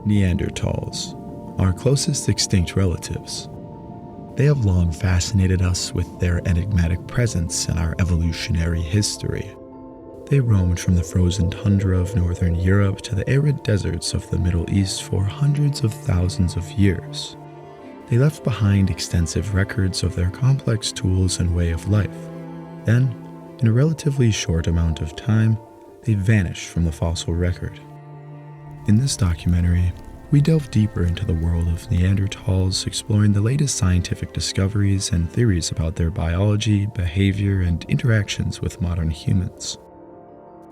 Neanderthals, our closest extinct relatives. They have long fascinated us with their enigmatic presence in our evolutionary history. They roamed from the frozen tundra of northern Europe to the arid deserts of the Middle East for hundreds of thousands of years. They left behind extensive records of their complex tools and way of life. Then, in a relatively short amount of time, they vanished from the fossil record. In this documentary, we delve deeper into the world of Neanderthals, exploring the latest scientific discoveries and theories about their biology, behavior, and interactions with modern humans.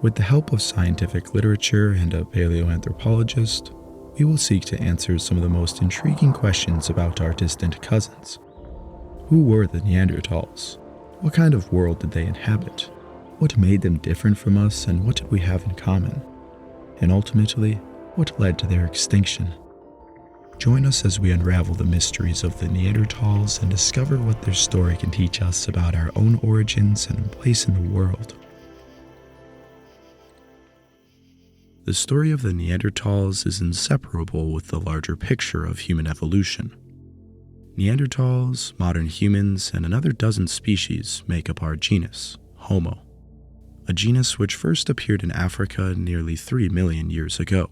With the help of scientific literature and a paleoanthropologist, we will seek to answer some of the most intriguing questions about our distant cousins. Who were the Neanderthals? What kind of world did they inhabit? What made them different from us, and what did we have in common? And ultimately, what led to their extinction? Join us as we unravel the mysteries of the Neanderthals and discover what their story can teach us about our own origins and place in the world. The story of the Neanderthals is inseparable with the larger picture of human evolution. Neanderthals, modern humans, and another dozen species make up our genus, Homo, a genus which first appeared in Africa nearly 3 million years ago.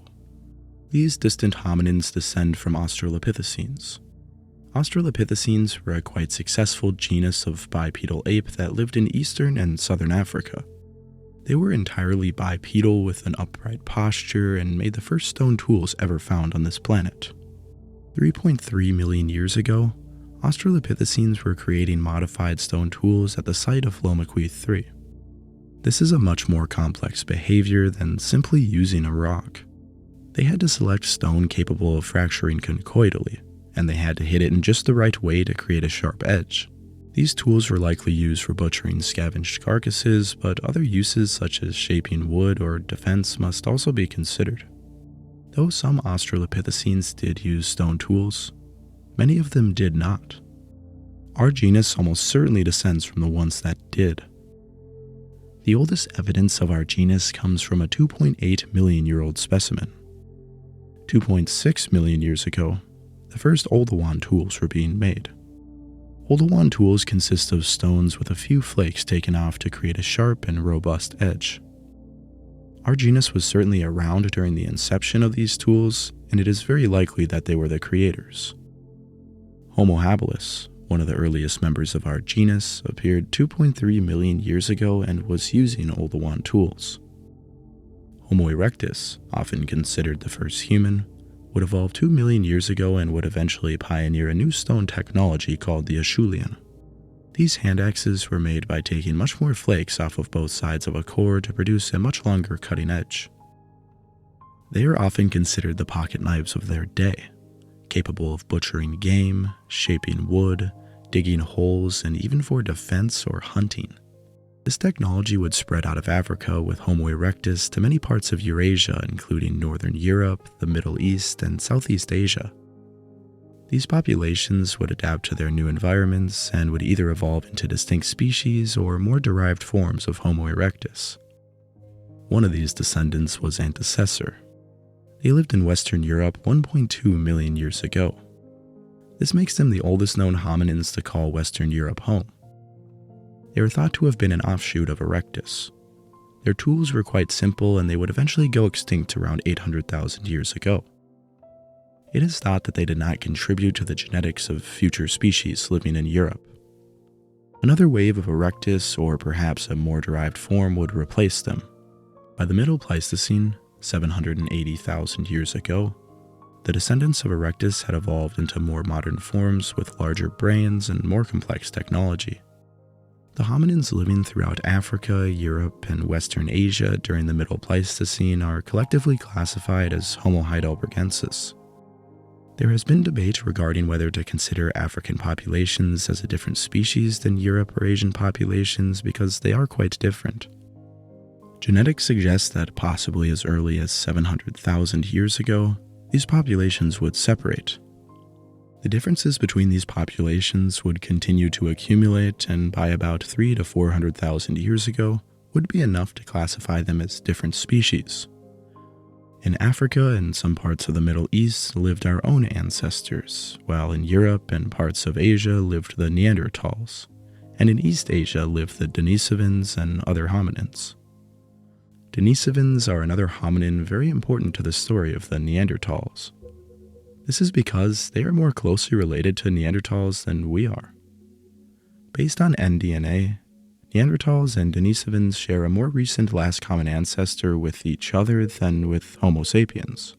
These distant hominins descend from Australopithecines. Australopithecines were a quite successful genus of bipedal ape that lived in eastern and southern Africa. They were entirely bipedal with an upright posture and made the first stone tools ever found on this planet. 3.3 million years ago, Australopithecines were creating modified stone tools at the site of Lomacui 3. This is a much more complex behavior than simply using a rock. They had to select stone capable of fracturing conchoidally, and they had to hit it in just the right way to create a sharp edge. These tools were likely used for butchering scavenged carcasses, but other uses such as shaping wood or defense must also be considered. Though some Australopithecines did use stone tools, many of them did not. Our genus almost certainly descends from the ones that did. The oldest evidence of our genus comes from a 2.8 million year old specimen. 2.6 million years ago, the first Oldowan tools were being made. Oldowan tools consist of stones with a few flakes taken off to create a sharp and robust edge. Our genus was certainly around during the inception of these tools, and it is very likely that they were the creators. Homo habilis, one of the earliest members of our genus, appeared 2.3 million years ago and was using Oldowan tools. Homo erectus, often considered the first human, would evolve 2 million years ago and would eventually pioneer a new stone technology called the Acheulean. These hand axes were made by taking much more flakes off of both sides of a core to produce a much longer cutting edge. They are often considered the pocket knives of their day, capable of butchering game, shaping wood, digging holes, and even for defense or hunting. This technology would spread out of Africa with Homo erectus to many parts of Eurasia, including Northern Europe, the Middle East, and Southeast Asia. These populations would adapt to their new environments and would either evolve into distinct species or more derived forms of Homo erectus. One of these descendants was Antecessor. They lived in Western Europe 1.2 million years ago. This makes them the oldest known hominins to call Western Europe home. They were thought to have been an offshoot of Erectus. Their tools were quite simple and they would eventually go extinct around 800,000 years ago. It is thought that they did not contribute to the genetics of future species living in Europe. Another wave of Erectus, or perhaps a more derived form, would replace them. By the Middle Pleistocene, 780,000 years ago, the descendants of Erectus had evolved into more modern forms with larger brains and more complex technology. The hominins living throughout Africa, Europe, and Western Asia during the Middle Pleistocene are collectively classified as Homo heidelbergensis. There has been debate regarding whether to consider African populations as a different species than Europe or Asian populations because they are quite different. Genetics suggests that possibly as early as 700,000 years ago, these populations would separate. The differences between these populations would continue to accumulate, and by about 300,000 to 400,000 years ago, would be enough to classify them as different species. In Africa and some parts of the Middle East lived our own ancestors, while in Europe and parts of Asia lived the Neanderthals, and in East Asia lived the Denisovans and other hominins. Denisovans are another hominin very important to the story of the Neanderthals. This is because they are more closely related to Neanderthals than we are. Based on nDNA, Neanderthals and Denisovans share a more recent last common ancestor with each other than with Homo sapiens.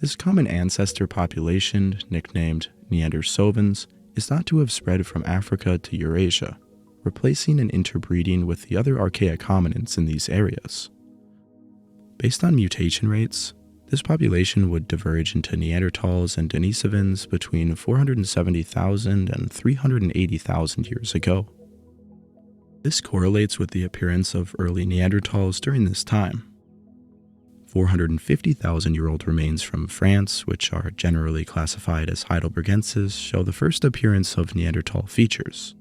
This common ancestor population, nicknamed Neandersovans, is thought to have spread from Africa to Eurasia, replacing and interbreeding with the other archaic hominins in these areas. Based on mutation rates, this population would diverge into Neanderthals and Denisovans between 470,000 and 380,000 years ago. This correlates with the appearance of early Neanderthals during this time. 450,000-year-old remains from France, which are generally classified as Heidelbergensis, show the first appearance of Neanderthal features.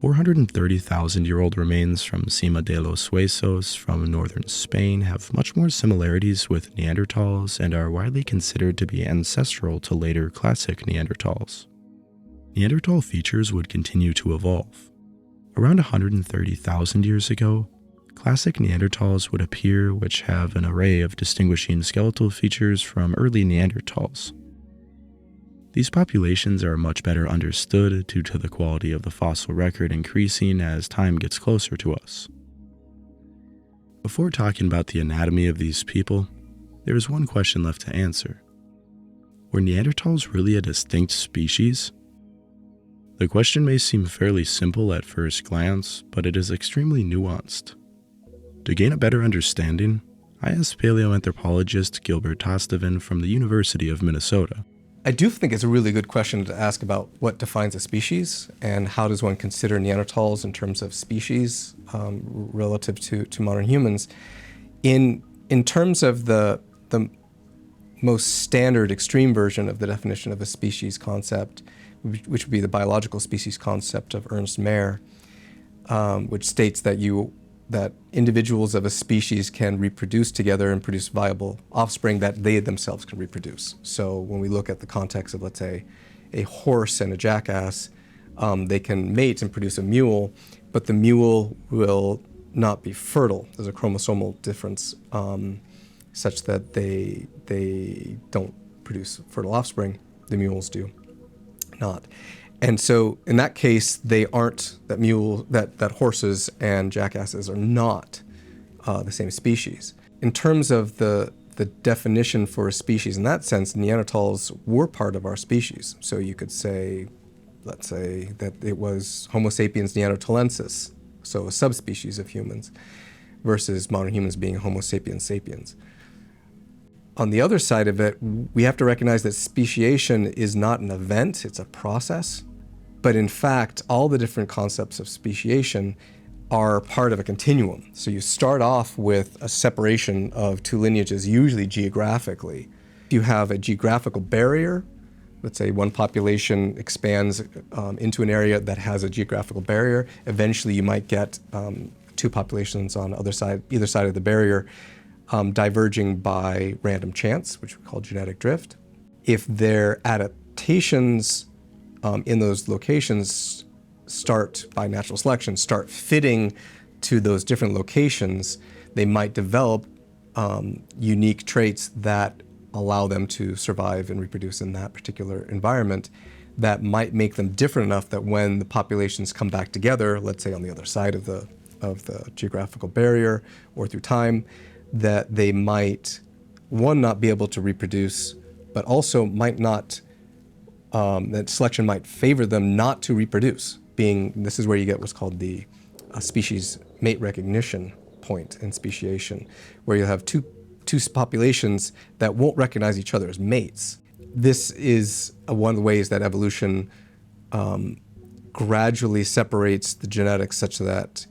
430,000-year-old remains from Cima de los Huesos from northern Spain have much more similarities with Neanderthals and are widely considered to be ancestral to later classic Neanderthals. Neanderthal features would continue to evolve. Around 130,000 years ago, classic Neanderthals would appear, which have an array of distinguishing skeletal features from early Neanderthals. These populations are much better understood due to the quality of the fossil record increasing as time gets closer to us. Before talking about the anatomy of these people, there is one question left to answer. Were Neanderthals really a distinct species? The question may seem fairly simple at first glance, but it is extremely nuanced. To gain a better understanding, I asked paleoanthropologist Gilbert Tosteven from the University of Minnesota. I do think it's a really good question to ask about what defines a species and how does one consider Neanderthals in terms of species relative to modern humans. In terms of the most standard extreme version of the definition of a species concept, which would be the biological species concept of Ernst Mayr, which states that individuals of a species can reproduce together and produce viable offspring that they themselves can reproduce. So when we look at the context of, let's say, a horse and a jackass, they can mate and produce a mule, but the mule will not be fertile. There's a chromosomal difference such that they don't produce fertile offspring. The mules do not. And so in that case, they aren't, that horses and jackasses are not the same species. In terms of the definition for a species in that sense, Neanderthals were part of our species. So you could say, let's say that it was Homo sapiens neanderthalensis, so a subspecies of humans, versus modern humans being Homo sapiens sapiens. On the other side of it, we have to recognize that speciation is not an event, it's a process. But in fact, all the different concepts of speciation are part of a continuum. So you start off with a separation of two lineages, usually geographically. You have a geographical barrier. Let's say one population expands into an area that has a geographical barrier. Eventually you might get two populations on either side of the barrier diverging by random chance, which we call genetic drift. If their adaptations in those locations start by natural selection, start fitting to those different locations, they might develop unique traits that allow them to survive and reproduce in that particular environment that might make them different enough that when the populations come back together, let's say on the other side of the geographical barrier or through time, that they might, one, not be able to reproduce, but also might not, that selection might favor them not to reproduce. This is where you get what's called the species mate recognition point in speciation, where you have two populations that won't recognize each other as mates. This is one of the ways that evolution gradually separates the genetics such that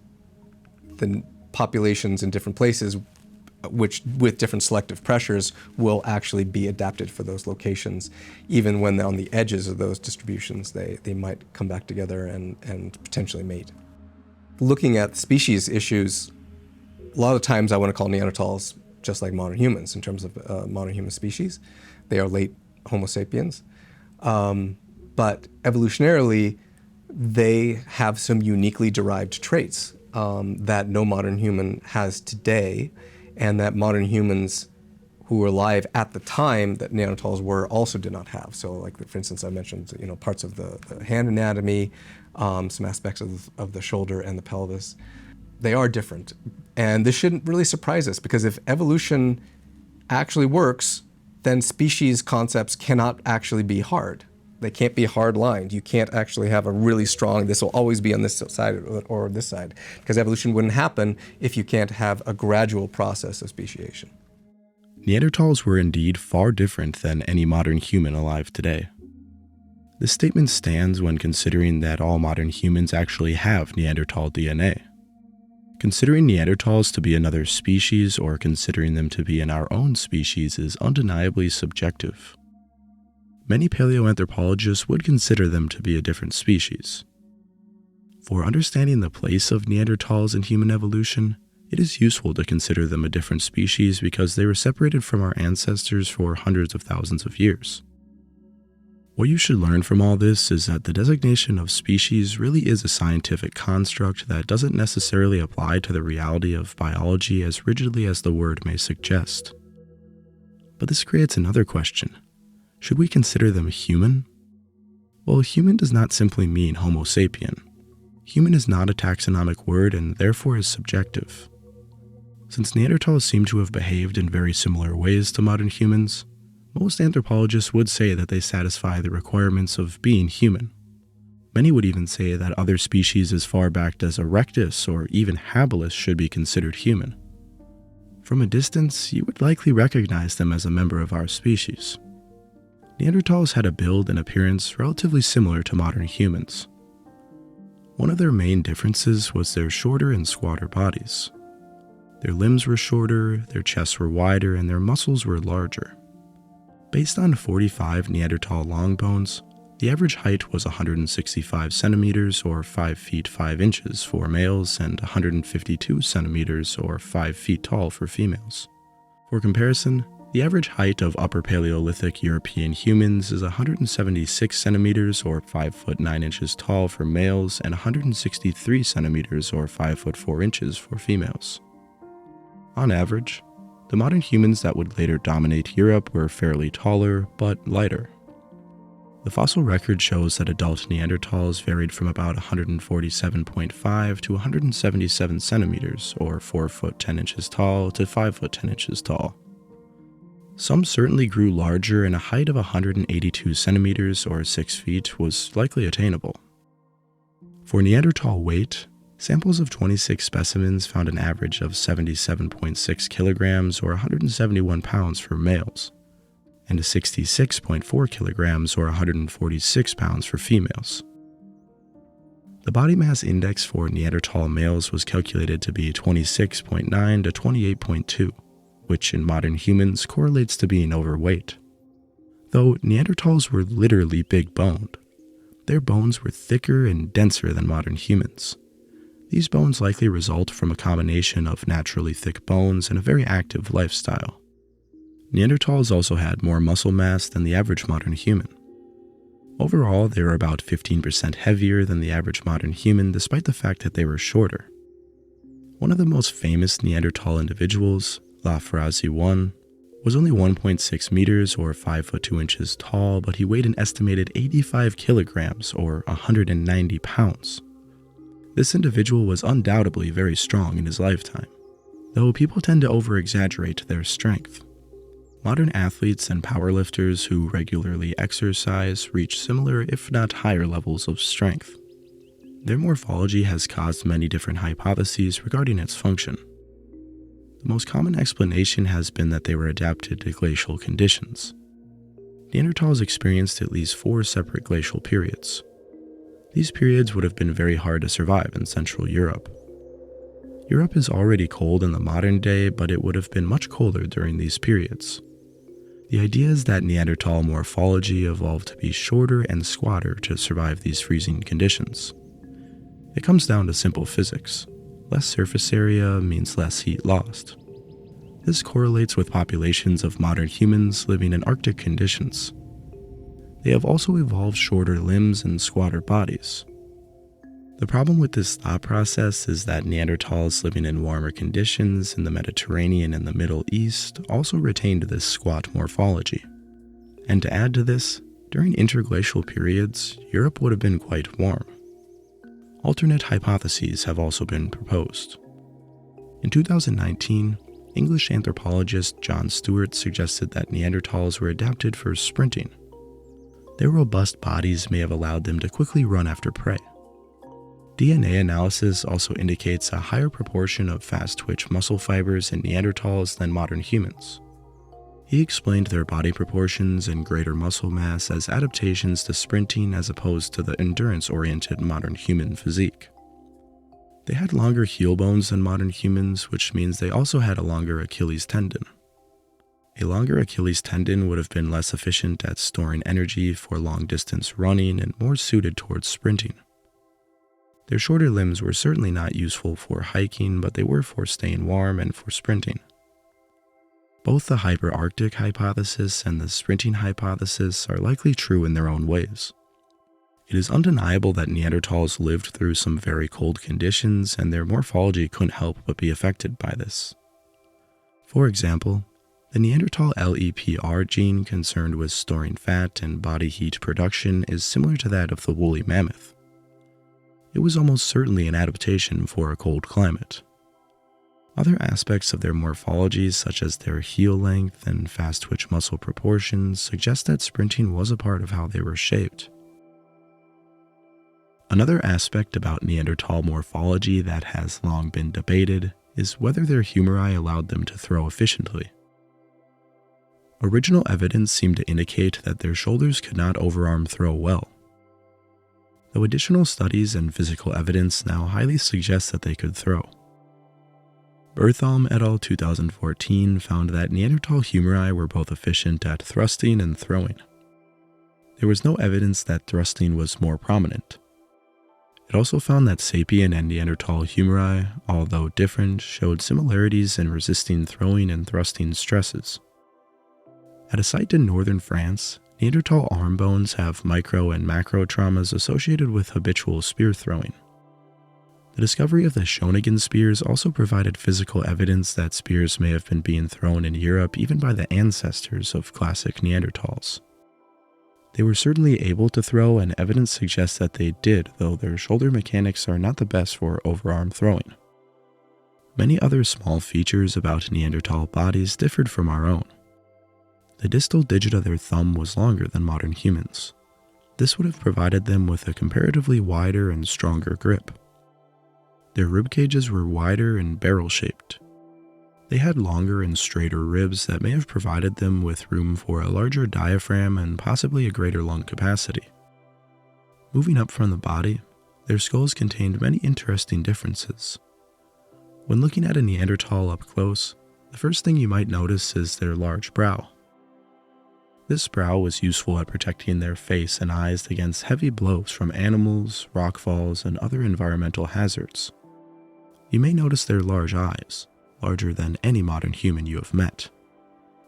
the populations in different places, which with different selective pressures, will actually be adapted for those locations. Even when they're on the edges of those distributions, they might come back together and potentially mate. Looking at species issues, a lot of times I want to call Neanderthals just like modern humans in terms of modern human species. They are late Homo sapiens. But evolutionarily, they have some uniquely derived traits that no modern human has today, and that modern humans who were alive at the time that Neanderthals were also did not have. So, like for instance, I mentioned parts of the hand anatomy, some aspects of the shoulder and the pelvis. They are different, and this shouldn't really surprise us, because if evolution actually works, then species concepts cannot actually be hard. They can't be hard-lined. You can't actually have a really strong, this will always be on this side or this side, because evolution wouldn't happen if you can't have a gradual process of speciation. Neanderthals were indeed far different than any modern human alive today. This statement stands when considering that all modern humans actually have Neanderthal DNA. Considering Neanderthals to be another species or considering them to be in our own species is undeniably subjective. Many paleoanthropologists would consider them to be a different species. For understanding the place of Neanderthals in human evolution, it is useful to consider them a different species because they were separated from our ancestors for hundreds of thousands of years. What you should learn from all this is that the designation of species really is a scientific construct that doesn't necessarily apply to the reality of biology as rigidly as the word may suggest. But this creates another question. Should we consider them human? Well, human does not simply mean Homo sapien. Human is not a taxonomic word and therefore is subjective. Since Neanderthals seem to have behaved in very similar ways to modern humans, most anthropologists would say that they satisfy the requirements of being human. Many would even say that other species as far back as Erectus or even Habilis should be considered human. From a distance, you would likely recognize them as a member of our species. Neanderthals had a build and appearance relatively similar to modern humans. One of their main differences was their shorter and squatter bodies. Their limbs were shorter, their chests were wider, and their muscles were larger. Based on 45 Neanderthal long bones, the average height was 165 centimeters or 5 feet 5 inches for males and 152 centimeters or 5 feet tall for females. For comparison, the average height of Upper Paleolithic European humans is 176 centimeters or 5 foot 9 inches tall for males and 163 centimeters or 5 foot 4 inches for females. On average, the modern humans that would later dominate Europe were fairly taller, but lighter. The fossil record shows that adult Neanderthals varied from about 147.5 to 177 centimeters, or 4 foot 10 inches tall, to 5 foot 10 inches tall. Some certainly grew larger, and a height of 182 centimeters, or 6 feet, was likely attainable. For Neanderthal weight, samples of 26 specimens found an average of 77.6 kilograms or 171 pounds for males, and 66.4 kilograms or 146 pounds for females. The body mass index for Neanderthal males was calculated to be 26.9 to 28.2, which in modern humans correlates to being overweight. Though Neanderthals were literally big-boned, their bones were thicker and denser than modern humans. These bones likely result from a combination of naturally thick bones and a very active lifestyle. Neanderthals also had more muscle mass than the average modern human. Overall, they were about 15% heavier than the average modern human despite the fact that they were shorter. One of the most famous Neanderthal individuals, Lafrazi I, was only 1.6 meters or 5 foot 2 inches tall, but he weighed an estimated 85 kilograms or 190 pounds. This individual was undoubtedly very strong in his lifetime, though people tend to over-exaggerate their strength. Modern athletes and powerlifters who regularly exercise reach similar, if not higher, levels of strength. Their morphology has caused many different hypotheses regarding its function. The most common explanation has been that they were adapted to glacial conditions. Neanderthals experienced at least 4 separate glacial periods. These periods would have been very hard to survive in Central Europe. Europe is already cold in the modern day, but it would have been much colder during these periods. The idea is that Neanderthal morphology evolved to be shorter and squatter to survive these freezing conditions. It comes down to simple physics. Less surface area means less heat lost. This correlates with populations of modern humans living in Arctic conditions. They have also evolved shorter limbs and squatter bodies. The problem with this thought process is that Neanderthals living in warmer conditions in the Mediterranean and the Middle East also retained this squat morphology. And to add to this, during interglacial periods, Europe would have been quite warm. Alternate hypotheses have also been proposed. In 2019, English anthropologist John Stewart suggested that Neanderthals were adapted for sprinting. Their robust bodies may have allowed them to quickly run after prey. DNA analysis also indicates a higher proportion of fast-twitch muscle fibers in Neanderthals than modern humans. He explained their body proportions and greater muscle mass as adaptations to sprinting as opposed to the endurance-oriented modern human physique. They had longer heel bones than modern humans, which means they also had a longer Achilles tendon. A longer Achilles tendon would have been less efficient at storing energy for long-distance running and more suited towards sprinting. Their shorter limbs were certainly not useful for hiking, but they were for staying warm and for sprinting. Both the hyperarctic hypothesis and the sprinting hypothesis are likely true in their own ways. It is undeniable that Neanderthals lived through some very cold conditions, and their morphology couldn't help but be affected by this. For example, the Neanderthal LEPR gene concerned with storing fat and body heat production is similar to that of the woolly mammoth. It was almost certainly an adaptation for a cold climate. Other aspects of their morphology, such as their heel length and fast-twitch muscle proportions, suggest that sprinting was a part of how they were shaped. Another aspect about Neanderthal morphology that has long been debated is whether their humeri allowed them to throw efficiently. Original evidence seemed to indicate that their shoulders could not overarm throw well, though additional studies and physical evidence now highly suggest that they could throw. Bertholm et al. 2014 found that Neanderthal humeri were both efficient at thrusting and throwing. There was no evidence that thrusting was more prominent. It also found that sapien and Neanderthal humeri, although different, showed similarities in resisting throwing and thrusting stresses. At a site in northern France, Neanderthal arm bones have micro and macro traumas associated with habitual spear throwing. The discovery of the Schonigan spears also provided physical evidence that spears may have been being thrown in Europe even by the ancestors of classic Neanderthals. They were certainly able to throw, and evidence suggests that they did, though their shoulder mechanics are not the best for overarm throwing. Many other small features about Neanderthal bodies differed from our own. The distal digit of their thumb was longer than modern humans. This would have provided them with a comparatively wider and stronger grip. Their rib cages were wider and barrel-shaped. They had longer and straighter ribs that may have provided them with room for a larger diaphragm and possibly a greater lung capacity. Moving up from the body, their skulls contained many interesting differences. When looking at a Neanderthal up close, the first thing you might notice is their large brow. This brow was useful at protecting their face and eyes against heavy blows from animals, rockfalls, and other environmental hazards. You may notice their large eyes, larger than any modern human you have met.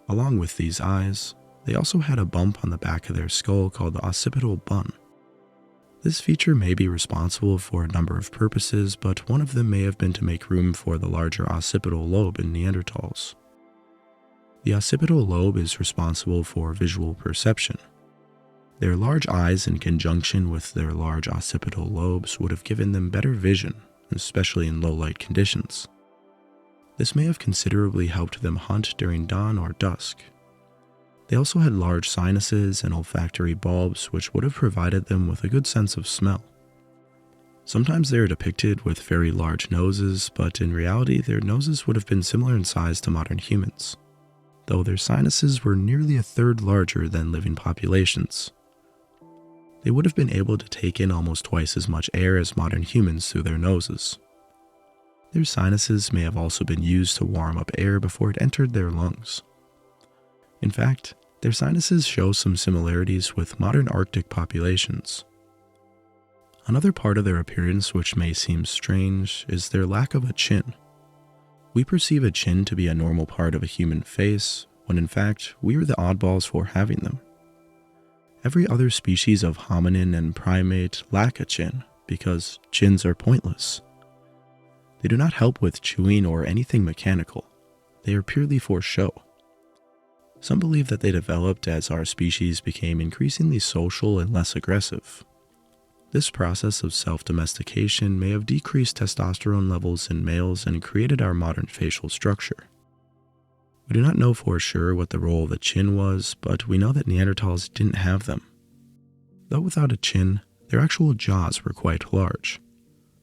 Along with these eyes, they also had a bump on the back of their skull called the occipital bun. This feature may be responsible for a number of purposes, but one of them may have been to make room for the larger occipital lobe in Neanderthals. The occipital lobe is responsible for visual perception. Their large eyes in conjunction with their large occipital lobes would have given them better vision, especially in low-light conditions. This may have considerably helped them hunt during dawn or dusk. They also had large sinuses and olfactory bulbs, which would have provided them with a good sense of smell. Sometimes they are depicted with very large noses, but in reality their noses would have been similar in size to modern humans, though their sinuses were nearly a third larger than living populations. They would have been able to take in almost twice as much air as modern humans through their noses. Their sinuses may have also been used to warm up air before it entered their lungs. In fact, their sinuses show some similarities with modern Arctic populations. Another part of their appearance which may seem strange is their lack of a chin. We perceive a chin to be a normal part of a human face, when in fact, we are the oddballs for having them. Every other species of hominin and primate lack a chin because chins are pointless. They do not help with chewing or anything mechanical. They are purely for show. Some believe that they developed as our species became increasingly social and less aggressive. This process of self-domestication may have decreased testosterone levels in males and created our modern facial structure. We do not know for sure what the role of the chin was, but we know that Neanderthals didn't have them. Though without a chin, their actual jaws were quite large.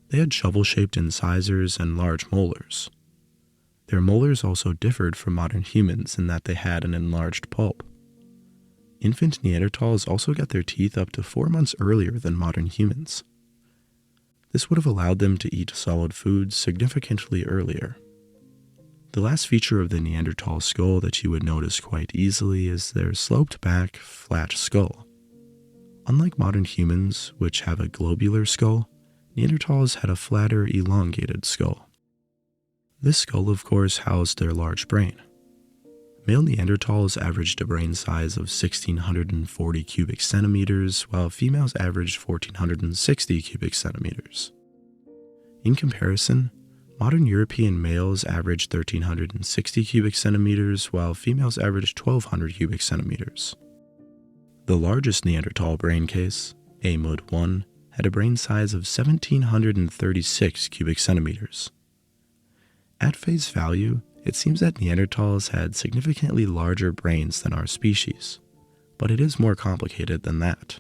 They had shovel-shaped incisors and large molars. Their molars also differed from modern humans in that they had an enlarged pulp. Infant Neanderthals also got their teeth up to 4 months earlier than modern humans. This would have allowed them to eat solid foods significantly earlier. The last feature of the Neanderthal skull that you would notice quite easily is their sloped back, flat skull. Unlike modern humans, which have a globular skull, Neanderthals had a flatter, elongated skull. This skull, of course, housed their large brain. Male Neanderthals averaged a brain size of 1,640 cubic centimeters, while females averaged 1,460 cubic centimeters. In comparison, modern European males averaged 1,360 cubic centimeters, while females averaged 1,200 cubic centimeters. The largest Neanderthal brain case, AMUD-1, had a brain size of 1,736 cubic centimeters. At face value, it seems that Neanderthals had significantly larger brains than our species, but it is more complicated than that.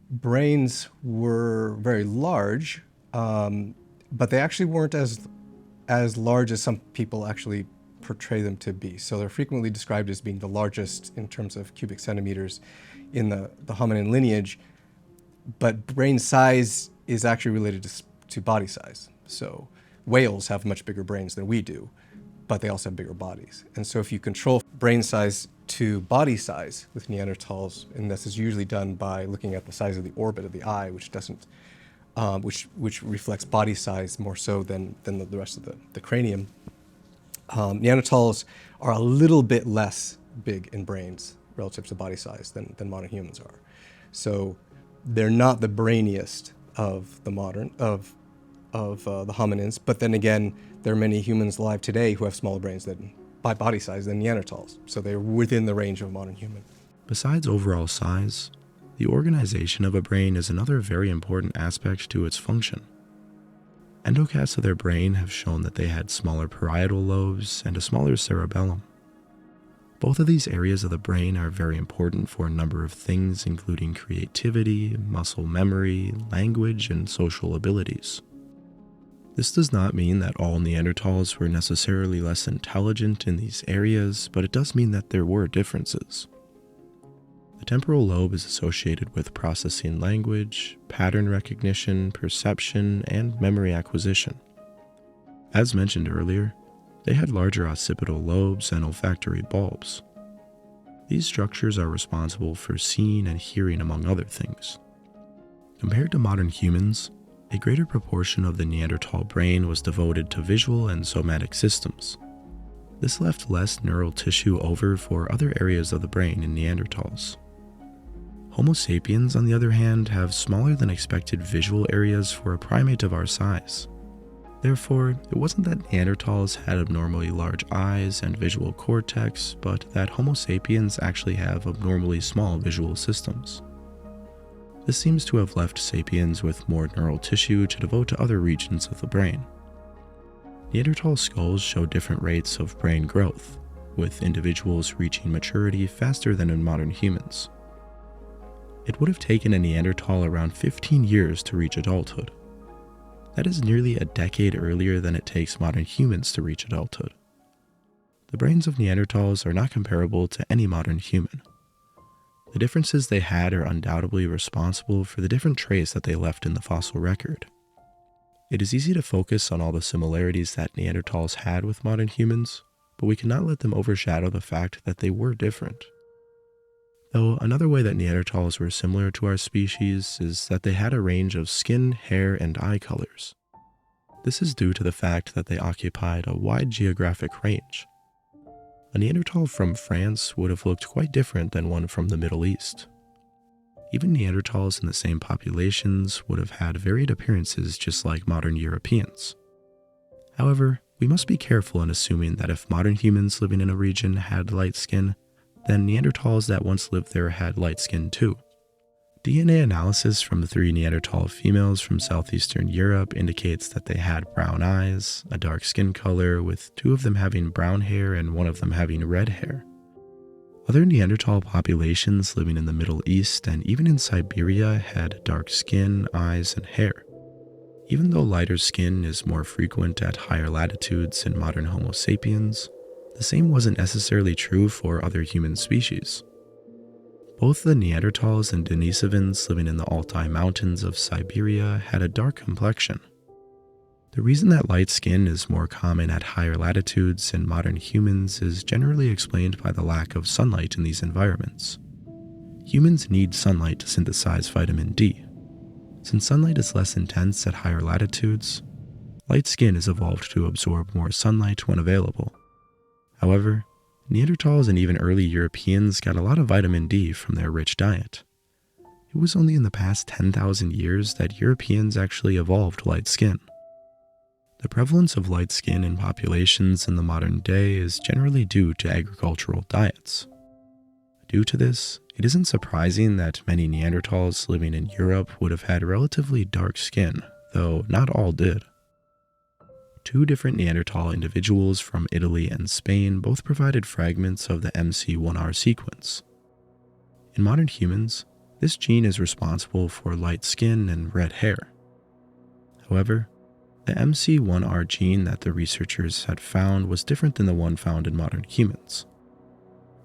Brains were very large, but they actually weren't as large as some people actually portray them to be. So they're frequently described as being the largest in terms of cubic centimeters in the hominin lineage, but brain size is actually related to body size. So whales have much bigger brains than we do, but they also have bigger bodies. And so if you control brain size to body size with Neanderthals, and this is usually done by looking at the size of the orbit of the eye, which doesn't, which reflects body size more so than the rest of the cranium. Neanderthals are a little bit less big in brains relative to body size than modern humans are. So they're not the brainiest of the the hominins, but then again, there are many humans alive today who have smaller brains by body size than Neanderthals, so they're within the range of a modern human. Besides overall size, the organization of a brain is another very important aspect to its function. Endocasts of their brain have shown that they had smaller parietal lobes and a smaller cerebellum. Both of these areas of the brain are very important for a number of things, including creativity, muscle memory, language, and social abilities. This does not mean that all Neanderthals were necessarily less intelligent in these areas, but it does mean that there were differences. The temporal lobe is associated with processing language, pattern recognition, perception, and memory acquisition. As mentioned earlier, they had larger occipital lobes and olfactory bulbs. These structures are responsible for seeing and hearing, among other things. Compared to modern humans, a greater proportion of the Neanderthal brain was devoted to visual and somatic systems. This left less neural tissue over for other areas of the brain in Neanderthals. Homo sapiens, on the other hand, have smaller than expected visual areas for a primate of our size. Therefore, it wasn't that Neanderthals had abnormally large eyes and visual cortex, but that Homo sapiens actually have abnormally small visual systems. This seems to have left sapiens with more neural tissue to devote to other regions of the brain. Neanderthal skulls show different rates of brain growth, with individuals reaching maturity faster than in modern humans. It would have taken a Neanderthal around 15 years to reach adulthood. That is nearly a decade earlier than it takes modern humans to reach adulthood. The brains of Neanderthals are not comparable to any modern human. The differences they had are undoubtedly responsible for the different traits that they left in the fossil record. It is easy to focus on all the similarities that Neanderthals had with modern humans, but we cannot let them overshadow the fact that they were different. Though another way that Neanderthals were similar to our species is that they had a range of skin, hair, and eye colors. This is due to the fact that they occupied a wide geographic range. A Neanderthal from France would have looked quite different than one from the Middle East. Even Neanderthals in the same populations would have had varied appearances just like modern Europeans. However, we must be careful in assuming that if modern humans living in a region had light skin, then Neanderthals that once lived there had light skin too. DNA analysis from the 3 Neanderthal females from southeastern Europe indicates that they had brown eyes, a dark skin color, with 2 of them having brown hair and 1 of them having red hair. Other Neanderthal populations living in the Middle East and even in Siberia had dark skin, eyes, and hair. Even though lighter skin is more frequent at higher latitudes in modern Homo sapiens, the same wasn't necessarily true for other human species. Both the Neanderthals and Denisovans living in the Altai Mountains of Siberia had a dark complexion. The reason that light skin is more common at higher latitudes in modern humans is generally explained by the lack of sunlight in these environments. Humans need sunlight to synthesize vitamin D. Since sunlight is less intense at higher latitudes, light skin has evolved to absorb more sunlight when available. However, Neanderthals and even early Europeans got a lot of vitamin D from their rich diet. It was only in the past 10,000 years that Europeans actually evolved light skin. The prevalence of light skin in populations in the modern day is generally due to agricultural diets. Due to this, it isn't surprising that many Neanderthals living in Europe would have had relatively dark skin, though not all did. 2 different Neanderthal individuals from Italy and Spain both provided fragments of the MC1R sequence. In modern humans, this gene is responsible for light skin and red hair. However, the MC1R gene that the researchers had found was different than the one found in modern humans.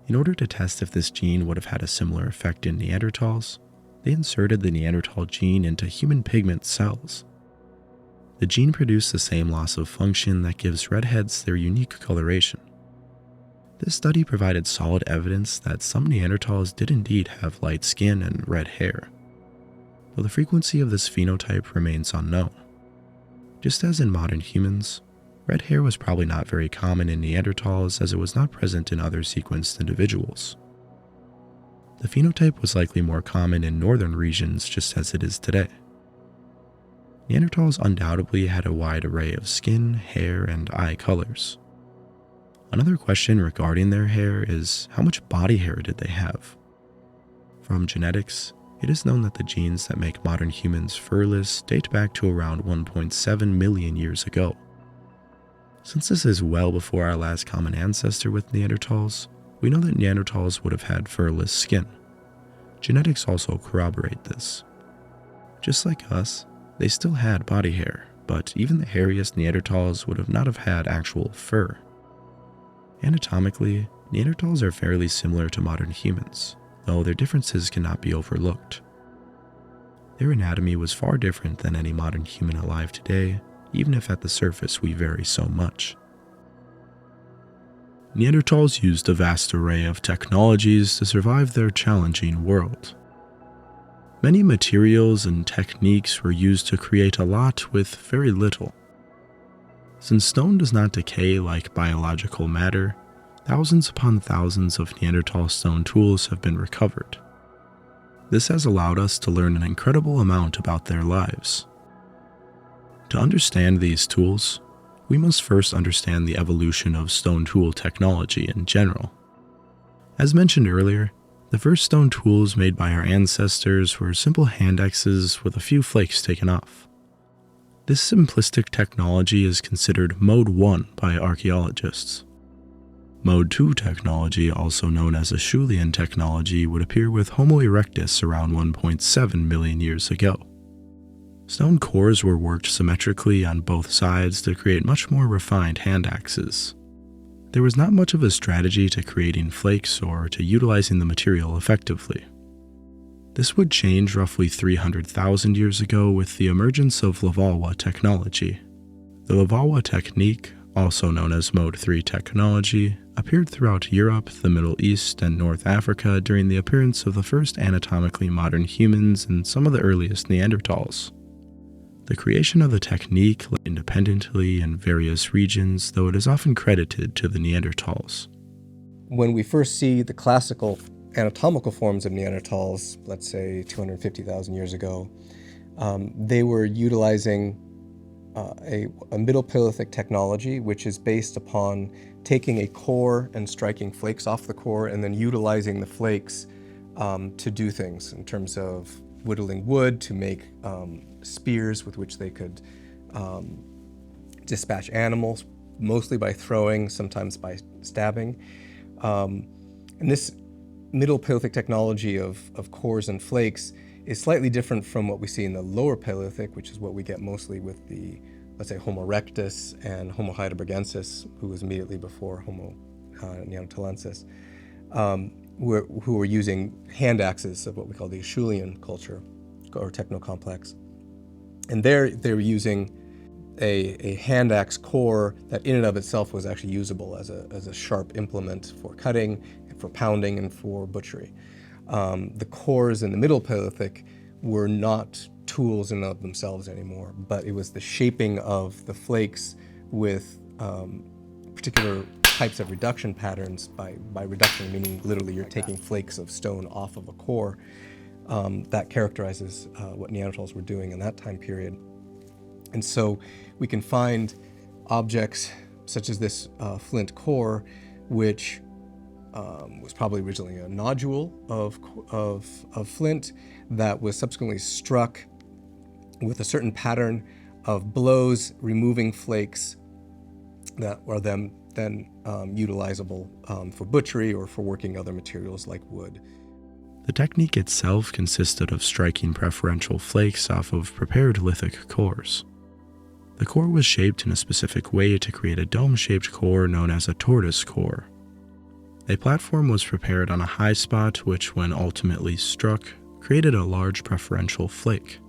In order to test if this gene would have had a similar effect in Neanderthals, they inserted the Neanderthal gene into human pigment cells. The gene produced the same loss of function that gives redheads their unique coloration. This study provided solid evidence that some Neanderthals did indeed have light skin and red hair, though the frequency of this phenotype remains unknown. Just as in modern humans, red hair was probably not very common in Neanderthals as it was not present in other sequenced individuals. The phenotype was likely more common in northern regions just as it is today. Neanderthals undoubtedly had a wide array of skin, hair, and eye colors. Another question regarding their hair is how much body hair did they have? From genetics, it is known that the genes that make modern humans furless date back to around 1.7 million years ago. Since this is well before our last common ancestor with Neanderthals, we know that Neanderthals would have had furless skin. Genetics also corroborate this. Just like us, they still had body hair, but even the hairiest Neanderthals would have not have had actual fur. Anatomically, Neanderthals are fairly similar to modern humans, though their differences cannot be overlooked. Their anatomy was far different than any modern human alive today, even if at the surface we vary so much. Neanderthals used a vast array of technologies to survive their challenging world. Many materials and techniques were used to create a lot with very little. Since stone does not decay like biological matter, thousands upon thousands of Neanderthal stone tools have been recovered. This has allowed us to learn an incredible amount about their lives. To understand these tools, we must first understand the evolution of stone tool technology in general. As mentioned earlier, the first stone tools made by our ancestors were simple hand axes with a few flakes taken off. This simplistic technology is considered Mode 1 by archaeologists. Mode 2 technology, also known as Acheulean technology, would appear with Homo erectus around 1.7 million years ago. Stone cores were worked symmetrically on both sides to create much more refined hand axes. There was not much of a strategy to creating flakes or to utilizing the material effectively. This would change roughly 300,000 years ago with the emergence of Levallois technology. The Levallois technique, also known as Mode 3 technology, appeared throughout Europe, the Middle East, and North Africa during the appearance of the first anatomically modern humans and some of the earliest Neanderthals. The creation of the technique lay independently in various regions, though it is often credited to the Neanderthals. When we first see the classical anatomical forms of Neanderthals, let's say 250,000 years ago, they were utilizing a Middle Paleolithic technology, which is based upon taking a core and striking flakes off the core and then utilizing the flakes to do things in terms of whittling wood to make spears with which they could dispatch animals, mostly by throwing, sometimes by stabbing. And this Middle Paleolithic technology of cores and flakes is slightly different from what we see in the Lower Paleolithic, which is what we get mostly with the, let's say, Homo erectus and Homo heidelbergensis, who was immediately before Homo neanderthalensis, who were using hand axes of what we call the Acheulean culture or technocomplex. And they were using a hand axe core that in and of itself was actually usable as a sharp implement for cutting, for pounding, and for butchery. The cores in the Middle Paleolithic were not tools in and of themselves anymore, but it was the shaping of the flakes with particular types of reduction patterns. By reduction, meaning literally you're taking flakes of stone off of a core. That characterizes what Neanderthals were doing in that time period. And so we can find objects such as this flint core, which was probably originally a nodule of flint that was subsequently struck with a certain pattern of blows, removing flakes that are then utilizable for butchery or for working other materials like wood. The technique itself consisted of striking preferential flakes off of prepared lithic cores. The core was shaped in a specific way to create a dome-shaped core known as a tortoise core. A platform was prepared on a high spot which, when ultimately struck, created a large preferential flake.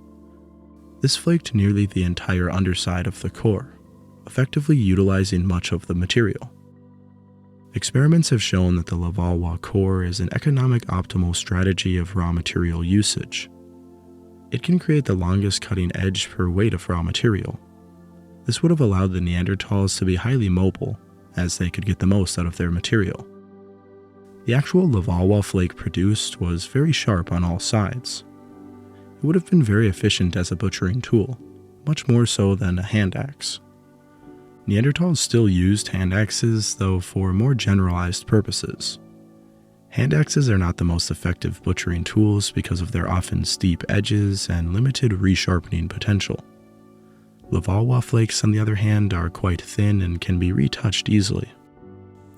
This flaked nearly the entire underside of the core, effectively utilizing much of the material. Experiments have shown that the Levallois core is an economic optimal strategy of raw material usage. It can create the longest cutting edge per weight of raw material. This would have allowed the Neanderthals to be highly mobile, as they could get the most out of their material. The actual Levallois flake produced was very sharp on all sides. It would have been very efficient as a butchering tool, much more so than a hand axe. Neanderthals still used hand axes, though for more generalized purposes. Hand axes are not the most effective butchering tools because of their often steep edges and limited resharpening potential. Levallois flakes, on the other hand, are quite thin and can be retouched easily.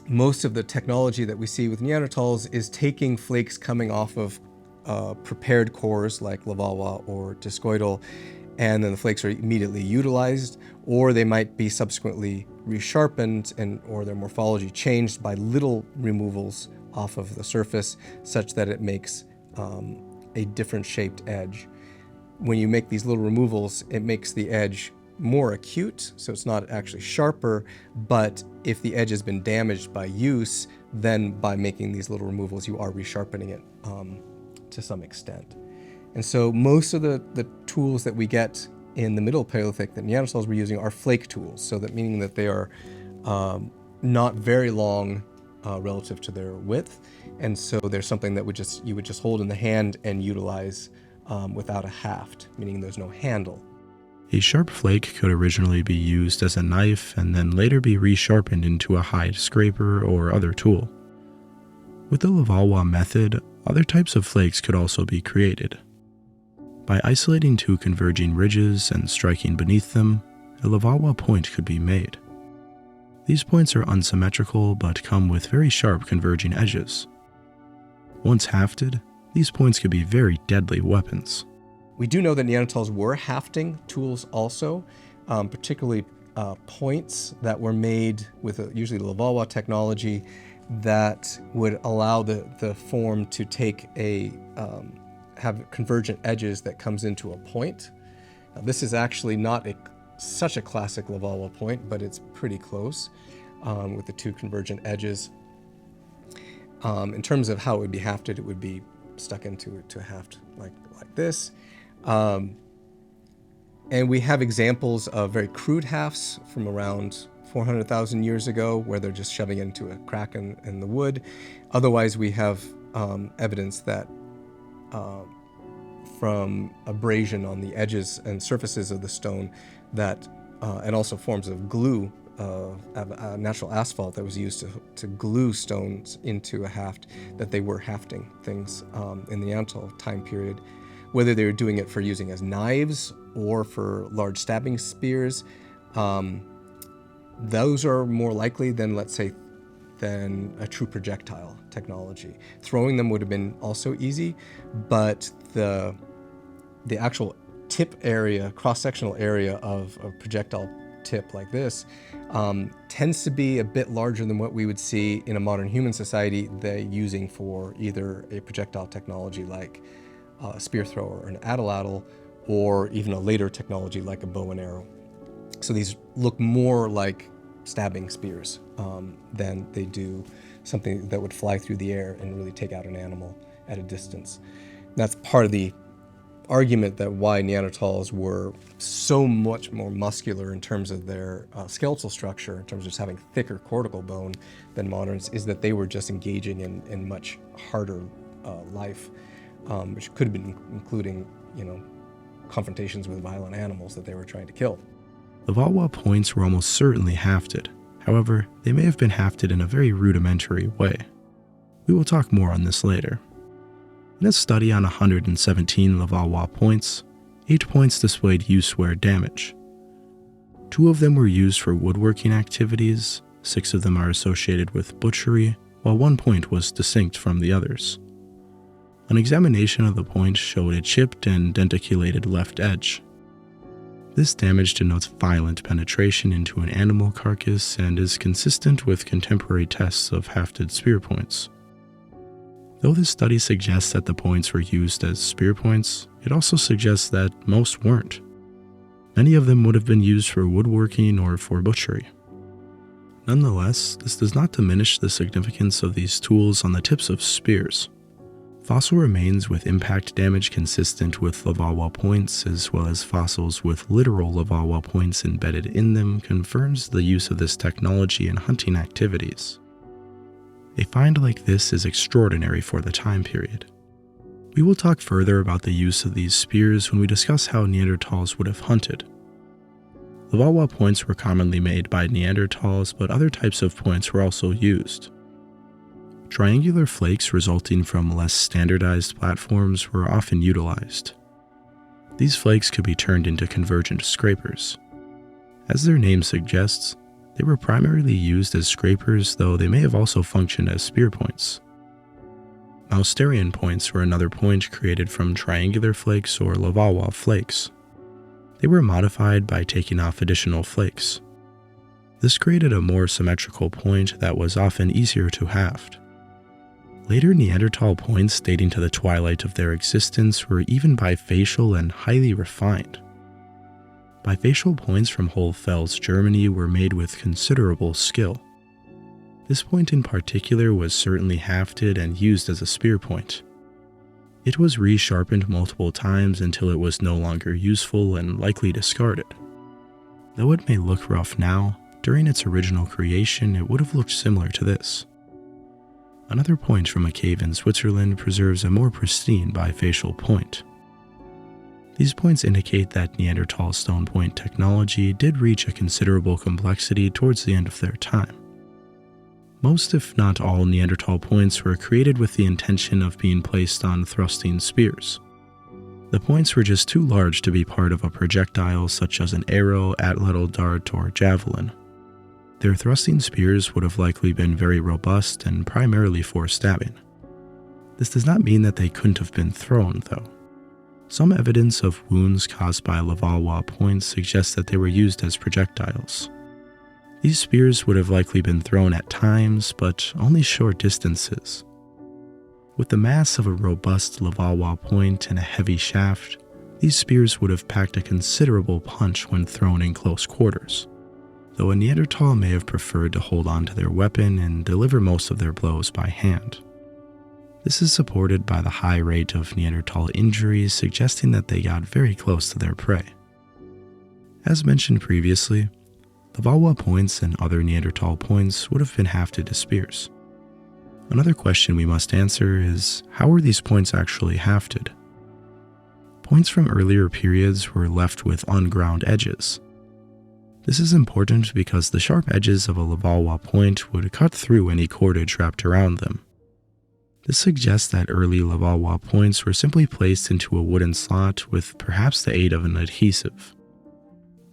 Most of the technology that we see with Neanderthals is taking flakes coming off of prepared cores like Levallois or discoidal, and then the flakes are immediately utilized, or they might be subsequently resharpened or their morphology changed by little removals off of the surface such that it makes a different shaped edge. When you make these little removals, it makes the edge more acute, so it's not actually sharper, but if the edge has been damaged by use, then by making these little removals, you are resharpening it to some extent. And so most of the tools that we get in the Middle Paleolithic that Neanderthals were using are flake tools, so that meaning that they are not very long relative to their width, and so there's something that you would just hold in the hand and utilize without a haft, meaning there's no handle. A sharp flake could originally be used as a knife and then later be resharpened into a hide scraper or other tool. With the Levallois method, other types of flakes could also be created. By isolating two converging ridges and striking beneath them, a Levallois point could be made. These points are unsymmetrical but come with very sharp converging edges. Once hafted, these points could be very deadly weapons. We do know that Neanderthals were hafting tools also, particularly points that were made with usually Levallois technology that would allow the form to take have convergent edges that comes into a point. Now, this is actually not such a classic Levallois point, but it's pretty close with the two convergent edges. In terms of how it would be hafted, it would be stuck into a haft like this. And we have examples of very crude hafts from around 400,000 years ago, where they're just shoving it into a crack in the wood. Otherwise, we have evidence that from abrasion on the edges and surfaces of the stone, that and also forms of glue, natural asphalt that was used to glue stones into a haft, that they were hafting things in the Neanderthal time period. Whether they were doing it for using as knives or for large stabbing spears, those are more likely than, let's say, than a true projectile technology. Throwing them would have been also easy, but the actual tip area, cross-sectional area of a projectile tip like this tends to be a bit larger than what we would see in a modern human society they're using for either a projectile technology like a spear thrower or an atlatl, or even a later technology like a bow and arrow. So these look more like stabbing spears than they do something that would fly through the air and really take out an animal at a distance. That's part of the argument that why Neanderthals were so much more muscular in terms of their skeletal structure, in terms of just having thicker cortical bone than moderns, is that they were just engaging in much harder life, which could have been including, confrontations with violent animals that they were trying to kill. The Valois points were almost certainly hafted. However, they may have been hafted in a very rudimentary way. We will talk more on this later. In a study on 117 Valois points, 8 points displayed use-wear damage. 2 of them were used for woodworking activities, 6 of them are associated with butchery, while 1 point was distinct from the others. An examination of the point showed a chipped and denticulated left edge. This damage denotes violent penetration into an animal carcass and is consistent with contemporary tests of hafted spear points. Though this study suggests that the points were used as spear points, it also suggests that most weren't. Many of them would have been used for woodworking or for butchery. Nonetheless, this does not diminish the significance of these tools on the tips of spears. Fossil remains with impact damage consistent with Valois points, as well as fossils with literal Valois points embedded in them, confirms the use of this technology in hunting activities. A find like this is extraordinary for the time period. We will talk further about the use of these spears when we discuss how Neanderthals would have hunted. The Valois points were commonly made by Neanderthals, but other types of points were also used. Triangular flakes resulting from less standardized platforms were often utilized. These flakes could be turned into convergent scrapers. As their name suggests, they were primarily used as scrapers, though they may have also functioned as spear points. Mousterian points were another point created from triangular flakes or Valois flakes. They were modified by taking off additional flakes. This created a more symmetrical point that was often easier to haft. Later Neanderthal points dating to the twilight of their existence were even bifacial and highly refined. Bifacial points from Hohlfels, Germany were made with considerable skill. This point in particular was certainly hafted and used as a spear point. It was resharpened multiple times until it was no longer useful and likely discarded. Though it may look rough now, during its original creation it would have looked similar to this. Another point from a cave in Switzerland preserves a more pristine bifacial point. These points indicate that Neanderthal stone point technology did reach a considerable complexity towards the end of their time. Most, if not all, Neanderthal points were created with the intention of being placed on thrusting spears. The points were just too large to be part of a projectile such as an arrow, atlatl dart, or javelin. Their thrusting spears would have likely been very robust and primarily for stabbing. This does not mean that they couldn't have been thrown, though. Some evidence of wounds caused by Valois points suggests that they were used as projectiles. These spears would have likely been thrown at times, but only short distances. With the mass of a robust Valois point and a heavy shaft, these spears would have packed a considerable punch when thrown in close quarters, though a Neanderthal may have preferred to hold on to their weapon and deliver most of their blows by hand. This is supported by the high rate of Neanderthal injuries, suggesting that they got very close to their prey. As mentioned previously, Levallois points and other Neanderthal points would have been hafted to spears. Another question we must answer is, how were these points actually hafted? Points from earlier periods were left with unground edges. This is important because the sharp edges of a Levallois point would cut through any cordage wrapped around them. This suggests that early Levallois points were simply placed into a wooden slot with perhaps the aid of an adhesive.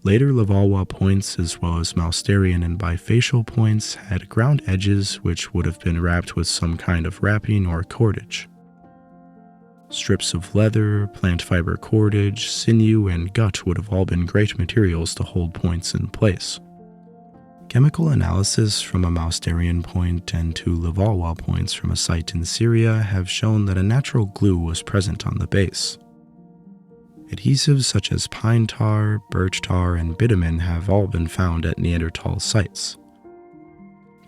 Later Levallois points, as well as Mousterian and bifacial points, had ground edges which would have been wrapped with some kind of wrapping or cordage. Strips of leather, plant fiber cordage, sinew, and gut would have all been great materials to hold points in place. Chemical analysis from a Mousterian point and two Levallois points from a site in Syria have shown that a natural glue was present on the base. Adhesives such as pine tar, birch tar, and bitumen have all been found at Neanderthal sites.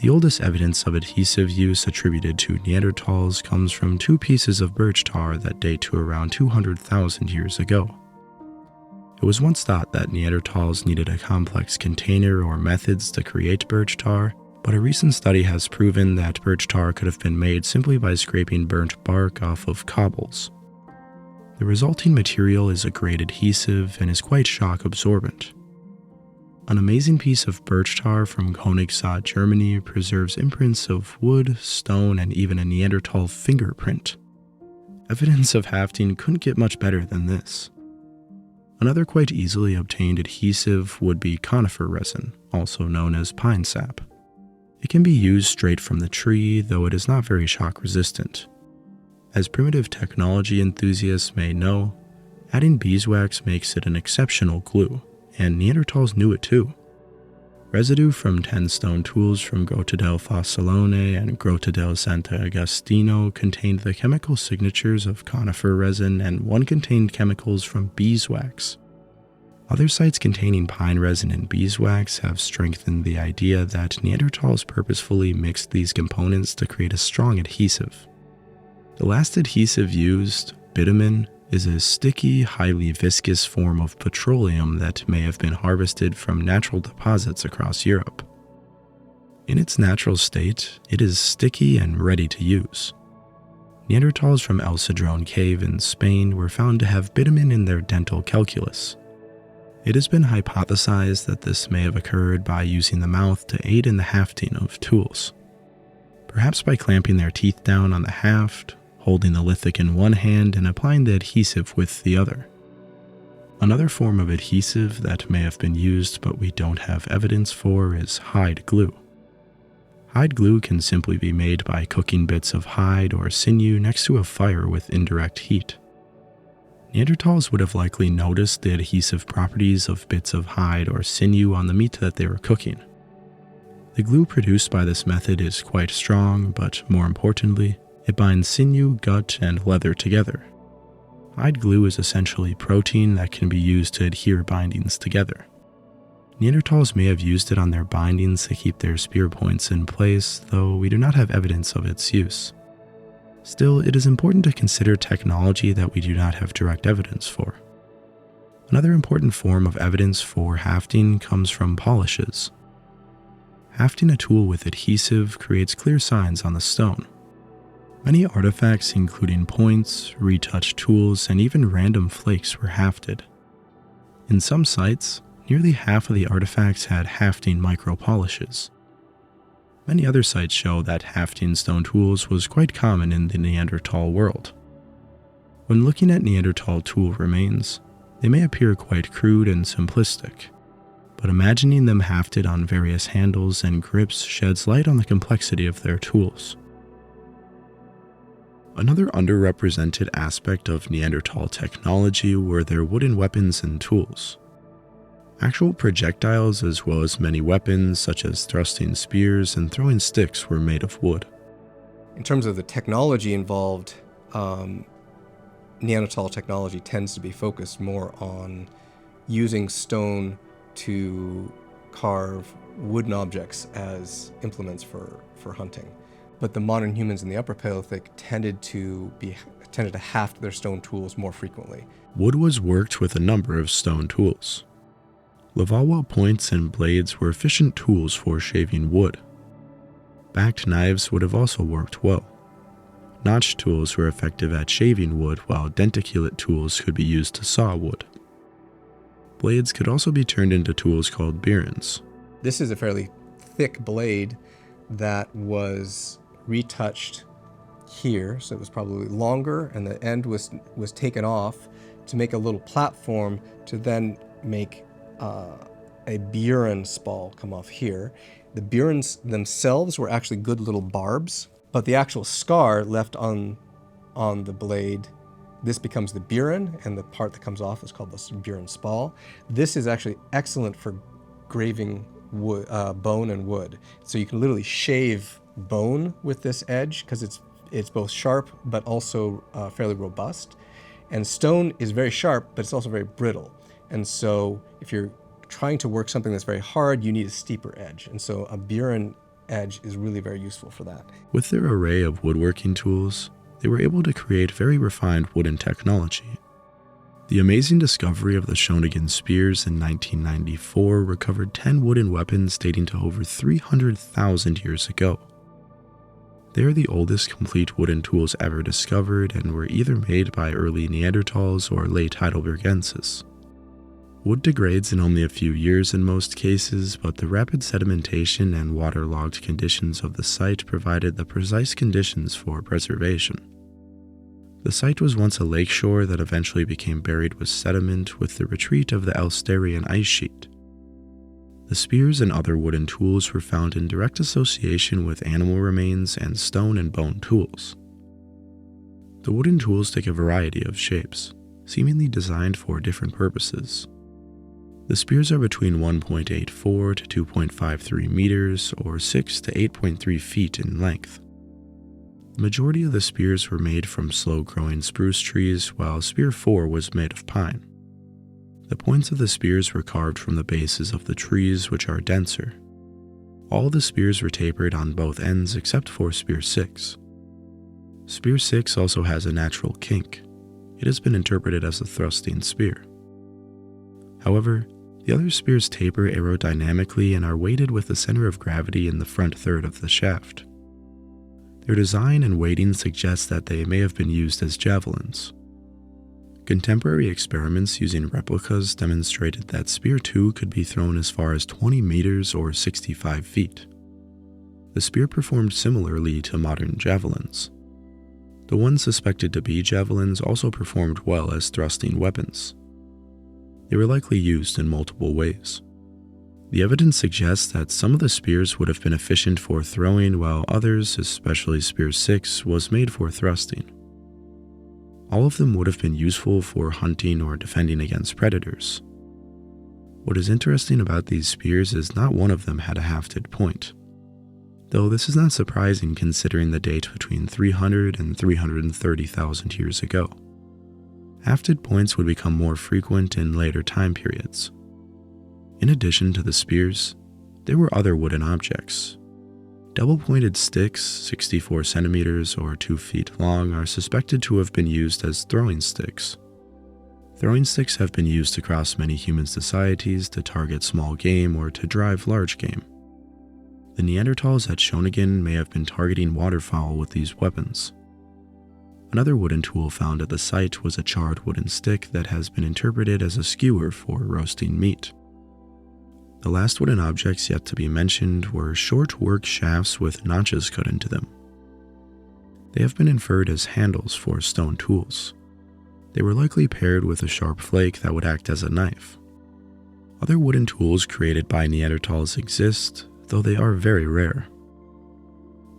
The oldest evidence of adhesive use attributed to Neanderthals comes from two pieces of birch tar that date to around 200,000 years ago. It was once thought that Neanderthals needed a complex container or methods to create birch tar, but a recent study has proven that birch tar could have been made simply by scraping burnt bark off of cobbles. The resulting material is a great adhesive and is quite shock absorbent. An amazing piece of birch tar from Königsau, Germany preserves imprints of wood, stone, and even a Neanderthal fingerprint. Evidence of hafting couldn't get much better than this. Another quite easily obtained adhesive would be conifer resin, also known as pine sap. It can be used straight from the tree, though it is not very shock resistant. As primitive technology enthusiasts may know, adding beeswax makes it an exceptional glue, and Neanderthals knew it too. Residue from 10 stone tools from Grotta del Fassolone and Grotta del Sant'Agostino contained the chemical signatures of conifer resin, and one contained chemicals from beeswax. Other sites containing pine resin and beeswax have strengthened the idea that Neanderthals purposefully mixed these components to create a strong adhesive. The last adhesive used, bitumen, is a sticky, highly viscous form of petroleum that may have been harvested from natural deposits across Europe. In its natural state, it is sticky and ready to use. Neanderthals from El Cedrón Cave in Spain were found to have bitumen in their dental calculus. It has been hypothesized that this may have occurred by using the mouth to aid in the hafting of tools. Perhaps by clamping their teeth down on the haft, holding the lithic in one hand and applying the adhesive with the other. Another form of adhesive that may have been used but we don't have evidence for is hide glue. Hide glue can simply be made by cooking bits of hide or sinew next to a fire with indirect heat. Neanderthals would have likely noticed the adhesive properties of bits of hide or sinew on the meat that they were cooking. The glue produced by this method is quite strong, but more importantly, it binds sinew, gut, and leather together. Hide glue is essentially protein that can be used to adhere bindings together. Neanderthals may have used it on their bindings to keep their spear points in place, though we do not have evidence of its use. Still, it is important to consider technology that we do not have direct evidence for. Another important form of evidence for hafting comes from polishes. Hafting a tool with adhesive creates clear signs on the stone. Many artifacts, including points, retouched tools, and even random flakes, were hafted. In some sites, nearly half of the artifacts had hafting micro-polishes. Many other sites show that hafting stone tools was quite common in the Neanderthal world. When looking at Neanderthal tool remains, they may appear quite crude and simplistic, but imagining them hafted on various handles and grips sheds light on the complexity of their tools. Another underrepresented aspect of Neanderthal technology were their wooden weapons and tools. Actual projectiles, as well as many weapons such as thrusting spears and throwing sticks, were made of wood. In terms of the technology involved, Neanderthal technology tends to be focused more on using stone to carve wooden objects as implements for hunting. But the modern humans in the Upper Paleolithic tended to haft their stone tools more frequently. Wood was worked with a number of stone tools. Lavawa points and blades were efficient tools for shaving wood. Backed knives would have also worked well. Notch tools were effective at shaving wood, while dentaculate tools could be used to saw wood. Blades could also be turned into tools called birans. This is a fairly thick blade that was retouched here, so it was probably longer, and the end was taken off to make a little platform to then make a biran spall come off here. The birans themselves were actually good little barbs, but the actual scar left on the blade, this becomes the biran, and the part that comes off is called the biran spall. This is actually excellent for graving wood, bone and wood. So you can literally shave bone with this edge because it's both sharp but also fairly robust. And stone is very sharp, but it's also very brittle. And so if you're trying to work something that's very hard, you need a steeper edge. And so a biran edge is really very useful for that. With their array of woodworking tools, they were able to create very refined wooden technology. The amazing discovery of the Shawnigan spears in 1994 recovered 10 wooden weapons dating to over 300,000 years ago. They are the oldest complete wooden tools ever discovered and were either made by early Neanderthals or late Heidelbergensis. Wood degrades in only a few years in most cases, but the rapid sedimentation and waterlogged conditions of the site provided the precise conditions for preservation. The site was once a lakeshore that eventually became buried with sediment with the retreat of the Elsterian ice sheet. The spears and other wooden tools were found in direct association with animal remains and stone and bone tools. The wooden tools take a variety of shapes, seemingly designed for different purposes. The spears are between 1.84 to 2.53 meters or 6 to 8.3 feet in length. The majority of the spears were made from slow-growing spruce trees, while Spear 4 was made of pine. The points of the spears were carved from the bases of the trees, which are denser. All the spears were tapered on both ends except for Spear 6. Spear 6 also has a natural kink. It has been interpreted as a thrusting spear. However, the other spears taper aerodynamically and are weighted with the center of gravity in the front third of the shaft. Their design and weighting suggest that they may have been used as javelins. Contemporary experiments using replicas demonstrated that Spear 2 could be thrown as far as 20 meters or 65 feet. The spear performed similarly to modern javelins. The ones suspected to be javelins also performed well as thrusting weapons. They were likely used in multiple ways. The evidence suggests that some of the spears would have been efficient for throwing, while others, especially Spear 6, was made for thrusting. All of them would have been useful for hunting or defending against predators. What is interesting about these spears is not one of them had a hafted point, though this is not surprising considering the date between 300 and 330,000 years ago. Hafted points would become more frequent in later time periods. In addition to the spears, there were other wooden objects. Double-pointed sticks, 64 centimeters or 2 feet long, are suspected to have been used as throwing sticks. Throwing sticks have been used across many human societies to target small game or to drive large game. The Neanderthals at Shawnigan may have been targeting waterfowl with these weapons. Another wooden tool found at the site was a charred wooden stick that has been interpreted as a skewer for roasting meat. The last wooden objects yet to be mentioned were short work shafts with notches cut into them. They have been inferred as handles for stone tools. They were likely paired with a sharp flake that would act as a knife. Other wooden tools created by Neanderthals exist, though they are very rare.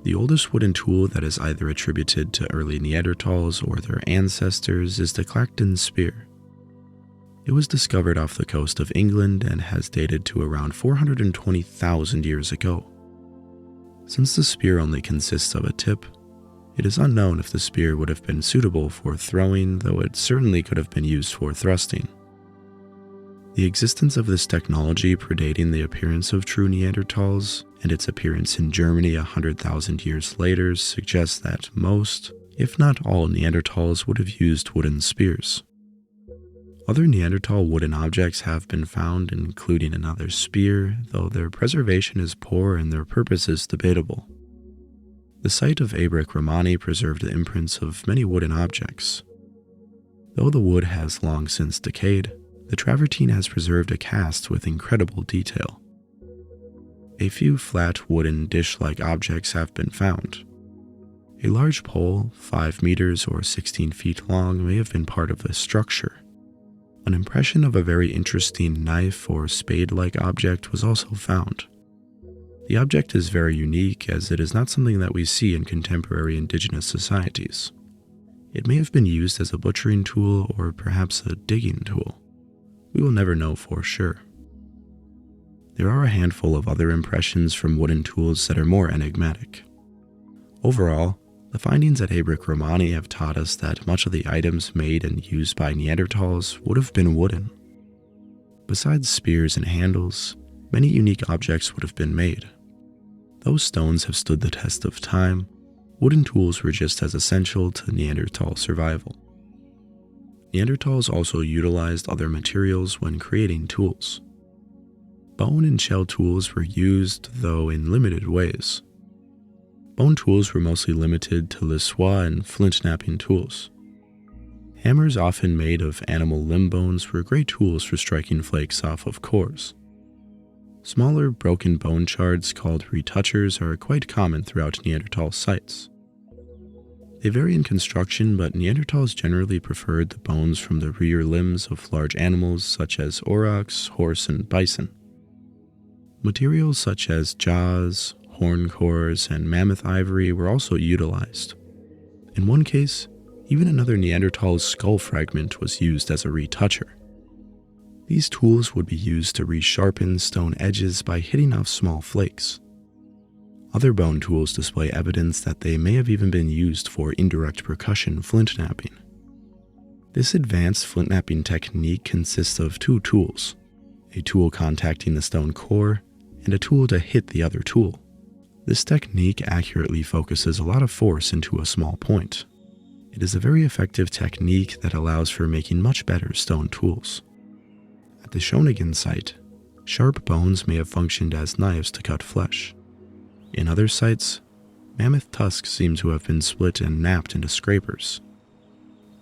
The oldest wooden tool that is either attributed to early Neanderthals or their ancestors is the Clacton spear. It was discovered off the coast of England and has dated to around 420,000 years ago. Since the spear only consists of a tip, it is unknown if the spear would have been suitable for throwing, though it certainly could have been used for thrusting. The existence of this technology predating the appearance of true Neanderthals and its appearance in Germany 100,000 years later suggests that most, if not all, Neanderthals would have used wooden spears. Other Neanderthal wooden objects have been found, including another spear, though their preservation is poor and their purpose is debatable. The site of Abric Romani preserved the imprints of many wooden objects. Though the wood has long since decayed, the travertine has preserved a cast with incredible detail. A few flat wooden dish-like objects have been found. A large pole, 5 meters or 16 feet long, may have been part of a structure. An impression of a very interesting knife or spade-like object was also found. The object is very unique as it is not something that we see in contemporary indigenous societies. It may have been used as a butchering tool or perhaps a digging tool. We will never know for sure. There are a handful of other impressions from wooden tools that are more enigmatic. Overall, the findings at Abric Romani have taught us that much of the items made and used by Neanderthals would have been wooden. Besides spears and handles, many unique objects would have been made. Those stones have stood the test of time. Wooden tools were just as essential to Neanderthal survival. Neanderthals also utilized other materials when creating tools. Bone and shell tools were used, though in limited ways. Bone tools were mostly limited to lissois and flint-knapping tools. Hammers often made of animal limb bones were great tools for striking flakes off of cores. Smaller broken bone shards called retouchers are quite common throughout Neanderthal sites. They vary in construction, but Neanderthals generally preferred the bones from the rear limbs of large animals such as aurochs, horse, and bison. Materials such as jaws, horn cores, and mammoth ivory were also utilized. In one case, even another Neanderthal's skull fragment was used as a retoucher. These tools would be used to resharpen stone edges by hitting off small flakes. Other bone tools display evidence that they may have even been used for indirect percussion flint knapping. This advanced flint knapping technique consists of two tools, a tool contacting the stone core and a tool to hit the other tool. This technique accurately focuses a lot of force into a small point. It is a very effective technique that allows for making much better stone tools. At the Schöningen site, sharp bones may have functioned as knives to cut flesh. In other sites, mammoth tusks seem to have been split and knapped into scrapers.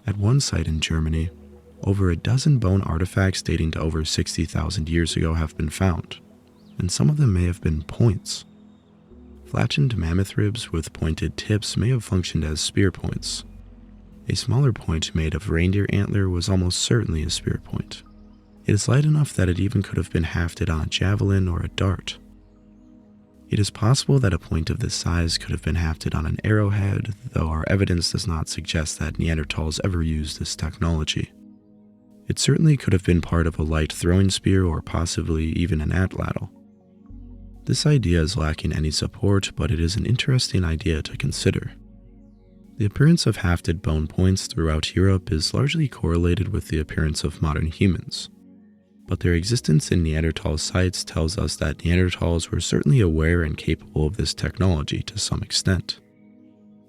At one site in Germany, over a dozen bone artifacts dating to over 60,000 years ago have been found, and some of them may have been points. Flattened mammoth ribs with pointed tips may have functioned as spear points. A smaller point made of reindeer antler was almost certainly a spear point. It is light enough that it even could have been hafted on a javelin or a dart. It is possible that a point of this size could have been hafted on an arrowhead, though our evidence does not suggest that Neanderthals ever used this technology. It certainly could have been part of a light throwing spear or possibly even an atlatl. This idea is lacking any support, but it is an interesting idea to consider. The appearance of hafted bone points throughout Europe is largely correlated with the appearance of modern humans. But their existence in Neanderthal sites tells us that Neanderthals were certainly aware and capable of this technology to some extent.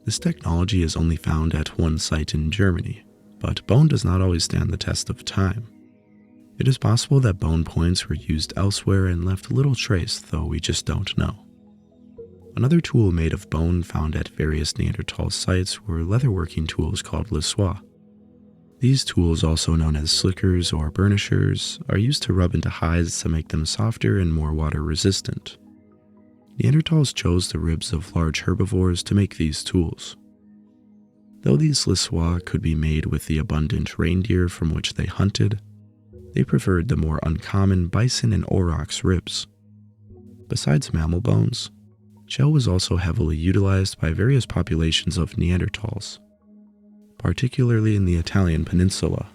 This technology is only found at one site in Germany, but bone does not always stand the test of time. It is possible that bone points were used elsewhere and left little trace, though we just don't know. Another tool made of bone found at various Neanderthal sites were leatherworking tools called lissois. These tools, also known as slickers or burnishers, are used to rub into hides to make them softer and more water resistant. Neanderthals chose the ribs of large herbivores to make these tools. Though these lissois could be made with the abundant reindeer from which they hunted, they preferred the more uncommon bison and aurochs ribs. Besides mammal bones, shell was also heavily utilized by various populations of Neanderthals, particularly in the Italian peninsula.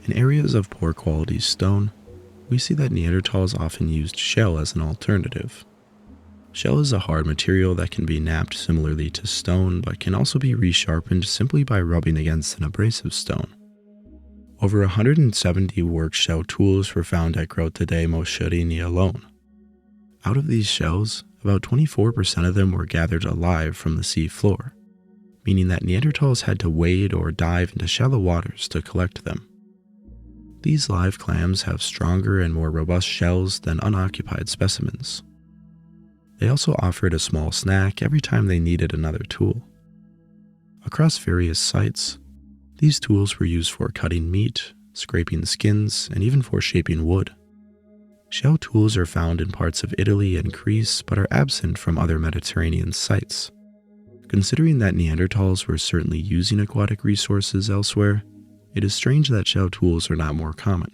In areas of poor quality stone, we see that Neanderthals often used shell as an alternative. Shell is a hard material that can be knapped similarly to stone, but can also be resharpened simply by rubbing against an abrasive stone. Over 170 work shell tools were found at Grotte dei Moscerini alone. Out of these shells, about 24% of them were gathered alive from the sea floor, meaning that Neanderthals had to wade or dive into shallow waters to collect them. These live clams have stronger and more robust shells than unoccupied specimens. They also offered a small snack every time they needed another tool. Across various sites, these tools were used for cutting meat, scraping skins, and even for shaping wood. Shell tools are found in parts of Italy and Greece but are absent from other Mediterranean sites. Considering that Neanderthals were certainly using aquatic resources elsewhere, it is strange that shell tools are not more common.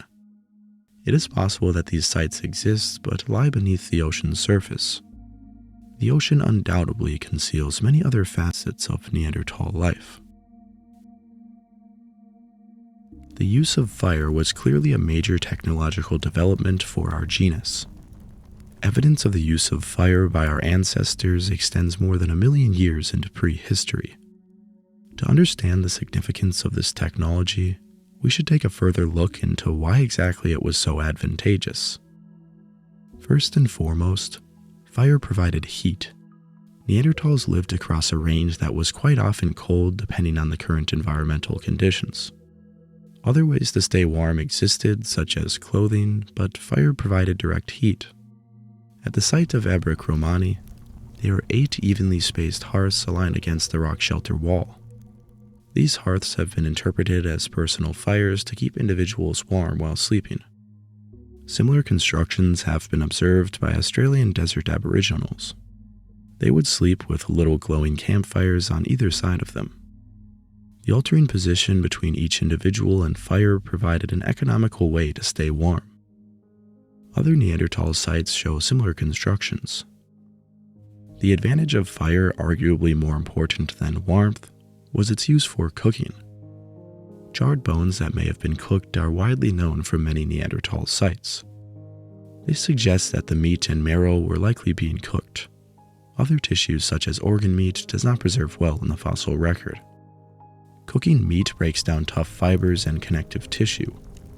It is possible that these sites exist but lie beneath the ocean's surface. The ocean undoubtedly conceals many other facets of Neanderthal life. The use of fire was clearly a major technological development for our genus. Evidence of the use of fire by our ancestors extends more than 1 million years into prehistory. To understand the significance of this technology, we should take a further look into why exactly it was so advantageous. First and foremost, fire provided heat. Neanderthals lived across a range that was quite often cold depending on the current environmental conditions. Other ways to stay warm existed, such as clothing, but fire provided direct heat. At the site of Abric Romani, there were 8 evenly spaced hearths aligned against the rock shelter wall. These hearths have been interpreted as personal fires to keep individuals warm while sleeping. Similar constructions have been observed by Australian desert aboriginals. They would sleep with little glowing campfires on either side of them. The altering position between each individual and fire provided an economical way to stay warm. Other Neanderthal sites show similar constructions. The advantage of fire, arguably more important than warmth, was its use for cooking. Charred bones that may have been cooked are widely known from many Neanderthal sites. This suggests that the meat and marrow were likely being cooked. Other tissues such as organ meat does not preserve well in the fossil record. Cooking meat breaks down tough fibers and connective tissue,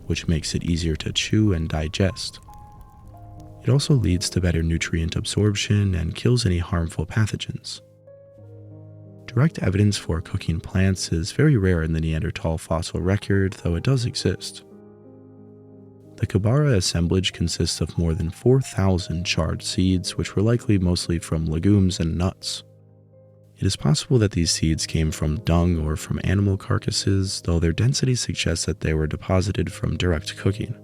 which makes it easier to chew and digest. It also leads to better nutrient absorption and kills any harmful pathogens. Direct evidence for cooking plants is very rare in the Neanderthal fossil record, though it does exist. The Kabara assemblage consists of more than 4,000 charred seeds, which were likely mostly from legumes and nuts. It is possible that these seeds came from dung or from animal carcasses, though their density suggests that they were deposited from direct cooking.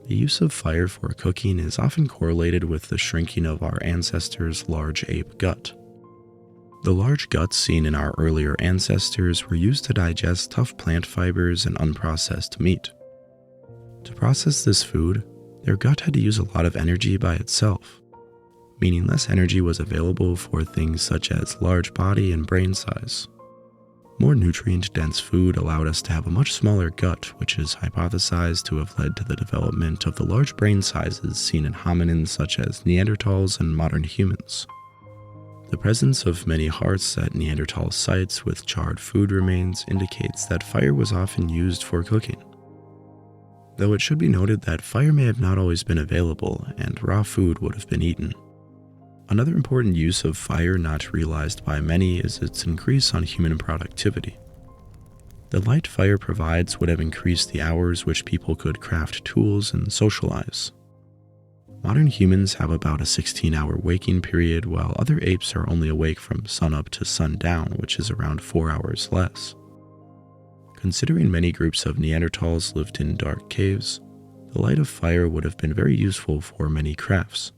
The use of fire for cooking is often correlated with the shrinking of our ancestors' large ape gut. The large guts seen in our earlier ancestors were used to digest tough plant fibers and unprocessed meat. To process this food, their gut had to use a lot of energy by itself, meaning less energy was available for things such as large body and brain size. More nutrient-dense food allowed us to have a much smaller gut, which is hypothesized to have led to the development of the large brain sizes seen in hominins such as Neanderthals and modern humans. The presence of many hearths at Neanderthal sites with charred food remains indicates that fire was often used for cooking. Though it should be noted that fire may have not always been available and raw food would have been eaten. Another important use of fire not realized by many is its increase on human productivity. The light fire provides would have increased the hours which people could craft tools and socialize. Modern humans have about a 16-hour waking period, while other apes are only awake from sunup to sundown, which is around 4 hours less. Considering many groups of Neanderthals lived in dark caves, the light of fire would have been very useful for many crafts.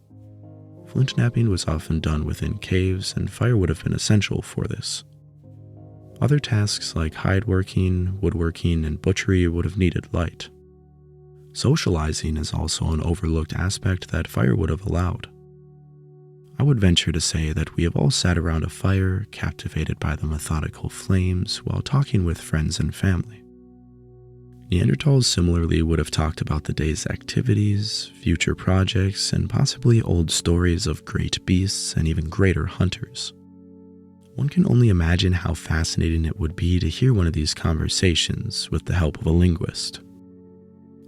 Flint knapping was often done within caves, and fire would have been essential for this. Other tasks like hide working, woodworking, and butchery would have needed light. Socializing is also an overlooked aspect that fire would have allowed. I would venture to say that we have all sat around a fire, captivated by the methodical flames, while talking with friends and family. Neanderthals similarly would have talked about the day's activities, future projects, and possibly old stories of great beasts and even greater hunters. One can only imagine how fascinating it would be to hear one of these conversations with the help of a linguist.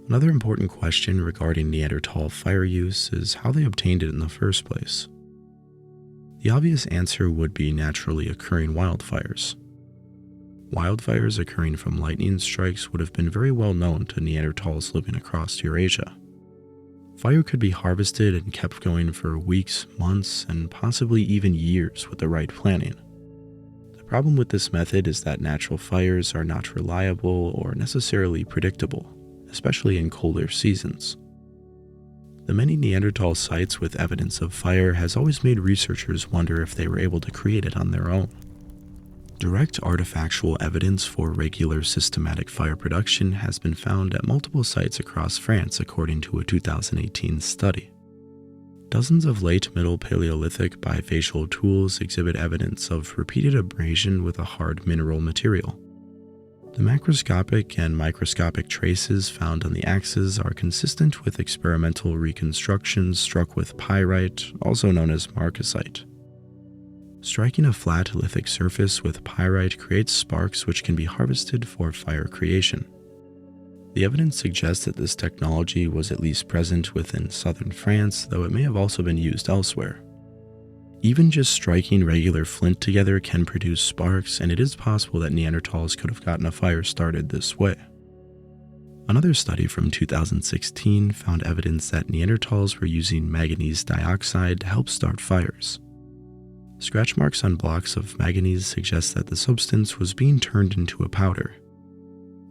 Another important question regarding Neanderthal fire use is how they obtained it in the first place. The obvious answer would be naturally occurring wildfires. Wildfires occurring from lightning strikes would have been very well known to Neanderthals living across Eurasia. Fire could be harvested and kept going for weeks, months, and possibly even years with the right planning. The problem with this method is that natural fires are not reliable or necessarily predictable, especially in colder seasons. The many Neanderthal sites with evidence of fire has always made researchers wonder if they were able to create it on their own. Direct artifactual evidence for regular systematic fire production has been found at multiple sites across France according to a 2018 study. Dozens of late Middle Paleolithic bifacial tools exhibit evidence of repeated abrasion with a hard mineral material. The macroscopic and microscopic traces found on the axes are consistent with experimental reconstructions struck with pyrite, also known as marcasite. Striking a flat lithic surface with pyrite creates sparks which can be harvested for fire creation. The evidence suggests that this technology was at least present within southern France, though it may have also been used elsewhere. Even just striking regular flint together can produce sparks, and it is possible that Neanderthals could have gotten a fire started this way. Another study from 2016 found evidence that Neanderthals were using manganese dioxide to help start fires. Scratch marks on blocks of manganese suggest that the substance was being turned into a powder.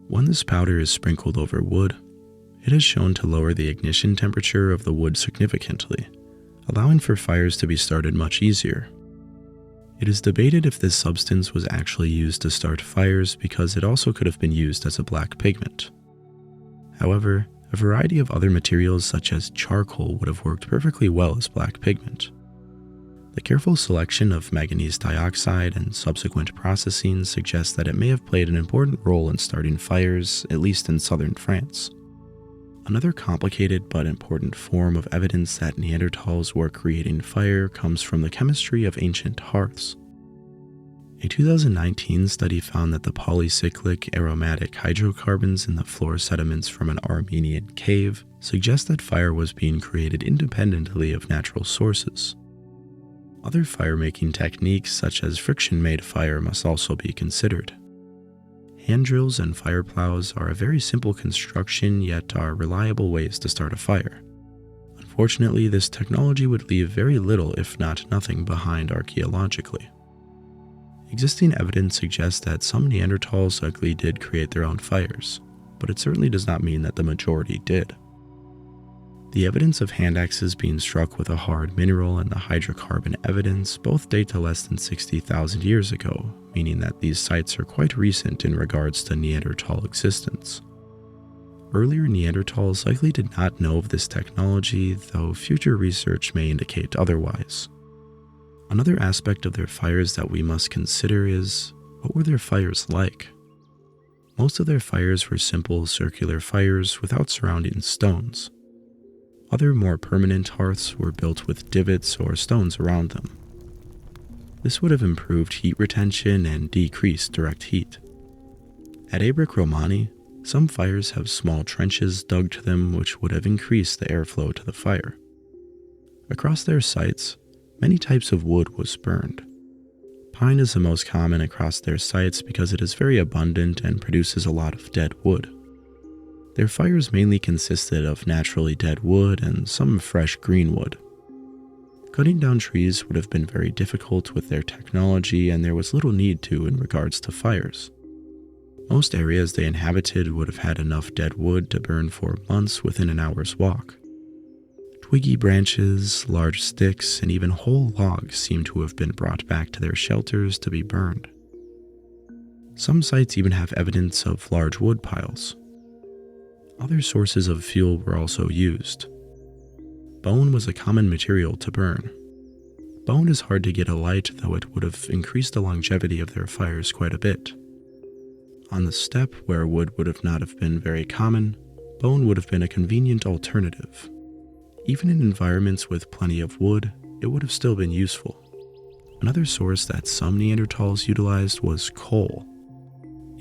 When this powder is sprinkled over wood, it is shown to lower the ignition temperature of the wood significantly, allowing for fires to be started much easier. It is debated if this substance was actually used to start fires because it also could have been used as a black pigment. However, a variety of other materials such as charcoal would have worked perfectly well as black pigment. The careful selection of manganese dioxide and subsequent processing suggests that it may have played an important role in starting fires, at least in southern France. Another complicated but important form of evidence that Neanderthals were creating fire comes from the chemistry of ancient hearths. A 2019 study found that the polycyclic aromatic hydrocarbons in the floor sediments from an Armenian cave suggest that fire was being created independently of natural sources. Other fire-making techniques such as friction-made fire must also be considered. Hand drills and fire plows are a very simple construction, yet are reliable ways to start a fire. Unfortunately, this technology would leave very little, if not nothing, behind archaeologically. Existing evidence suggests that some Neanderthals likely did create their own fires, but it certainly does not mean that the majority did. The evidence of hand axes being struck with a hard mineral and the hydrocarbon evidence both date to less than 60,000 years ago, meaning that these sites are quite recent in regards to Neanderthal existence. Earlier Neanderthals likely did not know of this technology, though future research may indicate otherwise. Another aspect of their fires that we must consider is, what were their fires like? Most of their fires were simple circular fires without surrounding stones. Other more permanent hearths were built with divots or stones around them. This would have improved heat retention and decreased direct heat. At Abric Romani, some fires have small trenches dug to them which would have increased the airflow to the fire. Across their sites, many types of wood was burned. Pine is the most common across their sites because it is very abundant and produces a lot of dead wood. Their fires mainly consisted of naturally dead wood and some fresh green wood. Cutting down trees would have been very difficult with their technology, and there was little need to in regards to fires. Most areas they inhabited would have had enough dead wood to burn for months within an hour's walk. Twiggy branches, large sticks, and even whole logs seem to have been brought back to their shelters to be burned. Some sites even have evidence of large wood piles. Other sources of fuel were also used. Bone was a common material to burn. Bone is hard to get alight, though it would have increased the longevity of their fires quite a bit. On the steppe, where wood would have not have been very common, bone would have been a convenient alternative. Even in environments with plenty of wood, it would have still been useful. Another source that some Neanderthals utilized was coal.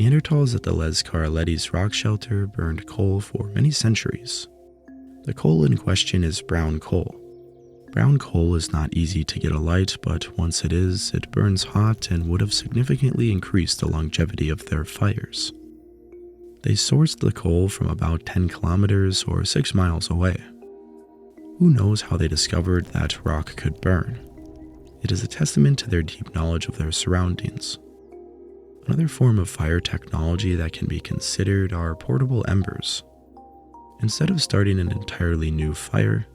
Neanderthals at the Les Carlettes rock shelter burned coal for many centuries. The coal in question is brown coal. Brown coal is not easy to get alight, but once it is, it burns hot and would have significantly increased the longevity of their fires. They sourced the coal from about 10 kilometers or 6 miles away. Who knows how they discovered that rock could burn? It is a testament to their deep knowledge of their surroundings. Another form of fire technology that can be considered are portable embers. Instead of starting an entirely new fire,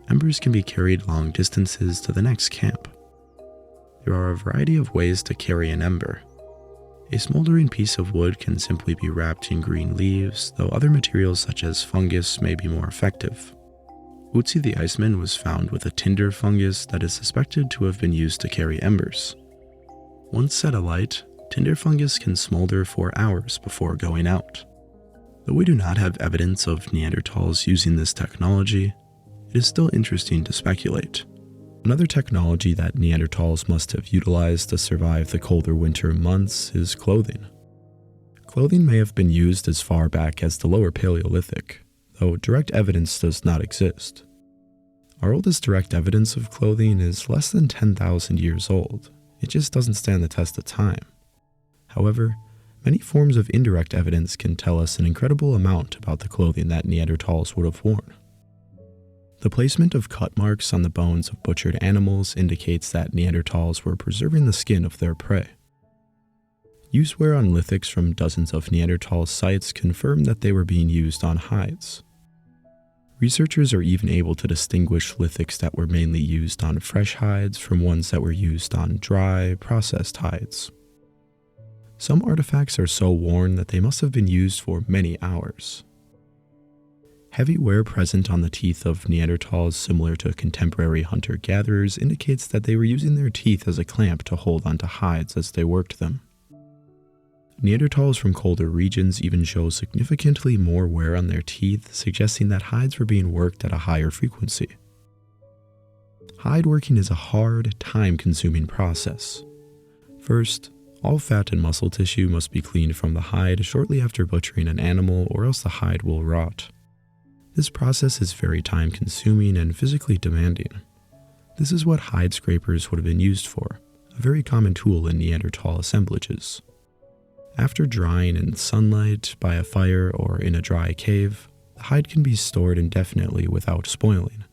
embers can be carried long distances to the next camp. There are a variety of ways to carry an ember. A smoldering piece of wood can simply be wrapped in green leaves, though other materials such as fungus may be more effective. Otzi the Iceman was found with a tinder fungus that is suspected to have been used to carry embers. Once set alight, tinder fungus can smolder for hours before going out. Though we do not have evidence of Neanderthals using this technology, it is still interesting to speculate. Another technology that Neanderthals must have utilized to survive the colder winter months is clothing. Clothing may have been used as far back as the Lower Paleolithic, though direct evidence does not exist. Our oldest direct evidence of clothing is less than 10,000 years old. It just doesn't stand the test of time. However, many forms of indirect evidence can tell us an incredible amount about the clothing that Neanderthals would have worn. The placement of cut marks on the bones of butchered animals indicates that Neanderthals were preserving the skin of their prey. Use wear on lithics from dozens of Neanderthal sites confirm that they were being used on hides. Researchers are even able to distinguish lithics that were mainly used on fresh hides from ones that were used on dry, processed hides. Some artifacts are so worn that they must have been used for many hours. Heavy wear present on the teeth of Neanderthals similar to contemporary hunter-gatherers indicates that they were using their teeth as a clamp to hold onto hides as they worked them. Neanderthals from colder regions even show significantly more wear on their teeth, suggesting that hides were being worked at a higher frequency. Hide working is a hard, time-consuming process. First, all fat and muscle tissue must be cleaned from the hide shortly after butchering an animal, or else the hide will rot. This process is very time-consuming and physically demanding. This is what hide scrapers would have been used for, a very common tool in Neanderthal assemblages. After drying in sunlight, by a fire, or in a dry cave, the hide can be stored indefinitely without spoiling.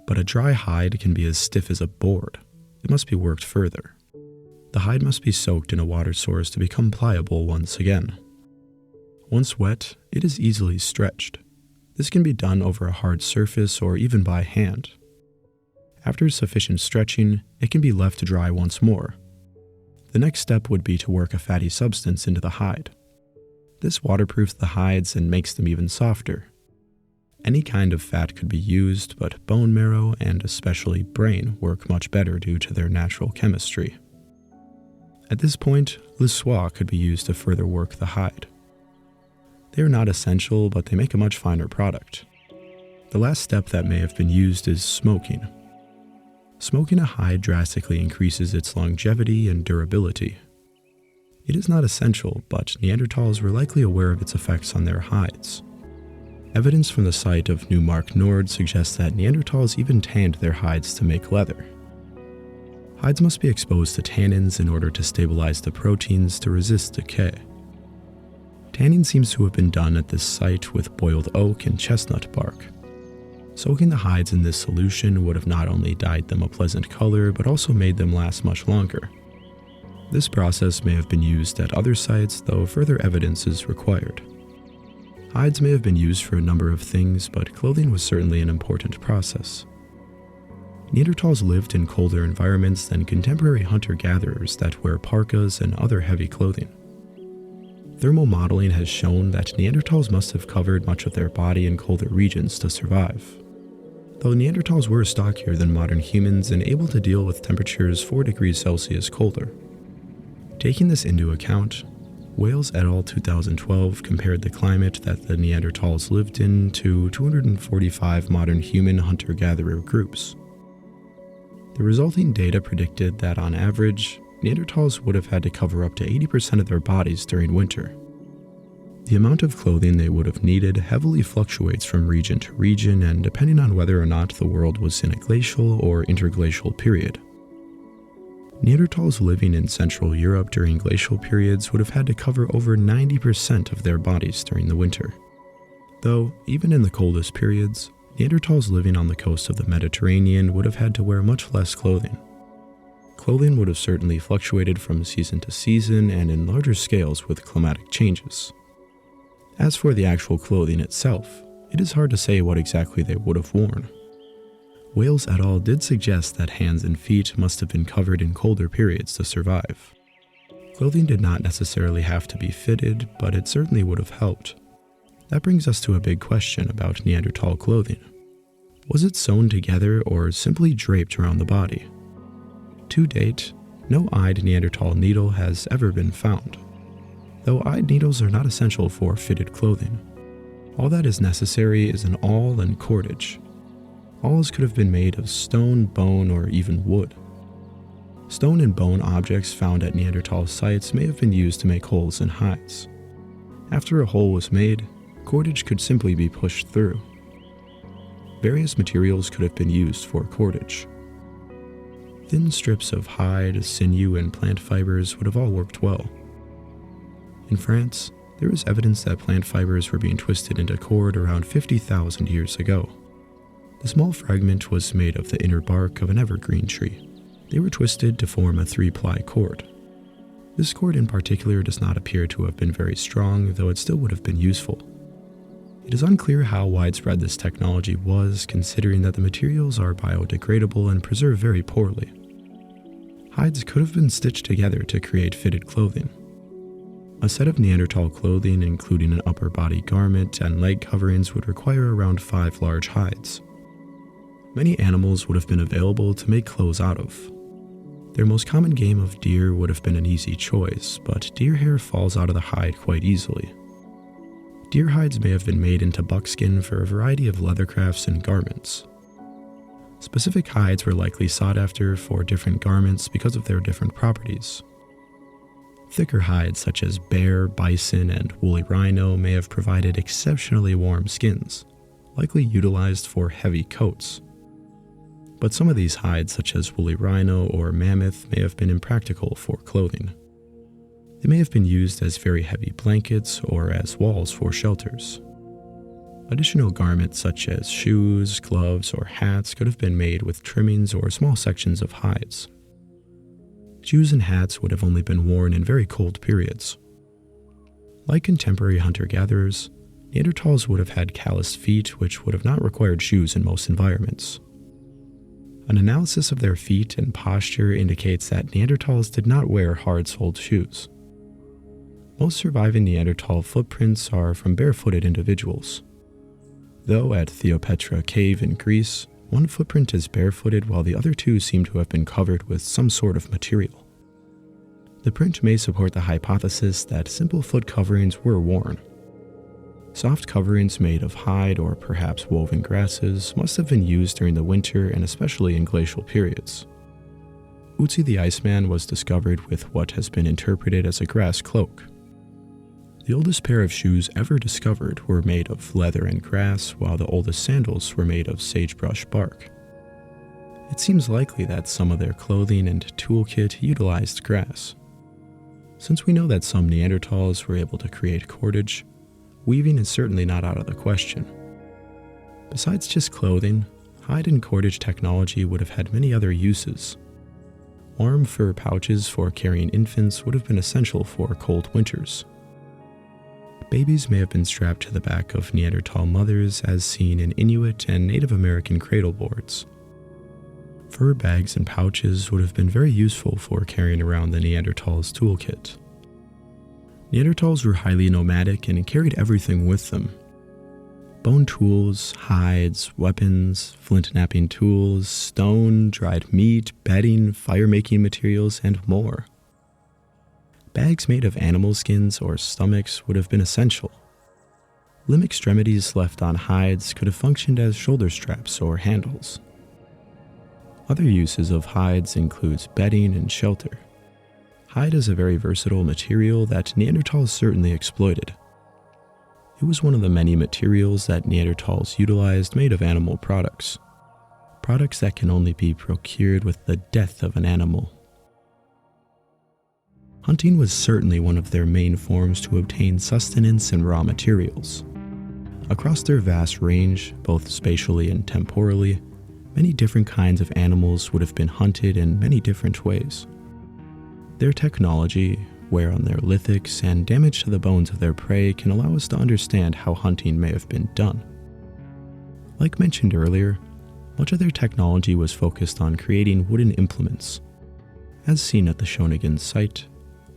But a dry hide can be as stiff as a board. It must be worked further. The hide must be soaked in a water source to become pliable once again. Once wet, it is easily stretched. This can be done over a hard surface or even by hand. After sufficient stretching, it can be left to dry once more. The next step would be to work a fatty substance into the hide. This waterproofs the hides and makes them even softer. Any kind of fat could be used, but bone marrow and especially brain work much better due to their natural chemistry. At this point, le soie could be used to further work the hide. They are not essential, but they make a much finer product. The last step that may have been used is smoking. Smoking a hide drastically increases its longevity and durability. It is not essential, but Neanderthals were likely aware of its effects on their hides. Evidence from the site of Neumark Nord suggests that Neanderthals even tanned their hides to make leather. Hides must be exposed to tannins in order to stabilize the proteins to resist decay. Tanning seems to have been done at this site with boiled oak and chestnut bark. Soaking the hides in this solution would have not only dyed them a pleasant color, but also made them last much longer. This process may have been used at other sites, though further evidence is required. Hides may have been used for a number of things, but clothing was certainly an important process. Neanderthals lived in colder environments than contemporary hunter-gatherers that wear parkas and other heavy clothing. Thermal modeling has shown that Neanderthals must have covered much of their body in colder regions to survive. Though Neanderthals were stockier than modern humans and able to deal with temperatures 4 degrees Celsius colder. Taking this into account, Wales et al. 2012 compared the climate that the Neanderthals lived in to 245 modern human hunter-gatherer groups. The resulting data predicted that on average, Neanderthals would have had to cover up to 80% of their bodies during winter. The amount of clothing they would have needed heavily fluctuates from region to region and depending on whether or not the world was in a glacial or interglacial period. Neanderthals living in Central Europe during glacial periods would have had to cover over 90% of their bodies during the winter. Though, even in the coldest periods, Neanderthals living on the coast of the Mediterranean would have had to wear much less clothing. Clothing would have certainly fluctuated from season to season and in larger scales with climatic changes. As for the actual clothing itself, it is hard to say what exactly they would have worn. Wales et al. Did suggest that hands and feet must have been covered in colder periods to survive. Clothing did not necessarily have to be fitted, but it certainly would have helped. That brings us to a big question about Neanderthal clothing. Was it sewn together or simply draped around the body? To date, no eyed Neanderthal needle has ever been found. Though eyed needles are not essential for fitted clothing. All that is necessary is an awl and cordage. Awls could have been made of stone, bone, or even wood. Stone and bone objects found at Neanderthal sites may have been used to make holes in hides. After a hole was made, cordage could simply be pushed through. Various materials could have been used for cordage. Thin strips of hide, sinew, and plant fibers would have all worked well. In France, there is evidence that plant fibers were being twisted into cord around 50,000 years ago. The small fragment was made of the inner bark of an evergreen tree. They were twisted to form a 3-ply cord. This cord in particular does not appear to have been very strong, though it still would have been useful. It is unclear how widespread this technology was, considering that the materials are biodegradable and preserve very poorly. Hides could have been stitched together to create fitted clothing. A set of Neanderthal clothing, including an upper body garment and leg coverings, would require around 5 large hides. Many animals would have been available to make clothes out of. Their most common game of deer would have been an easy choice, but deer hair falls out of the hide quite easily. Deer hides may have been made into buckskin for a variety of leather crafts and garments. Specific hides were likely sought after for different garments because of their different properties. Thicker hides such as bear, bison, and woolly rhino may have provided exceptionally warm skins, likely utilized for heavy coats. But some of these hides, such as woolly rhino or mammoth, may have been impractical for clothing. They may have been used as very heavy blankets or as walls for shelters. Additional garments such as shoes, gloves, or hats could have been made with trimmings or small sections of hides. Shoes and hats would have only been worn in very cold periods. Like contemporary hunter-gatherers, Neanderthals would have had calloused feet which would have not required shoes in most environments. An analysis of their feet and posture indicates that Neanderthals did not wear hard-soled shoes. Most surviving Neanderthal footprints are from barefooted individuals. Though at Theopetra Cave in Greece, one footprint is barefooted while the other two seem to have been covered with some sort of material. The print may support the hypothesis that simple foot coverings were worn. Soft coverings made of hide or perhaps woven grasses must have been used during the winter and especially in glacial periods. Ötzi the Iceman was discovered with what has been interpreted as a grass cloak. The oldest pair of shoes ever discovered were made of leather and grass, while the oldest sandals were made of sagebrush bark. It seems likely that some of their clothing and toolkit utilized grass. Since we know that some Neanderthals were able to create cordage, weaving is certainly not out of the question. Besides just clothing, hide and cordage technology would have had many other uses. Warm fur pouches for carrying infants would have been essential for cold winters. Babies may have been strapped to the back of Neanderthal mothers as seen in Inuit and Native American cradle boards. Fur bags and pouches would have been very useful for carrying around the Neanderthals' toolkit. Neanderthals were highly nomadic and carried everything with them. Bone tools, hides, weapons, flint-knapping tools, stone, dried meat, bedding, fire-making materials, and more. Bags made of animal skins or stomachs would have been essential. Limb extremities left on hides could have functioned as shoulder straps or handles. Other uses of hides includes bedding and shelter. Hide is a very versatile material that Neanderthals certainly exploited. It was one of the many materials that Neanderthals utilized made of animal products. Products that can only be procured with the death of an animal. Hunting was certainly one of their main forms to obtain sustenance and raw materials. Across their vast range, both spatially and temporally, many different kinds of animals would have been hunted in many different ways. Their technology, wear on their lithics, and damage to the bones of their prey can allow us to understand how hunting may have been done. Like mentioned earlier, much of their technology was focused on creating wooden implements. As seen at the Schöningen site,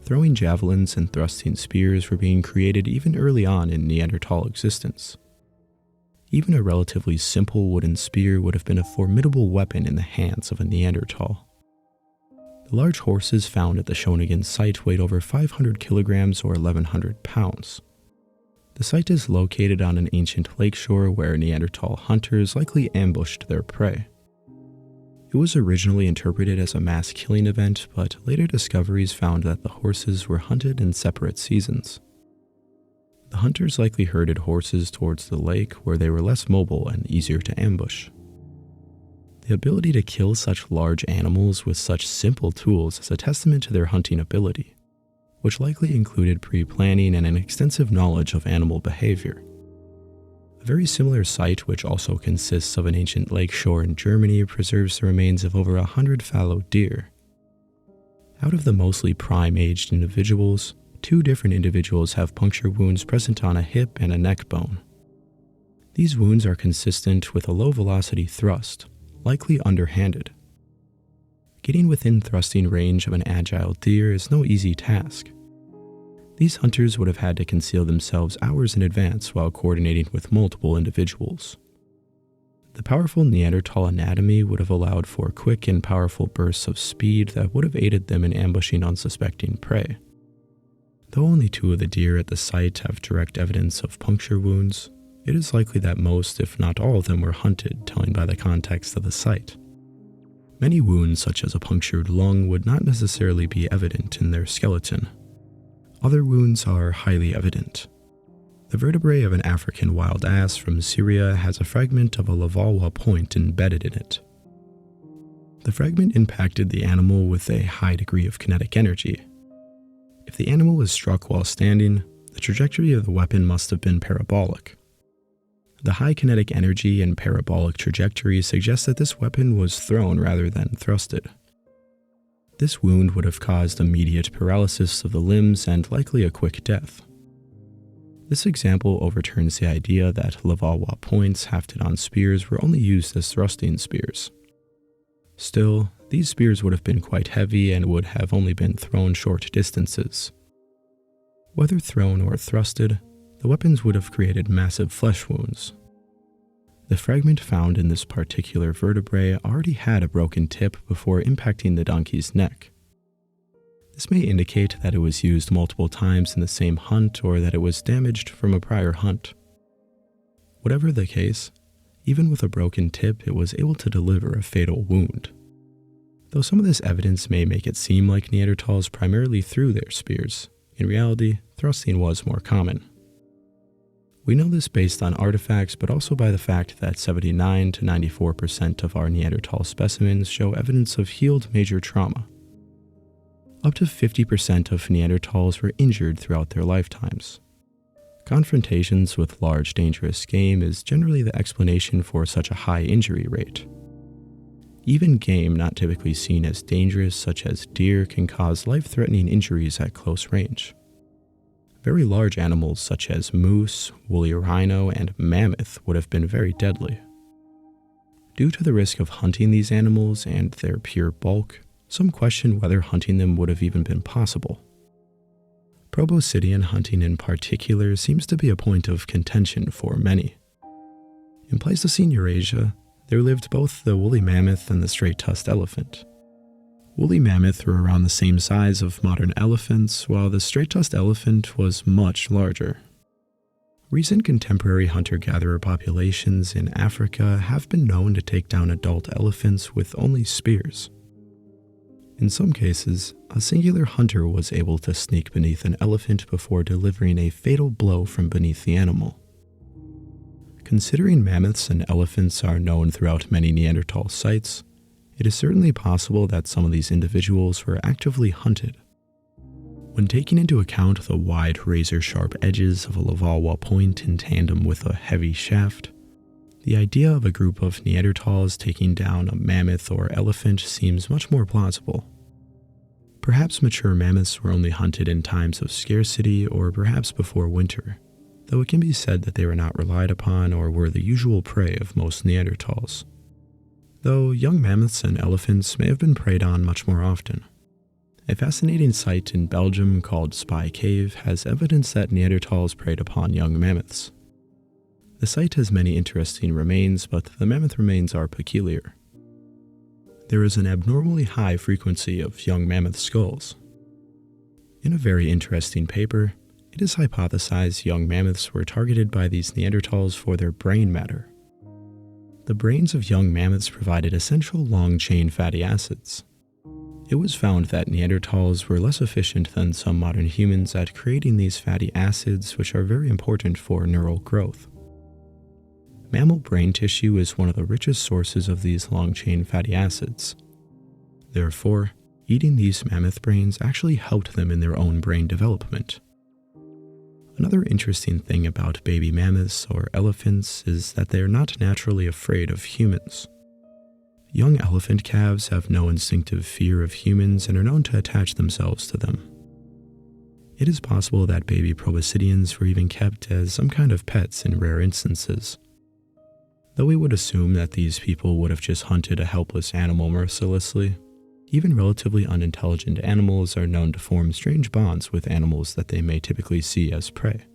throwing javelins and thrusting spears were being created even early on in Neanderthal existence. Even a relatively simple wooden spear would have been a formidable weapon in the hands of a Neanderthal. The large horses found at the Schöningen site weighed over 500 kilograms or 1,100 pounds. The site is located on an ancient lakeshore where Neanderthal hunters likely ambushed their prey. It was originally interpreted as a mass killing event, but later discoveries found that the horses were hunted in separate seasons. The hunters likely herded horses towards the lake where they were less mobile and easier to ambush. The ability to kill such large animals with such simple tools is a testament to their hunting ability, which likely included pre-planning and an extensive knowledge of animal behavior. A very similar site, which also consists of an ancient lakeshore in Germany, preserves the remains of over 100 fallow deer. Out of the mostly prime-aged individuals, 2 different individuals have puncture wounds present on a hip and a neck bone. These wounds are consistent with a low-velocity thrust, likely underhanded. Getting within thrusting range of an agile deer is no easy task. These hunters would have had to conceal themselves hours in advance while coordinating with multiple individuals. The powerful Neanderthal anatomy would have allowed for quick and powerful bursts of speed that would have aided them in ambushing unsuspecting prey. Though only 2 of the deer at the site have direct evidence of puncture wounds, it is likely that most, if not all of them, were hunted, telling by the context of the site. Many wounds, such as a punctured lung, would not necessarily be evident in their skeleton. Other wounds are highly evident. The vertebrae of an African wild ass from Syria has a fragment of a Levallois point embedded in it. The fragment impacted the animal with a high degree of kinetic energy. If the animal was struck while standing, the trajectory of the weapon must have been parabolic. The high kinetic energy and parabolic trajectory suggests that this weapon was thrown rather than thrusted. This wound would have caused immediate paralysis of the limbs and likely a quick death. This example overturns the idea that Levallois points hafted on spears were only used as thrusting spears. Still, these spears would have been quite heavy and would have only been thrown short distances. Whether thrown or thrusted, the weapons would have created massive flesh wounds. The fragment found in this particular vertebrae already had a broken tip before impacting the donkey's neck. This may indicate that it was used multiple times in the same hunt or that it was damaged from a prior hunt. Whatever the case, even with a broken tip, it was able to deliver a fatal wound. Though some of this evidence may make it seem like Neanderthals primarily threw their spears, in reality, thrusting was more common. We know this based on artifacts, but also by the fact that 79 to 94% of our Neanderthal specimens show evidence of healed major trauma. Up to 50% of Neanderthals were injured throughout their lifetimes. Confrontations with large dangerous game is generally the explanation for such a high injury rate. Even game not typically seen as dangerous, such as deer, can cause life-threatening injuries at close range. Very large animals such as moose, woolly rhino, and mammoth would have been very deadly. Due to the risk of hunting these animals and their pure bulk, some question whether hunting them would have even been possible. Proboscidean hunting in particular seems to be a point of contention for many. In Pleistocene Eurasia, there lived both the woolly mammoth and the straight-tusked elephant. Woolly mammoth were around the same size of modern elephants, while the straight-tusked elephant was much larger. Recent contemporary hunter-gatherer populations in Africa have been known to take down adult elephants with only spears. In some cases, a singular hunter was able to sneak beneath an elephant before delivering a fatal blow from beneath the animal. Considering mammoths and elephants are known throughout many Neanderthal sites, it is certainly possible that some of these individuals were actively hunted. When taking into account the wide razor-sharp edges of a Levallois point in tandem with a heavy shaft, the idea of a group of Neanderthals taking down a mammoth or elephant seems much more plausible. Perhaps mature mammoths were only hunted in times of scarcity or perhaps before winter, though it can be said that they were not relied upon or were the usual prey of most Neanderthals. Though young mammoths and elephants may have been preyed on much more often. A fascinating site in Belgium called Spy Cave has evidence that Neanderthals preyed upon young mammoths. The site has many interesting remains, but the mammoth remains are peculiar. There is an abnormally high frequency of young mammoth skulls. In a very interesting paper, it is hypothesized young mammoths were targeted by these Neanderthals for their brain matter. The brains of young mammoths provided essential long-chain fatty acids. It was found that Neanderthals were less efficient than some modern humans at creating these fatty acids, which are very important for neural growth. Mammal brain tissue is one of the richest sources of these long-chain fatty acids. Therefore, eating these mammoth brains actually helped them in their own brain development. Another interesting thing about baby mammoths or elephants is that they are not naturally afraid of humans. Young elephant calves have no instinctive fear of humans and are known to attach themselves to them. It is possible that baby proboscideans were even kept as some kind of pets in rare instances. Though we would assume that these people would have just hunted a helpless animal mercilessly, even relatively unintelligent animals are known to form strange bonds with animals that they may typically see as prey.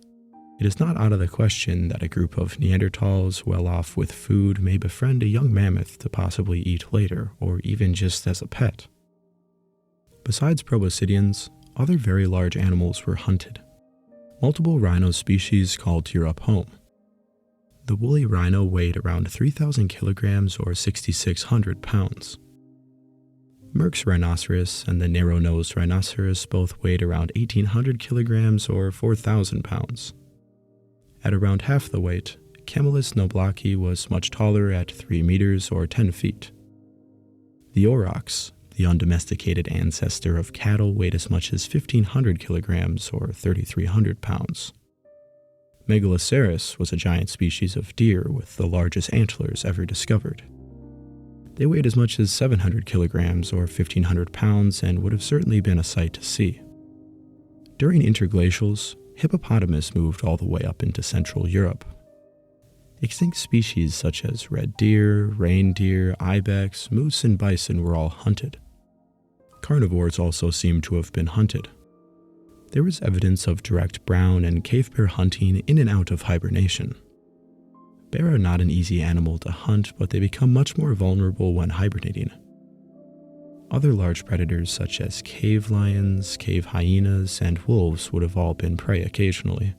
It is not out of the question that a group of Neanderthals well off with food may befriend a young mammoth to possibly eat later, or even just as a pet. Besides proboscideans, other very large animals were hunted. Multiple rhino species called Europe home. The woolly rhino weighed around 3,000 kilograms or 6,600 pounds. Merck's rhinoceros and the narrow-nosed rhinoceros both weighed around 1,800 kilograms or 4,000 pounds. At around half the weight, Camelus noblaki was much taller at 3 meters or 10 feet. The aurochs, the undomesticated ancestor of cattle, weighed as much as 1,500 kilograms or 3,300 pounds. Megaloceros was a giant species of deer with the largest antlers ever discovered. They weighed as much as 700 kilograms or 1,500 pounds and would have certainly been a sight to see. During interglacials, hippopotamus moved all the way up into Central Europe. Extinct species such as red deer, reindeer, ibex, moose, and bison were all hunted. Carnivores also seem to have been hunted. There was evidence of direct brown and cave bear hunting in and out of hibernation. Bear are not an easy animal to hunt, but they become much more vulnerable when hibernating. Other large predators such as cave lions, cave hyenas, and wolves would have all been prey occasionally.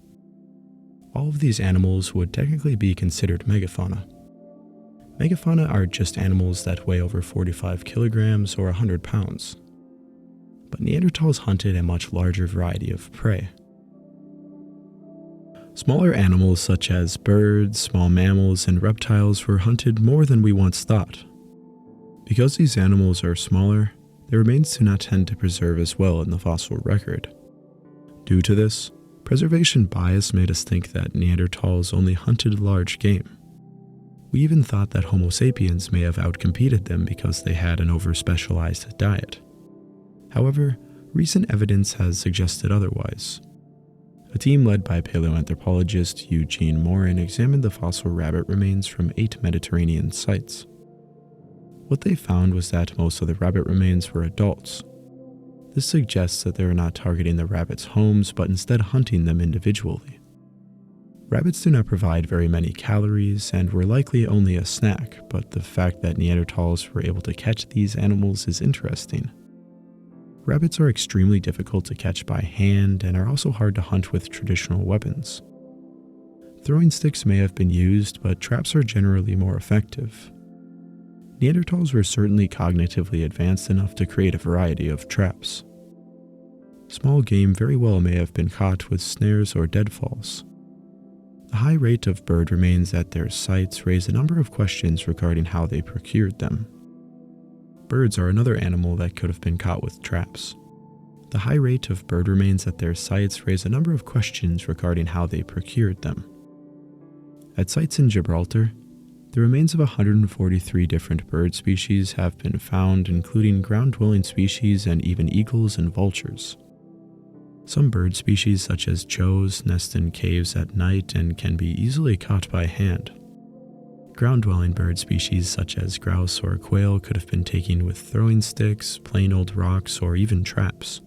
All of these animals would technically be considered megafauna. Megafauna are just animals that weigh over 45 kilograms or 100 pounds. But Neanderthals hunted a much larger variety of prey. Smaller animals such as birds, small mammals, and reptiles were hunted more than we once thought. Because these animals are smaller, their remains do not tend to preserve as well in the fossil record. Due to this, preservation bias made us think that Neanderthals only hunted large game. We even thought that Homo sapiens may have outcompeted them because they had an over-specialized diet. However, recent evidence has suggested otherwise. A team led by paleoanthropologist Eugene Morin examined the fossil rabbit remains from 8 Mediterranean sites. What they found was that most of the rabbit remains were adults. This suggests that they were not targeting the rabbits' homes, but instead hunting them individually. Rabbits do not provide very many calories and were likely only a snack, but the fact that Neanderthals were able to catch these animals is interesting. Rabbits are extremely difficult to catch by hand and are also hard to hunt with traditional weapons. Throwing sticks may have been used, but traps are generally more effective. Neanderthals were certainly cognitively advanced enough to create a variety of traps. Small game very well may have been caught with snares or deadfalls. The high rate of bird remains at their sites raise a number of questions regarding how they procured them. Birds are another animal that could have been caught with traps. The high rate of bird remains at their sites raise a number of questions regarding how they procured them. At sites in Gibraltar, the remains of 143 different bird species have been found, including ground-dwelling species and even eagles and vultures. Some bird species, such as chows, nest in caves at night and can be easily caught by hand. Ground-dwelling bird species, such as grouse or quail, could have been taken with throwing sticks, plain old rocks, or even traps.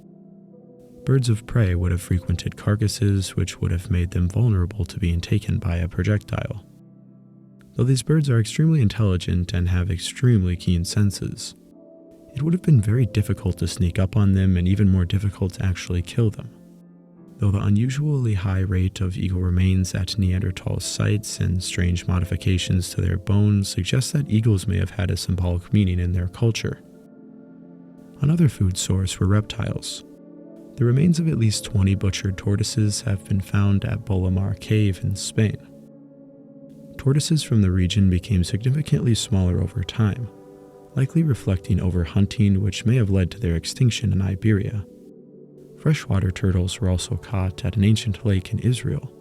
Birds of prey would have frequented carcasses, which would have made them vulnerable to being taken by a projectile. Though these birds are extremely intelligent and have extremely keen senses, it would have been very difficult to sneak up on them and even more difficult to actually kill them. Though the unusually high rate of eagle remains at Neanderthal sites and strange modifications to their bones suggest that eagles may have had a symbolic meaning in their culture. Another food source were reptiles. The remains of at least 20 butchered tortoises have been found at Bolomar Cave in Spain. Tortoises from the region became significantly smaller over time, likely reflecting overhunting, which may have led to their extinction in Iberia. Freshwater turtles were also caught at an ancient lake in Israel.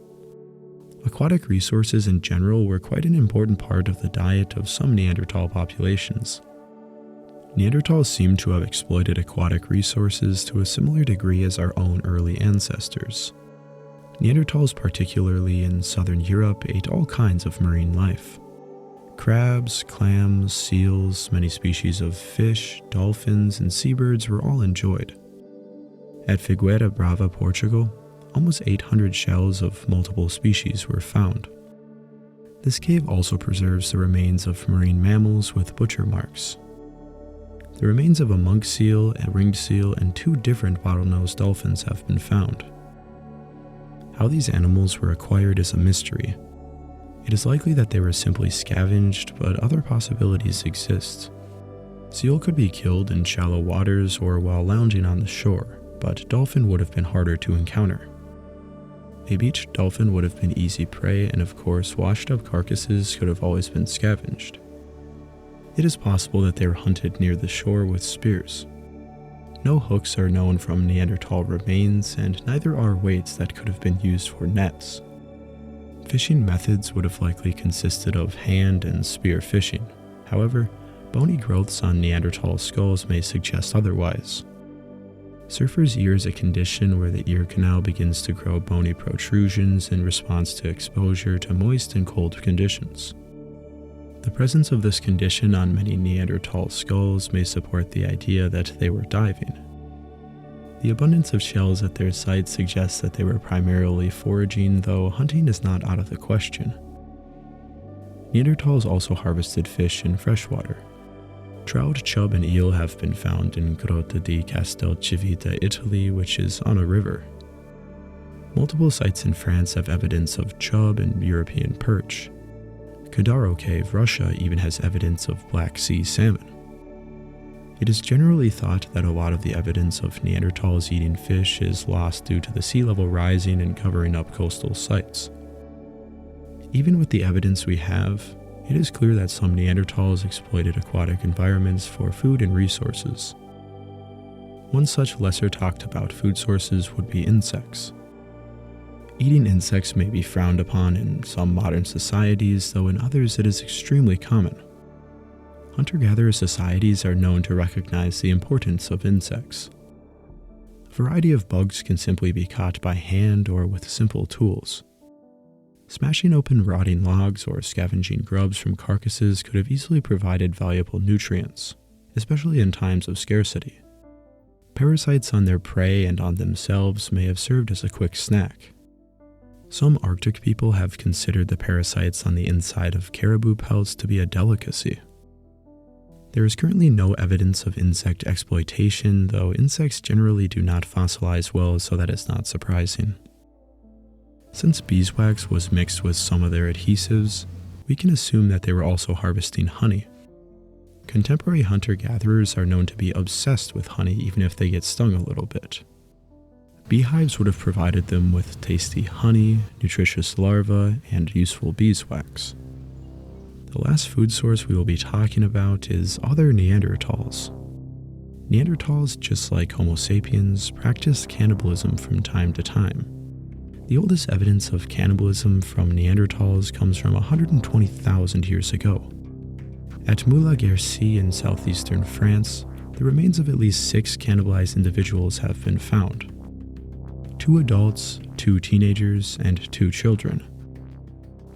Aquatic resources in general were quite an important part of the diet of some Neanderthal populations. Neanderthals seem to have exploited aquatic resources to a similar degree as our own early ancestors. Neanderthals, particularly in southern Europe, ate all kinds of marine life. Crabs, clams, seals, many species of fish, dolphins, and seabirds were all enjoyed. At Figueira Brava, Portugal, almost 800 shells of multiple species were found. This cave also preserves the remains of marine mammals with butcher marks. The remains of a monk seal, a ringed seal, and 2 different bottlenose dolphins have been found. How these animals were acquired is a mystery. It is likely that they were simply scavenged, but other possibilities exist. Seal could be killed in shallow waters or while lounging on the shore, but dolphin would have been harder to encounter. A beached dolphin would have been easy prey, and of course washed-up carcasses could have always been scavenged. It is possible that they were hunted near the shore with spears. No hooks are known from Neanderthal remains, and neither are weights that could have been used for nets. Fishing methods would have likely consisted of hand and spear fishing. However, bony growths on Neanderthal skulls may suggest otherwise. Surfer's ear is a condition where the ear canal begins to grow bony protrusions in response to exposure to moist and cold conditions. The presence of this condition on many Neanderthal skulls may support the idea that they were diving. The abundance of shells at their sites suggests that they were primarily foraging, though hunting is not out of the question. Neanderthals also harvested fish in freshwater. Trout, chub, and eel have been found in Grotta di Castelcivita, Italy, which is on a river. Multiple sites in France have evidence of chub and European perch. Kadaro Cave, Russia, even has evidence of Black Sea salmon. It is generally thought that a lot of the evidence of Neanderthals eating fish is lost due to the sea level rising and covering up coastal sites. Even with the evidence we have, it is clear that some Neanderthals exploited aquatic environments for food and resources. One such lesser talked about food sources would be insects. Eating insects may be frowned upon in some modern societies, though in others it is extremely common. Hunter-gatherer societies are known to recognize the importance of insects. A variety of bugs can simply be caught by hand or with simple tools. Smashing open rotting logs or scavenging grubs from carcasses could have easily provided valuable nutrients, especially in times of scarcity. Parasites on their prey and on themselves may have served as a quick snack. Some Arctic people have considered the parasites on the inside of caribou pelts to be a delicacy. There is currently no evidence of insect exploitation, though insects generally do not fossilize well, so that is not surprising. Since beeswax was mixed with some of their adhesives, we can assume that they were also harvesting honey. Contemporary hunter-gatherers are known to be obsessed with honey even if they get stung a little bit. Beehives would have provided them with tasty honey, nutritious larvae, and useful beeswax. The last food source we will be talking about is other Neanderthals. Neanderthals, just like Homo sapiens, practiced cannibalism from time to time. The oldest evidence of cannibalism from Neanderthals comes from 120,000 years ago. At Moulin-Guercy in southeastern France, the remains of at least 6 cannibalized individuals have been found. 2 adults, 2 teenagers, and 2 children.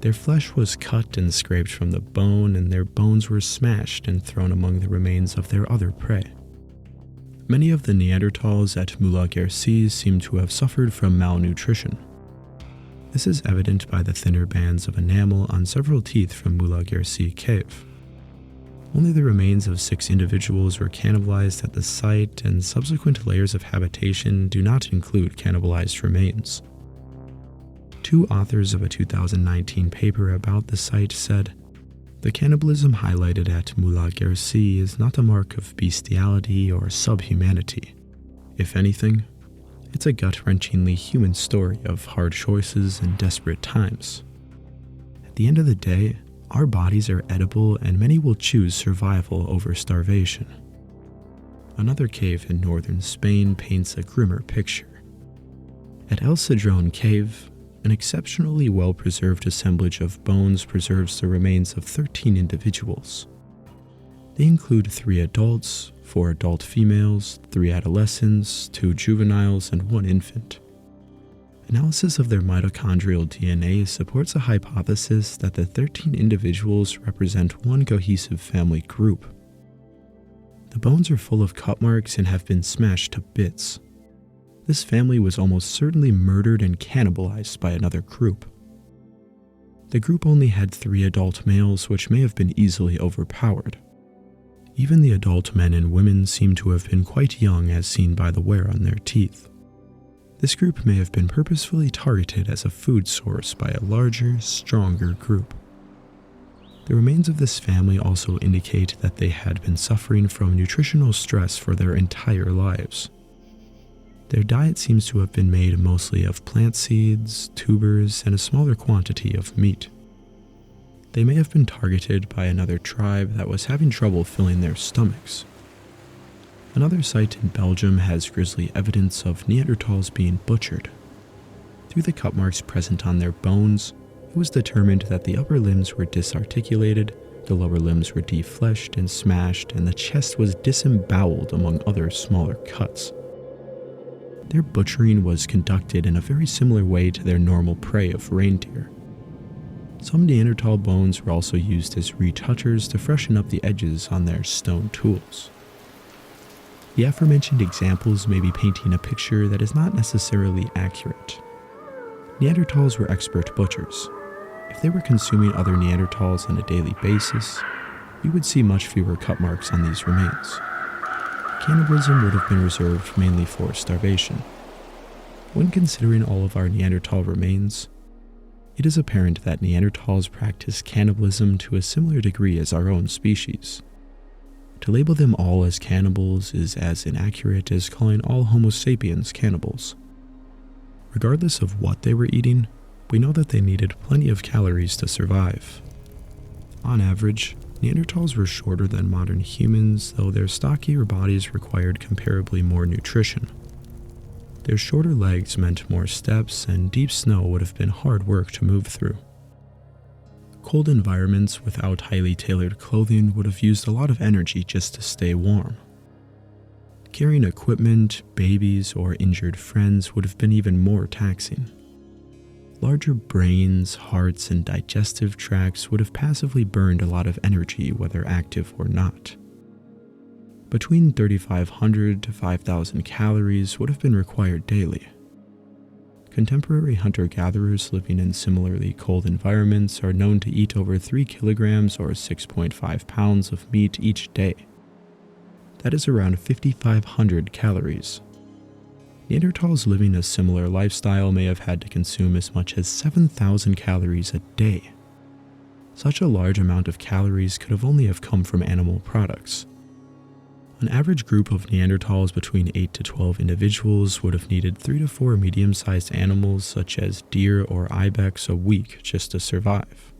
Their flesh was cut and scraped from the bone, and their bones were smashed and thrown among the remains of their other prey. Many of the Neanderthals at Moulin-Guercy seem to have suffered from malnutrition. This is evident by the thinner bands of enamel on several teeth from Moulin-Guercy cave. Only the remains of 6 individuals were cannibalized at the site, and subsequent layers of habitation do not include cannibalized remains. 2 authors of a 2019 paper about the site said, "The cannibalism highlighted at Moulin-Guercy is not a mark of bestiality or subhumanity. If anything, it's a gut-wrenchingly human story of hard choices and desperate times. At the end of the day, our bodies are edible and many will choose survival over starvation." Another cave in northern Spain paints a grimmer picture. At El Cedrón Cave, an exceptionally well-preserved assemblage of bones preserves the remains of 13 individuals. They include 3 adults, 4 adult females, 3 adolescents, 2 juveniles, and 1 infant. Analysis of their mitochondrial DNA supports a hypothesis that the 13 individuals represent one cohesive family group. The bones are full of cut marks and have been smashed to bits. This family was almost certainly murdered and cannibalized by another group. The group only had 3 adult males, which may have been easily overpowered. Even the adult men and women seem to have been quite young, as seen by the wear on their teeth. This group may have been purposefully targeted as a food source by a larger, stronger group. The remains of this family also indicate that they had been suffering from nutritional stress for their entire lives. Their diet seems to have been made mostly of plant seeds, tubers, and a smaller quantity of meat. They may have been targeted by another tribe that was having trouble filling their stomachs. Another site in Belgium has grisly evidence of Neanderthals being butchered. Through the cut marks present on their bones, it was determined that the upper limbs were disarticulated, the lower limbs were defleshed and smashed, and the chest was disemboweled among other smaller cuts. Their butchering was conducted in a very similar way to their normal prey of reindeer. Some Neanderthal bones were also used as retouchers to freshen up the edges on their stone tools. The aforementioned examples may be painting a picture that is not necessarily accurate. Neanderthals were expert butchers. If they were consuming other Neanderthals on a daily basis, we would see much fewer cut marks on these remains. Cannibalism would have been reserved mainly for starvation. When considering all of our Neanderthal remains, it is apparent that Neanderthals practiced cannibalism to a similar degree as our own species. To label them all as cannibals is as inaccurate as calling all Homo sapiens cannibals. Regardless of what they were eating, we know that they needed plenty of calories to survive. On average, Neanderthals were shorter than modern humans, though their stockier bodies required comparably more nutrition. Their shorter legs meant more steps, and deep snow would have been hard work to move through. Cold environments without highly tailored clothing would have used a lot of energy just to stay warm. Carrying equipment, babies, or injured friends would have been even more taxing. Larger brains, hearts, and digestive tracts would have passively burned a lot of energy, whether active or not. Between 3,500 to 5,000 calories would have been required daily. Contemporary hunter-gatherers living in similarly cold environments are known to eat over 3 kilograms or 6.5 pounds of meat each day. That is around 5,500 calories. Neanderthals living a similar lifestyle may have had to consume as much as 7,000 calories a day. Such a large amount of calories could have only have come from animal products. An average group of Neanderthals between 8 to 12 individuals would have needed 3 to 4 medium-sized animals such as deer or ibex a week just to survive.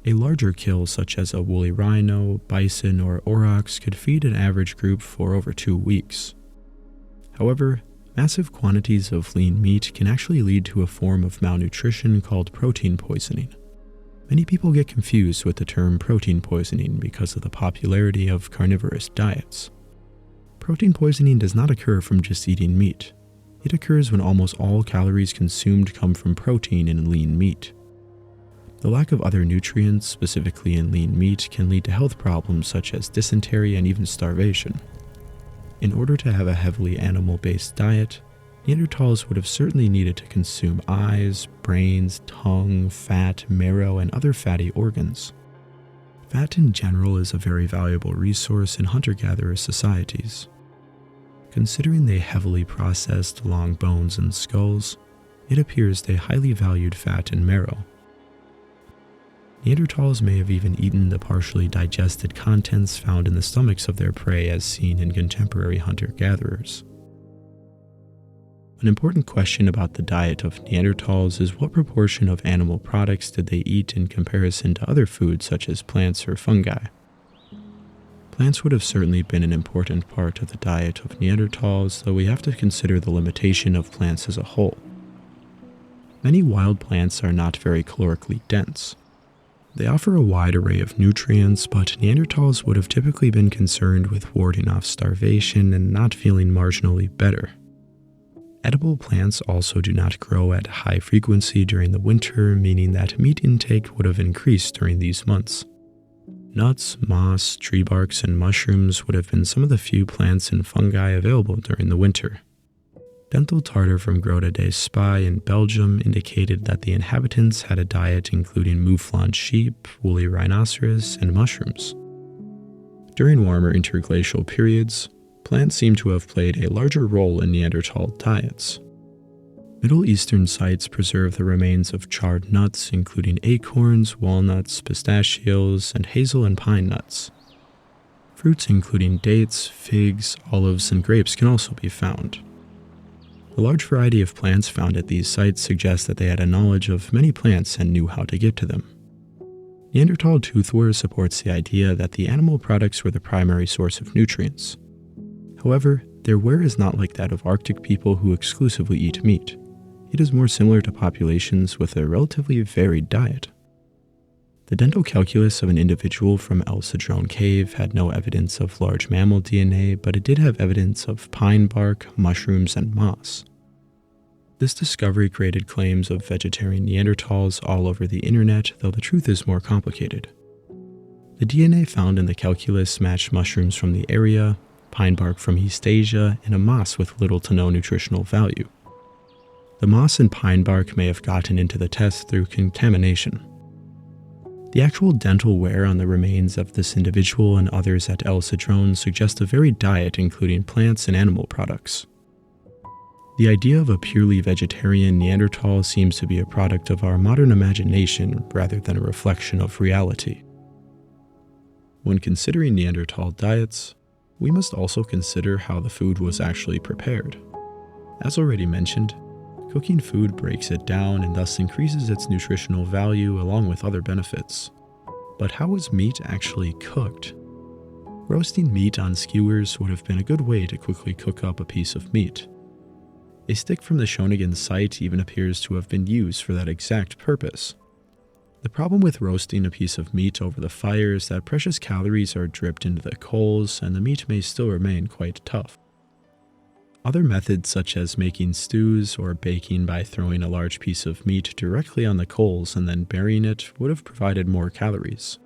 A larger kill such as a woolly rhino, bison, or aurochs could feed an average group for over 2 weeks. However, massive quantities of lean meat can actually lead to a form of malnutrition called protein poisoning. Many people get confused with the term protein poisoning because of the popularity of carnivorous diets. Protein poisoning does not occur from just eating meat. It occurs when almost all calories consumed come from protein in lean meat. The lack of other nutrients, specifically in lean meat, can lead to health problems such as dysentery and even starvation. In order to have a heavily animal-based diet, Neanderthals would have certainly needed to consume eyes, brains, tongue, fat, marrow, and other fatty organs. Fat in general is a very valuable resource in hunter-gatherer societies. Considering they heavily processed long bones and skulls, it appears they highly valued fat and marrow. Neanderthals may have even eaten the partially digested contents found in the stomachs of their prey as seen in contemporary hunter-gatherers. An important question about the diet of Neanderthals is what proportion of animal products did they eat in comparison to other foods such as plants or fungi. Plants would have certainly been an important part of the diet of Neanderthals, though we have to consider the limitation of plants as a whole. Many wild plants are not very calorically dense. They offer a wide array of nutrients, but Neanderthals would have typically been concerned with warding off starvation and not feeling marginally better. Edible plants also do not grow at high frequency during the winter, meaning that meat intake would have increased during these months. Nuts, moss, tree barks, and mushrooms would have been some of the few plants and fungi available during the winter. Dental tartar from Grote de Spy in Belgium indicated that the inhabitants had a diet including mouflon sheep, woolly rhinoceros, and mushrooms. During warmer interglacial periods, plants seem to have played a larger role in Neanderthal diets. Middle Eastern sites preserve the remains of charred nuts, including acorns, walnuts, pistachios, and hazel and pine nuts. Fruits including dates, figs, olives, and grapes can also be found. The large variety of plants found at these sites suggests that they had a knowledge of many plants and knew how to get to them. Neanderthal toothware supports the idea that the animal products were the primary source of nutrients. However, their wear is not like that of Arctic people who exclusively eat meat. It is more similar to populations with a relatively varied diet. The dental calculus of an individual from El Cedrone Cave had no evidence of large mammal DNA, but it did have evidence of pine bark, mushrooms, and moss. This discovery created claims of vegetarian Neanderthals all over the internet, though the truth is more complicated. The DNA found in the calculus matched mushrooms from the area, pine bark from East Asia, and a moss with little to no nutritional value. The moss and pine bark may have gotten into the test through contamination. The actual dental wear on the remains of this individual and others at El Cedrone suggest a varied diet including plants and animal products. The idea of a purely vegetarian Neanderthal seems to be a product of our modern imagination rather than a reflection of reality. When considering Neanderthal diets, we must also consider how the food was actually prepared. As already mentioned, cooking food breaks it down and thus increases its nutritional value along with other benefits. But how was meat actually cooked? Roasting meat on skewers would have been a good way to quickly cook up a piece of meat. A stick from the Schöningen site even appears to have been used for that exact purpose. The problem with roasting a piece of meat over the fire is that precious calories are dripped into the coals and the meat may still remain quite tough. Other methods such as making stews or baking by throwing a large piece of meat directly on the coals and then burying it would have provided more calories.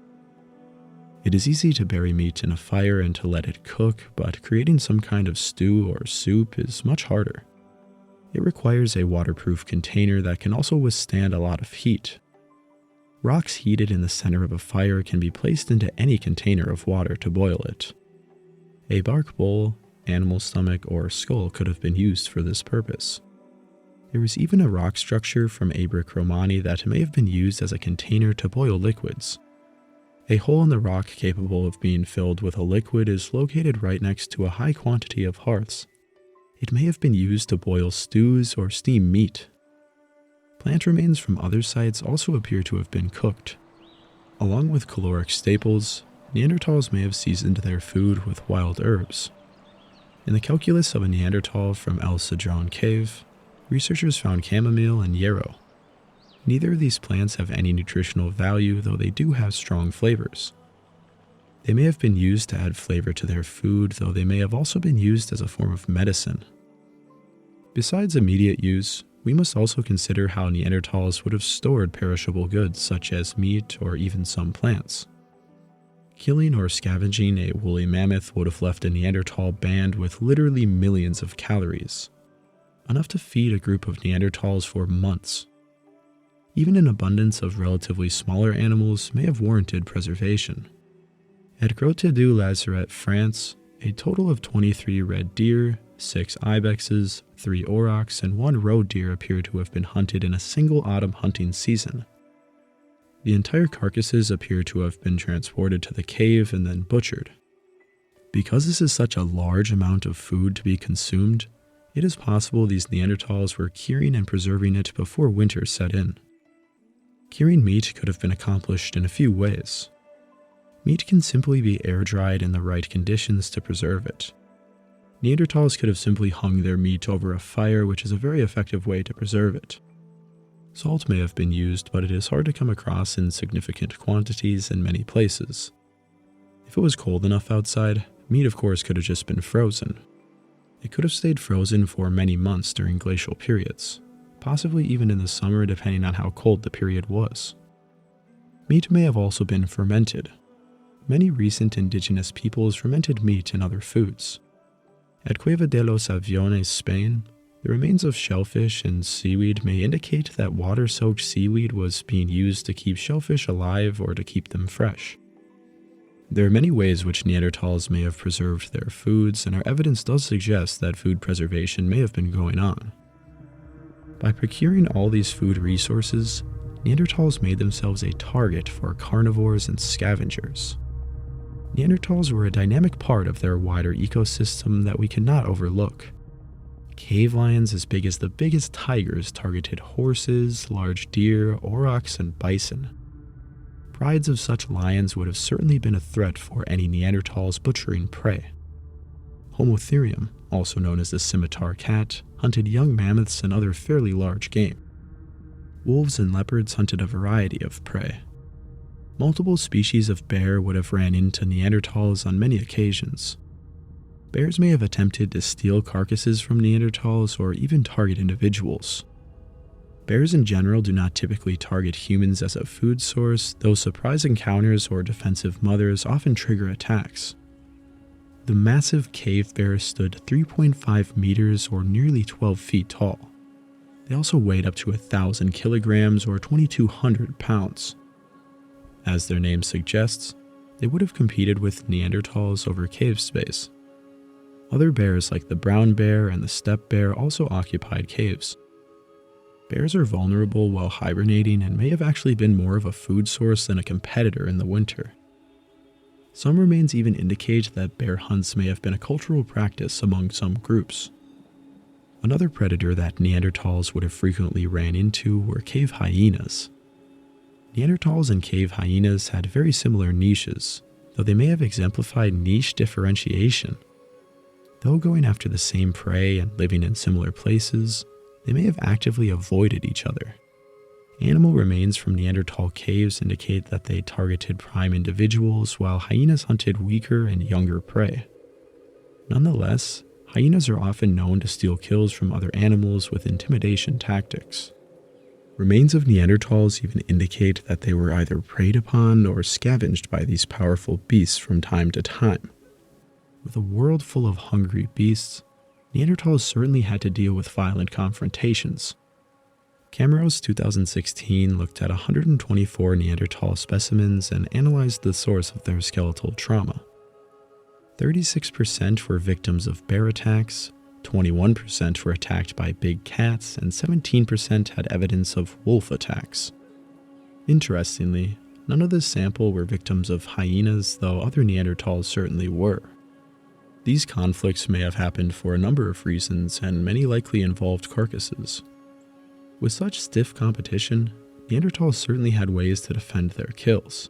It is easy to bury meat in a fire and to let it cook, but creating some kind of stew or soup is much harder. It requires a waterproof container that can also withstand a lot of heat. Rocks heated in the center of a fire can be placed into any container of water to boil it. A bark bowl, animal stomach, or skull could have been used for this purpose. There was even a rock structure from Abric Romani that may have been used as a container to boil liquids. A hole in the rock capable of being filled with a liquid is located right next to a high quantity of hearths. It may have been used to boil stews or steam meat. Plant remains from other sites also appear to have been cooked. Along with caloric staples, Neanderthals may have seasoned their food with wild herbs. In the calculus of a Neanderthal from El Cedron Cave, researchers found chamomile and yarrow. Neither of these plants have any nutritional value, though they do have strong flavors. They may have been used to add flavor to their food, though they may have also been used as a form of medicine. Besides immediate use, we must also consider how Neanderthals would have stored perishable goods such as meat or even some plants. Killing or scavenging a woolly mammoth would have left a Neanderthal band with literally millions of calories, enough to feed a group of Neanderthals for months. Even an abundance of relatively smaller animals may have warranted preservation. At Grotte du Lazaret, France, a total of 23 red deer, 6 ibexes, 3 aurochs, and 1 roe deer appear to have been hunted in a single autumn hunting season. The entire carcasses appear to have been transported to the cave and then butchered. Because this is such a large amount of food to be consumed, it is possible these Neanderthals were curing and preserving it before winter set in. Curing meat could have been accomplished in a few ways. Meat can simply be air-dried in the right conditions to preserve it. Neanderthals could have simply hung their meat over a fire, which is a very effective way to preserve it. Salt may have been used, but it is hard to come across in significant quantities in many places. If it was cold enough outside, meat of course could have just been frozen. It could have stayed frozen for many months during glacial periods, possibly even in the summer depending on how cold the period was. Meat may have also been fermented. Many recent indigenous peoples fermented meat and other foods. At Cueva de los Aviones, Spain, the remains of shellfish and seaweed may indicate that water-soaked seaweed was being used to keep shellfish alive or to keep them fresh. There are many ways which Neanderthals may have preserved their foods, and our evidence does suggest that food preservation may have been going on. By procuring all these food resources, Neanderthals made themselves a target for carnivores and scavengers. Neanderthals were a dynamic part of their wider ecosystem that we cannot overlook. Cave lions as big as the biggest tigers targeted horses, large deer, aurochs, and bison. Prides of such lions would have certainly been a threat for any Neanderthals butchering prey. Homotherium, also known as the scimitar cat, hunted young mammoths and other fairly large game. Wolves and leopards hunted a variety of prey. Multiple species of bear would have ran into Neanderthals on many occasions. Bears may have attempted to steal carcasses from Neanderthals or even target individuals. Bears in general do not typically target humans as a food source, though surprise encounters or defensive mothers often trigger attacks. The massive cave bear stood 3.5 meters or nearly 12 feet tall. They also weighed up to 1,000 kilograms or 2,200 pounds. As their name suggests, they would have competed with Neanderthals over cave space. Other bears like the brown bear and the steppe bear also occupied caves. Bears are vulnerable while hibernating and may have actually been more of a food source than a competitor in the winter. Some remains even indicate that bear hunts may have been a cultural practice among some groups. Another predator that Neanderthals would have frequently ran into were cave hyenas. Neanderthals and cave hyenas had very similar niches, though they may have exemplified niche differentiation. Though going after the same prey and living in similar places, they may have actively avoided each other. Animal remains from Neanderthal caves indicate that they targeted prime individuals while hyenas hunted weaker and younger prey. Nonetheless, hyenas are often known to steal kills from other animals with intimidation tactics. Remains of Neanderthals even indicate that they were either preyed upon or scavenged by these powerful beasts from time to time. With a world full of hungry beasts, Neanderthals certainly had to deal with violent confrontations. Camaros 2016 looked at 124 Neanderthal specimens and analyzed the source of their skeletal trauma. 36% were victims of bear attacks, 21% were attacked by big cats, and 17% had evidence of wolf attacks. Interestingly, none of this sample were victims of hyenas, though other Neanderthals certainly were. These conflicts may have happened for a number of reasons, and many likely involved carcasses. With such stiff competition, Neanderthals certainly had ways to defend their kills.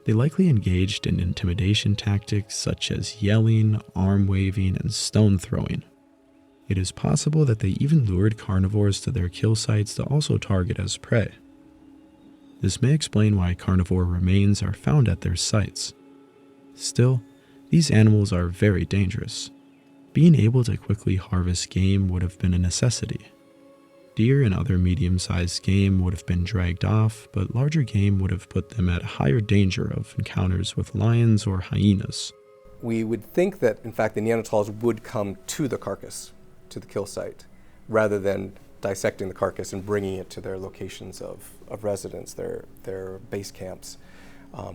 They likely engaged in intimidation tactics such as yelling, arm waving, and stone throwing. It is possible that they even lured carnivores to their kill sites to also target as prey. This may explain why carnivore remains are found at their sites. Still, these animals are very dangerous. Being able to quickly harvest game would have been a necessity. Deer and other medium-sized game would have been dragged off, but larger game would have put them at higher danger of encounters with lions or hyenas. We would think that, in fact, the Neanderthals would come to the carcass, to the kill site, rather than dissecting the carcass and bringing it to their locations of residence, their base camps,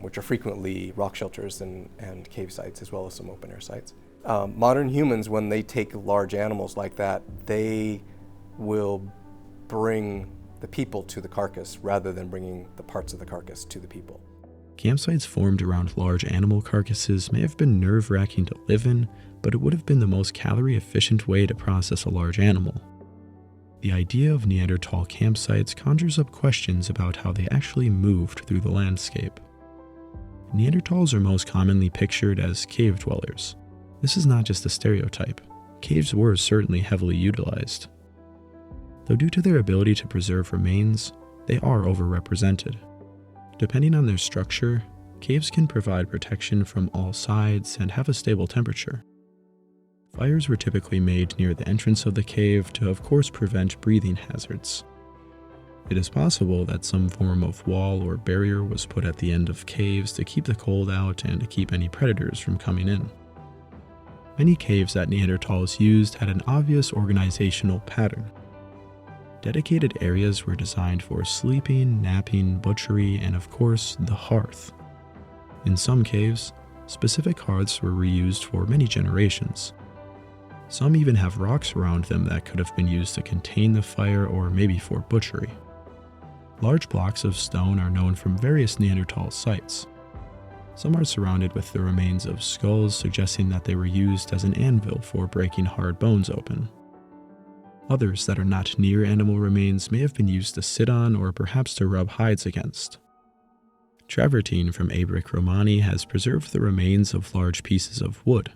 which are frequently rock shelters and cave sites, as well as some open-air sites. Modern humans, when they take large animals like that, they will bring the people to the carcass rather than bringing the parts of the carcass to the people. Campsites formed around large animal carcasses may have been nerve-wracking to live in, but it would have been the most calorie-efficient way to process a large animal. The idea of Neanderthal campsites conjures up questions about how they actually moved through the landscape. Neanderthals are most commonly pictured as cave dwellers. This is not just a stereotype. Caves were certainly heavily utilized. Though due to their ability to preserve remains, they are overrepresented. Depending on their structure, caves can provide protection from all sides and have a stable temperature. Fires were typically made near the entrance of the cave to, of course, prevent breathing hazards. It is possible that some form of wall or barrier was put at the end of caves to keep the cold out and to keep any predators from coming in. Many caves that Neanderthals used had an obvious organizational pattern. Dedicated areas were designed for sleeping, napping, butchery, and of course, the hearth. In some caves, specific hearths were reused for many generations. Some even have rocks around them that could have been used to contain the fire or maybe for butchery. Large blocks of stone are known from various Neanderthal sites. Some are surrounded with the remains of skulls, suggesting that they were used as an anvil for breaking hard bones open. Others that are not near animal remains may have been used to sit on or perhaps to rub hides against. Travertine from Abric Romani has preserved the remains of large pieces of wood.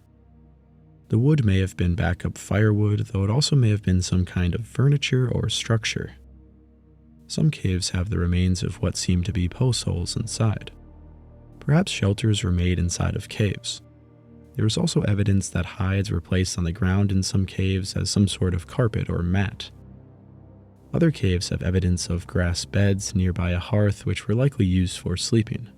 The wood may have been backup firewood, though it also may have been some kind of furniture or structure. Some caves have the remains of what seem to be post holes inside. Perhaps shelters were made inside of caves. There is also evidence that hides were placed on the ground in some caves as some sort of carpet or mat. Other caves have evidence of grass beds nearby a hearth, which were likely used for sleeping.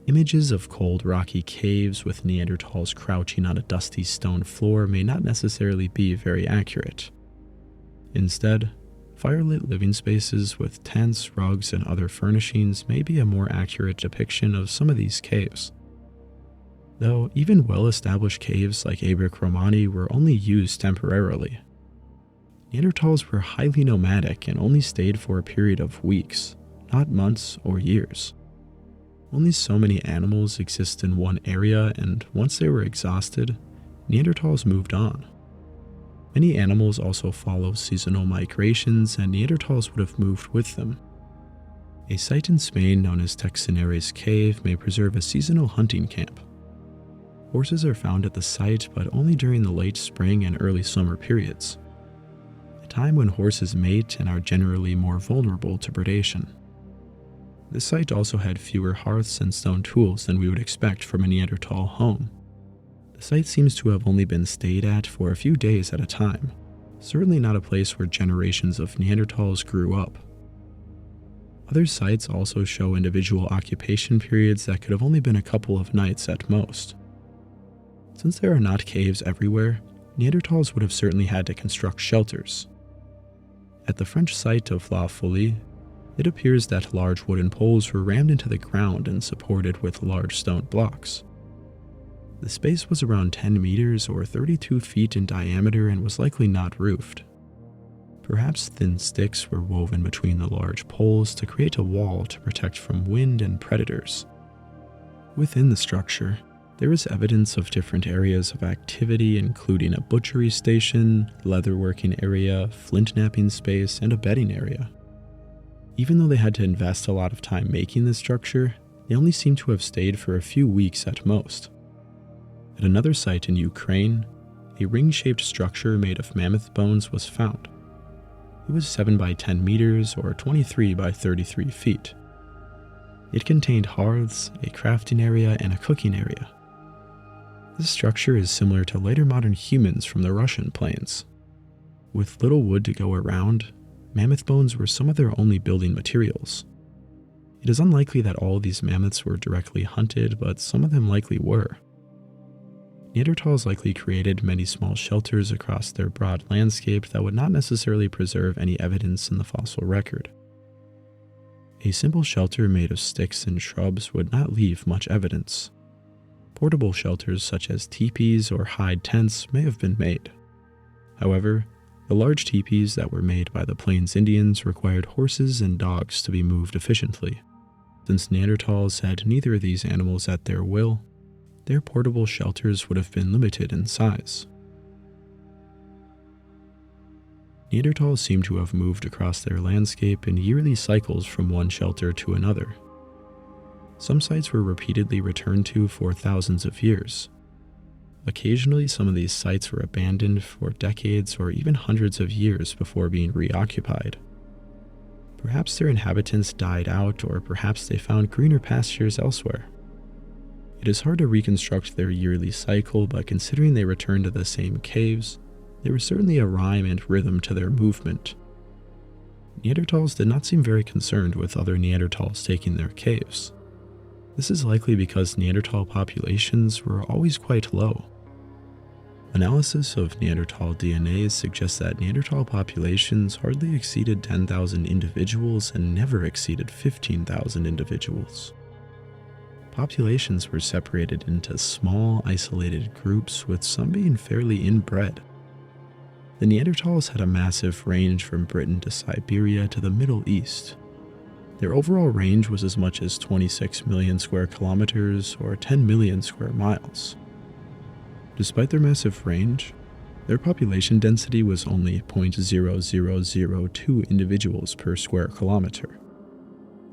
Images of cold rocky caves with Neanderthals crouching on a dusty stone floor may not necessarily be very accurate. Instead, firelit living spaces with tents, rugs, and other furnishings may be a more accurate depiction of some of these caves. Though even well-established caves like Abric Romani were only used temporarily. Neanderthals were highly nomadic and only stayed for a period of weeks, not months or years. Only so many animals exist in one area, and once they were exhausted, Neanderthals moved on. Many animals also follow seasonal migrations, and Neanderthals would have moved with them. A site in Spain known as Texenares Cave may preserve a seasonal hunting camp. Horses are found at the site, but only during the late spring and early summer periods, a time when horses mate and are generally more vulnerable to predation. This site also had fewer hearths and stone tools than we would expect from a Neanderthal home. The site seems to have only been stayed at for a few days at a time, certainly not a place where generations of Neanderthals grew up. Other sites also show individual occupation periods that could have only been a couple of nights at most. Since there are not caves everywhere, Neanderthals would have certainly had to construct shelters. At the French site of La Folie, it appears that large wooden poles were rammed into the ground and supported with large stone blocks. The space was around 10 meters or 32 feet in diameter and was likely not roofed. Perhaps thin sticks were woven between the large poles to create a wall to protect from wind and predators. Within the structure, there is evidence of different areas of activity, including a butchery station, leatherworking area, flint knapping space, and a bedding area. Even though they had to invest a lot of time making this structure, they only seem to have stayed for a few weeks at most. At another site in Ukraine, a ring-shaped structure made of mammoth bones was found. It was 7 by 10 meters or 23 by 33 feet. It contained hearths, a crafting area, and a cooking area. This structure is similar to later modern humans from the Russian plains. With little wood to go around, mammoth bones were some of their only building materials. It is unlikely that all of these mammoths were directly hunted, but some of them likely were. Neanderthals likely created many small shelters across their broad landscape that would not necessarily preserve any evidence in the fossil record. A simple shelter made of sticks and shrubs would not leave much evidence. Portable shelters such as teepees or hide tents may have been made. However, the large teepees that were made by the Plains Indians required horses and dogs to be moved efficiently. Since Neanderthals had neither of these animals at their will, their portable shelters would have been limited in size. Neanderthals seem to have moved across their landscape in yearly cycles from one shelter to another. Some sites were repeatedly returned to for thousands of years. Occasionally, some of these sites were abandoned for decades or even hundreds of years before being reoccupied. Perhaps their inhabitants died out, or perhaps they found greener pastures elsewhere. It is hard to reconstruct their yearly cycle, but considering they returned to the same caves, there was certainly a rhyme and rhythm to their movement. Neanderthals did not seem very concerned with other Neanderthals taking their caves. This is likely because Neanderthal populations were always quite low. Analysis of Neanderthal DNA suggests that Neanderthal populations hardly exceeded 10,000 individuals and never exceeded 15,000 individuals. Populations were separated into small, isolated groups, with some being fairly inbred. The Neanderthals had a massive range from Britain to Siberia to the Middle East. Their overall range was as much as 26 million square kilometers or 10 million square miles. Despite their massive range, their population density was only 0.0002 individuals per square kilometer.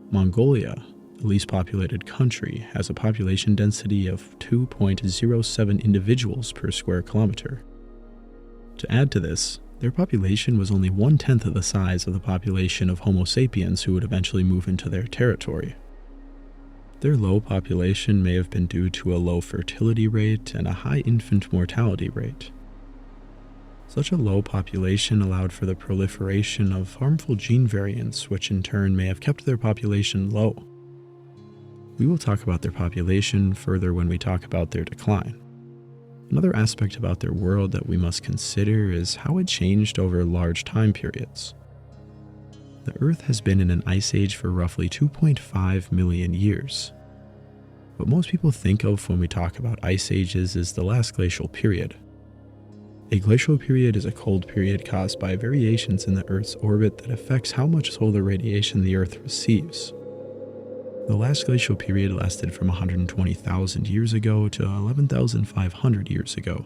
Mongolia, the least populated country, has a population density of 2.07 individuals per square kilometer. To add to this, their population was only 1/10 of the size of the population of Homo sapiens who would eventually move into their territory. Their low population may have been due to a low fertility rate and a high infant mortality rate. Such a low population allowed for the proliferation of harmful gene variants, which in turn may have kept their population low. We will talk about their population further when we talk about their decline. Another aspect about their world that we must consider is how it changed over large time periods. The Earth has been in an ice age for roughly 2.5 million years. What most people think of when we talk about ice ages is the last glacial period. A glacial period is a cold period caused by variations in the Earth's orbit that affects how much solar radiation the Earth receives. The last glacial period lasted from 120,000 years ago to 11,500 years ago.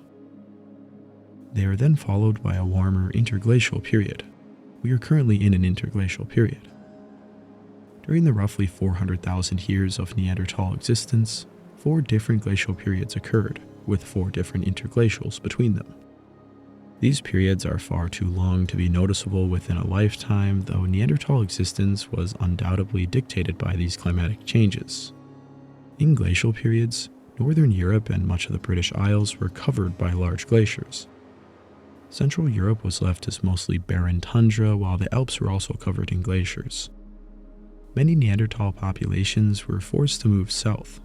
They are then followed by a warmer interglacial period. We are currently in an interglacial period. During the roughly 400,000 years of Neanderthal existence, 4 different glacial periods occurred, with 4 different interglacials between them. These periods are far too long to be noticeable within a lifetime, though Neanderthal existence was undoubtedly dictated by these climatic changes. In glacial periods, northern Europe and much of the British Isles were covered by large glaciers. Central Europe was left as mostly barren tundra, while the Alps were also covered in glaciers. Many Neanderthal populations were forced to move south.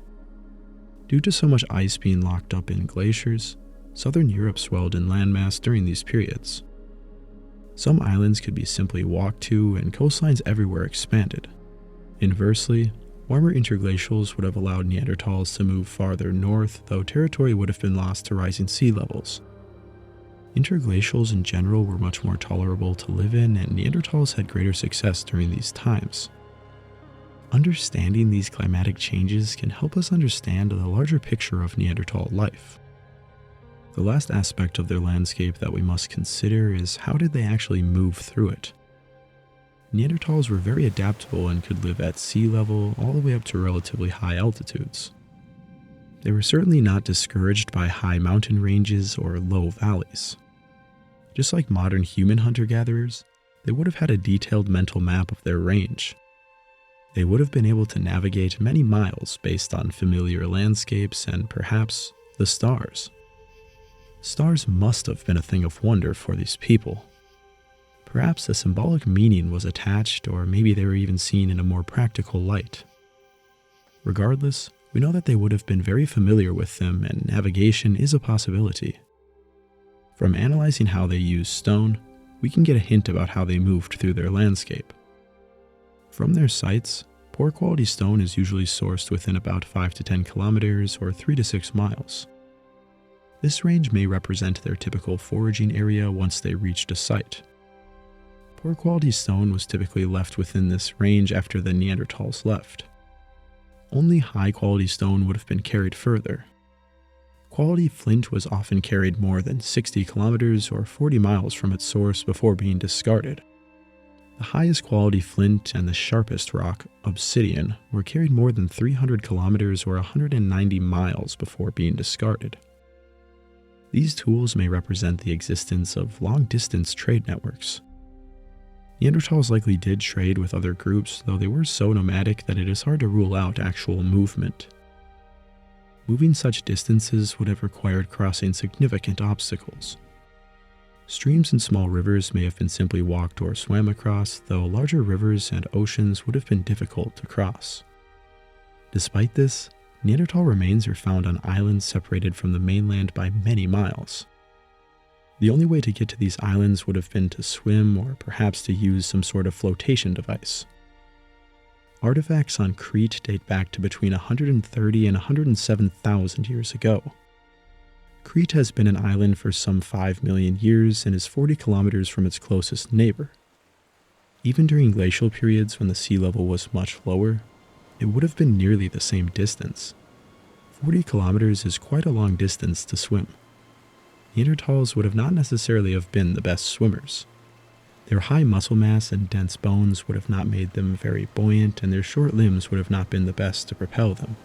Due to so much ice being locked up in glaciers, southern Europe swelled in landmass during these periods. Some islands could be simply walked to, and coastlines everywhere expanded. Inversely, Warmer interglacials would have allowed Neanderthals to move farther north, though territory would have been lost to rising sea levels. Interglacials in general were much more tolerable to live in, and Neanderthals had greater success during these times. Understanding these climatic changes can help us understand the larger picture of Neanderthal life. The last aspect of their landscape that we must consider is how did they actually move through it? Neanderthals were very adaptable and could live at sea level all the way up to relatively high altitudes. They were certainly not discouraged by high mountain ranges or low valleys. Just like modern human hunter-gatherers, they would have had a detailed mental map of their range. They would have been able to navigate many miles based on familiar landscapes and perhaps the stars. Stars must have been a thing of wonder for these people. Perhaps a symbolic meaning was attached, or maybe they were even seen in a more practical light. Regardless, we know that they would have been very familiar with them, and navigation is a possibility. From analyzing how they used stone, we can get a hint about how they moved through their landscape. From their sites, poor quality stone is usually sourced within about 5 to 10 kilometers or 3 to 6 miles. This range may represent their typical foraging area once they reached a site. Poor quality stone was typically left within this range after the Neanderthals left. Only high quality stone would have been carried further. Quality flint was often carried more than 60 kilometers or 40 miles from its source before being discarded. The highest quality flint and the sharpest rock, obsidian, were carried more than 300 kilometers or 190 miles before being discarded. These tools may represent the existence of long-distance trade networks. Neanderthals likely did trade with other groups, though they were so nomadic that it is hard to rule out actual movement. Moving such distances would have required crossing significant obstacles. Streams and small rivers may have been simply walked or swam across, though larger rivers and oceans would have been difficult to cross. Despite this, Neanderthal remains are found on islands separated from the mainland by many miles. The only way to get to these islands would have been to swim or perhaps to use some sort of flotation device. Artifacts on Crete date back to between 130 and 107,000 years ago. Crete has been an island for some 5 million years and is 40 kilometers from its closest neighbor. Even during glacial periods when the sea level was much lower, it would have been nearly the same distance. 40 kilometers is quite a long distance to swim. Neanderthals would have not necessarily have been the best swimmers. Their high muscle mass and dense bones would have not made them very buoyant, and their short limbs would have not been the best to propel them.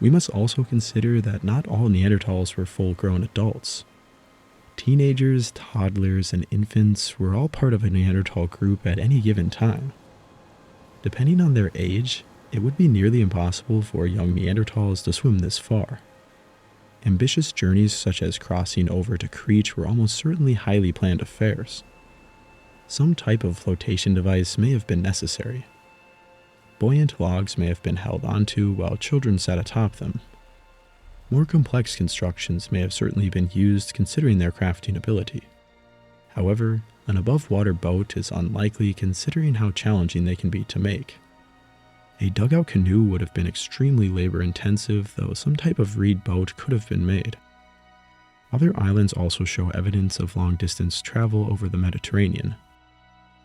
We must also consider that not all Neanderthals were full-grown adults. Teenagers, toddlers, and infants were all part of a Neanderthal group at any given time. Depending on their age, it would be nearly impossible for young Neanderthals to swim this far. Ambitious journeys such as crossing over to Crete were almost certainly highly planned affairs. Some type of flotation device may have been necessary. Buoyant logs may have been held onto while children sat atop them. More complex constructions may have certainly been used considering their crafting ability. However, an above-water boat is unlikely considering how challenging they can be to make. A dugout canoe would have been extremely labor-intensive, though some type of reed boat could have been made. Other islands also show evidence of long-distance travel over the Mediterranean.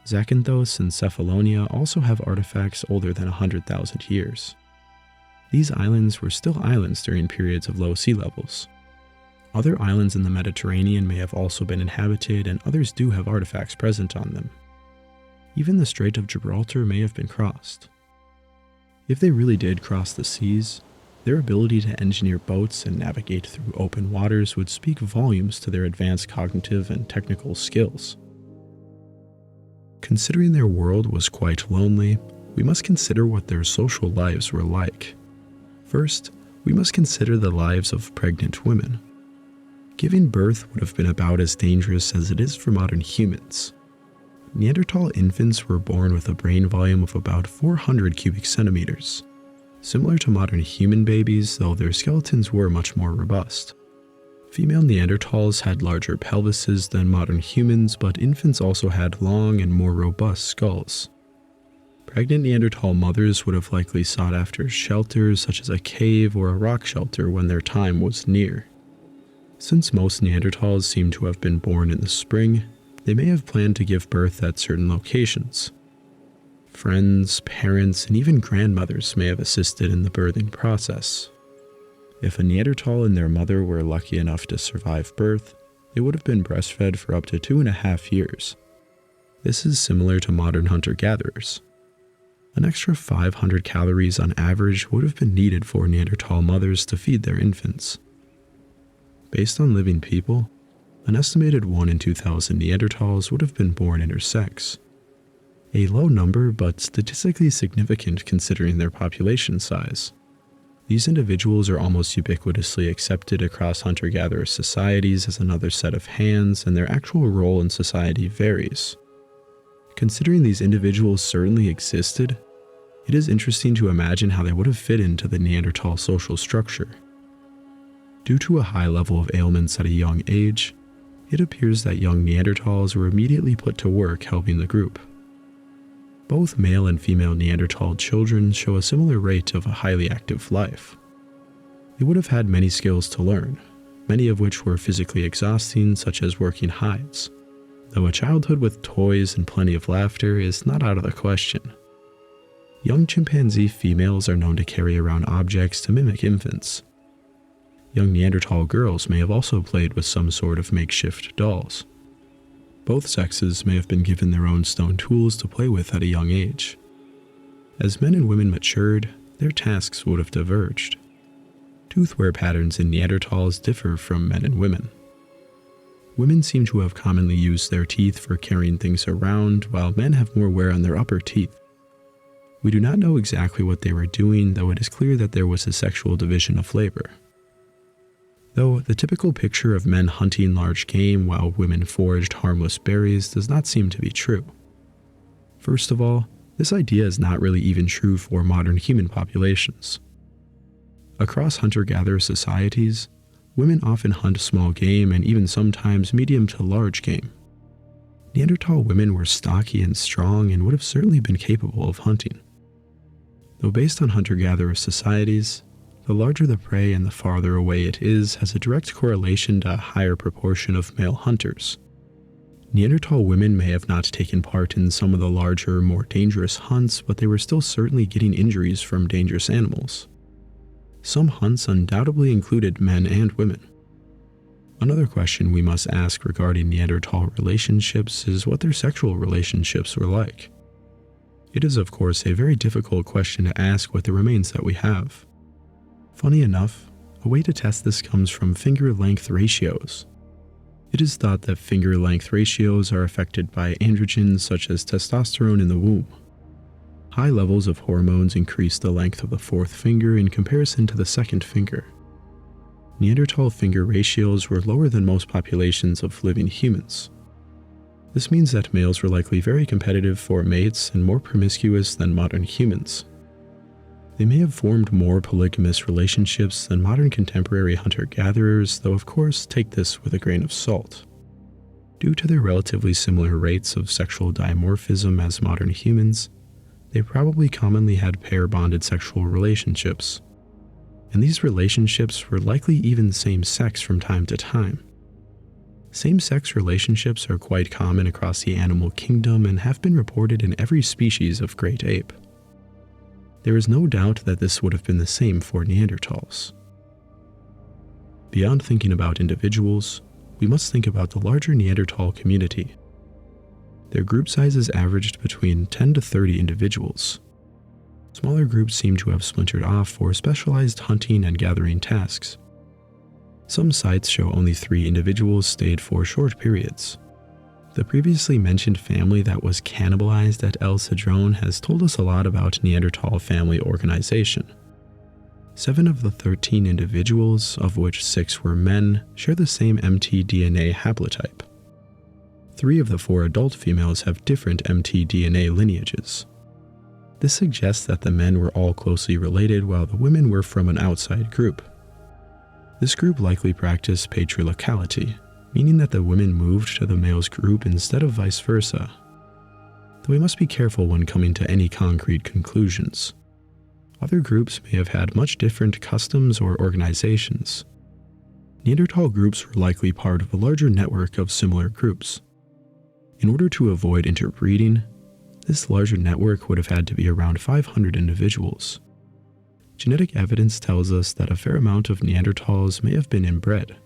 Zakynthos and Cephalonia also have artifacts older than 100,000 years. These islands were still islands during periods of low sea levels. Other islands in the Mediterranean may have also been inhabited, and others do have artifacts present on them. Even the Strait of Gibraltar may have been crossed. If they really did cross the seas, their ability to engineer boats and navigate through open waters would speak volumes to their advanced cognitive and technical skills. Considering their world was quite lonely, we must consider what their social lives were like. First, we must consider the lives of pregnant women. Giving birth would have been about as dangerous as it is for modern humans. Neanderthal infants were born with a brain volume of about 400 cubic centimeters. Similar to modern human babies, though their skeletons were much more robust. Female Neanderthals had larger pelvises than modern humans, but infants also had long and more robust skulls. pregnant Neanderthal mothers would have likely sought after shelters such as a cave or a rock shelter when their time was near. Since most Neanderthals seem to have been born in the spring, they may have planned to give birth at certain locations. Friends, parents, and even grandmothers may have assisted in the birthing process. If a Neanderthal and their mother were lucky enough to survive birth, they would have been breastfed for up to 2.5 years. This is similar to modern hunter-gatherers. An extra 500 calories on average would have been needed for Neanderthal mothers to feed their infants. Based on living people, an estimated 1 in 2,000 Neanderthals would have been born intersex. A low number, but statistically significant considering their population size. These individuals are almost ubiquitously accepted across hunter-gatherer societies as another set of hands, and their actual role in society varies. Considering these individuals certainly existed, it is interesting to imagine how they would have fit into the Neanderthal social structure. Due to a high level of ailments at a young age, it appears that young Neanderthals were immediately put to work helping the group. Both male and female Neanderthal children show a similar rate of a highly active life. They would have had many skills to learn, many of which were physically exhausting, such as working hides, though a childhood with toys and plenty of laughter is not out of the question. Young chimpanzee females are known to carry around objects to mimic infants. Young Neanderthal girls may have also played with some sort of makeshift dolls. Both sexes may have been given their own stone tools to play with at a young age. As men and women matured, their tasks would have diverged. Tooth wear patterns in Neanderthals differ from men and women. Women seem to have commonly used their teeth for carrying things around, while men have more wear on their upper teeth. We do not know exactly what they were doing, though it is clear that there was a sexual division of labor. Though the typical picture of men hunting large game while women foraged harmless berries does not seem to be true. First of all, this idea is not really even true for modern human populations. Across hunter-gatherer societies, women often hunt small game and even sometimes medium to large game. Neanderthal women were stocky and strong and would have certainly been capable of hunting. Though based on hunter-gatherer societies, the larger the prey and the farther away it is has a direct correlation to a higher proportion of male hunters. Neanderthal women may have not taken part in some of the larger, more dangerous hunts, but they were still certainly getting injuries from dangerous animals. Some hunts undoubtedly included men and women. Another question we must ask regarding Neanderthal relationships is what their sexual relationships were like. It is of course a very difficult question to ask with the remains that we have. Funny enough, a way to test this comes from finger length ratios. It is thought that finger length ratios are affected by androgens such as testosterone in the womb. High levels of hormones increase the length of the fourth finger in comparison to the second finger. Neanderthal finger ratios were lower than most populations of living humans. This means that males were likely very competitive for mates and more promiscuous than modern humans. They may have formed more polygamous relationships than modern contemporary hunter-gatherers, though of course take this with a grain of salt. Due to their relatively similar rates of sexual dimorphism as modern humans, they probably commonly had pair-bonded sexual relationships. And these relationships were likely even same-sex from time to time. Same-sex relationships are quite common across the animal kingdom and have been reported in every species of great ape. There is no doubt that this would have been the same for Neanderthals. Beyond thinking about individuals, we must think about the larger Neanderthal community. Their group sizes averaged between 10 to 30 individuals. Smaller groups seem to have splintered off for specialized hunting and gathering tasks. Some sites show only 3 individuals stayed for short periods. The previously mentioned family that was cannibalized at El Cedrón has told us a lot about Neanderthal family organization. 7 of the 13 individuals, of which 6 were men, share the same mtDNA haplotype. 3 of the 4 adult females have different mtDNA lineages. This suggests that the men were all closely related while the women were from an outside group. This group likely practiced patriarchality, meaning that the women moved to the male's group instead of vice versa. though we must be careful when coming to any concrete conclusions. Other groups may have had much different customs or organizations. Neanderthal groups were likely part of a larger network of similar groups. In order to avoid interbreeding, this larger network would have had to be around 500 individuals. Genetic evidence tells us that a fair amount of Neanderthals may have been inbred,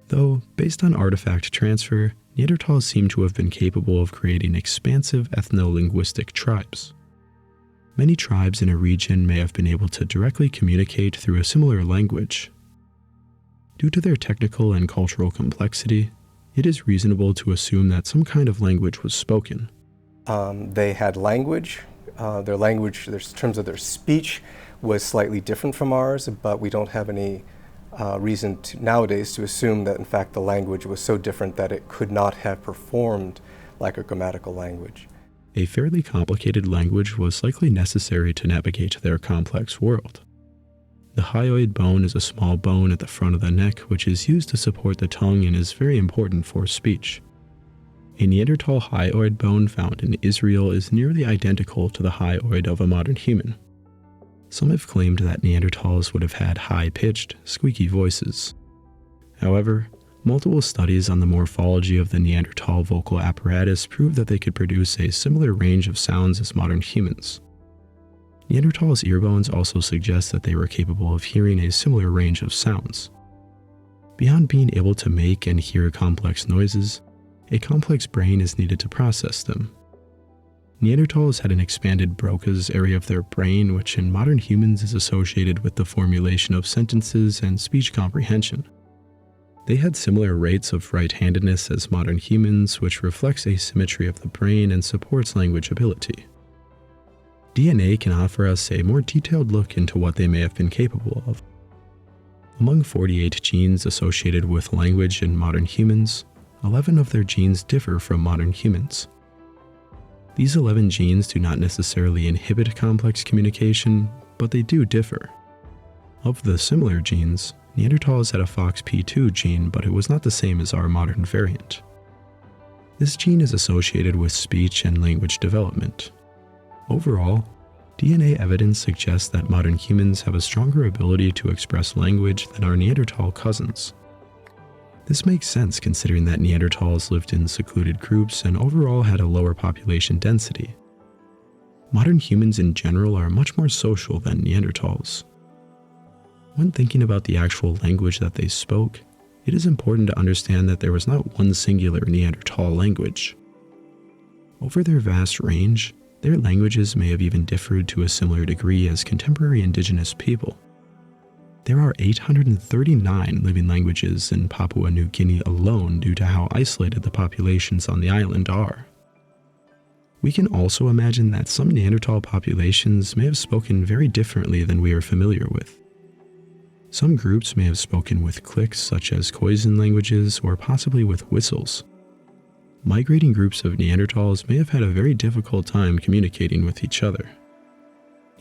though, based on artifact transfer, Neanderthals seem to have been capable of creating expansive ethno-linguistic tribes. Many tribes in a region may have been able to directly communicate through a similar language. Due to their technical and cultural complexity, it is reasonable to assume that some kind of language was spoken. They had language. Their language, in terms of their speech, was slightly different from ours, but we don't have any reason nowadays to assume that, in fact, the language was so different that it could not have performed like a grammatical language. A fairly complicated language was likely necessary to navigate their complex world. The hyoid bone is a small bone at the front of the neck which is used to support the tongue and is very important for speech. A Neanderthal hyoid bone found in Israel is nearly identical to the hyoid of a modern human. Some have claimed that Neanderthals would have had high-pitched, squeaky voices. However, multiple studies on the morphology of the Neanderthal vocal apparatus prove that they could produce a similar range of sounds as modern humans. Neanderthals' ear bones also suggest that they were capable of hearing a similar range of sounds. Beyond being able to make and hear complex noises, a complex brain is needed to process them. Neanderthals had an expanded Broca's area of their brain, which in modern humans is associated with the formulation of sentences and speech comprehension. They had similar rates of right-handedness as modern humans, which reflects asymmetry of the brain and supports language ability. DNA can offer us a more detailed look into what they may have been capable of. Among 48 genes associated with language in modern humans, 11 of their genes differ from modern humans. These 11 genes do not necessarily inhibit complex communication, but they do differ. Of the similar genes, Neanderthals had a FOXP2 gene, but it was not the same as our modern variant. This gene is associated with speech and language development. Overall, DNA evidence suggests that modern humans have a stronger ability to express language than our Neanderthal cousins. This makes sense considering that Neanderthals lived in secluded groups and overall had a lower population density. Modern humans in general are much more social than Neanderthals. When thinking about the actual language that they spoke, it is important to understand that there was not one singular Neanderthal language. Over their vast range, their languages may have even differed to a similar degree as contemporary indigenous people. There are 839 living languages in Papua New Guinea alone due to how isolated the populations on the island are. We can also imagine that some Neanderthal populations may have spoken very differently than we are familiar with. Some groups may have spoken with clicks such as Khoisan languages or possibly with whistles. Migrating groups of Neanderthals may have had a very difficult time communicating with each other.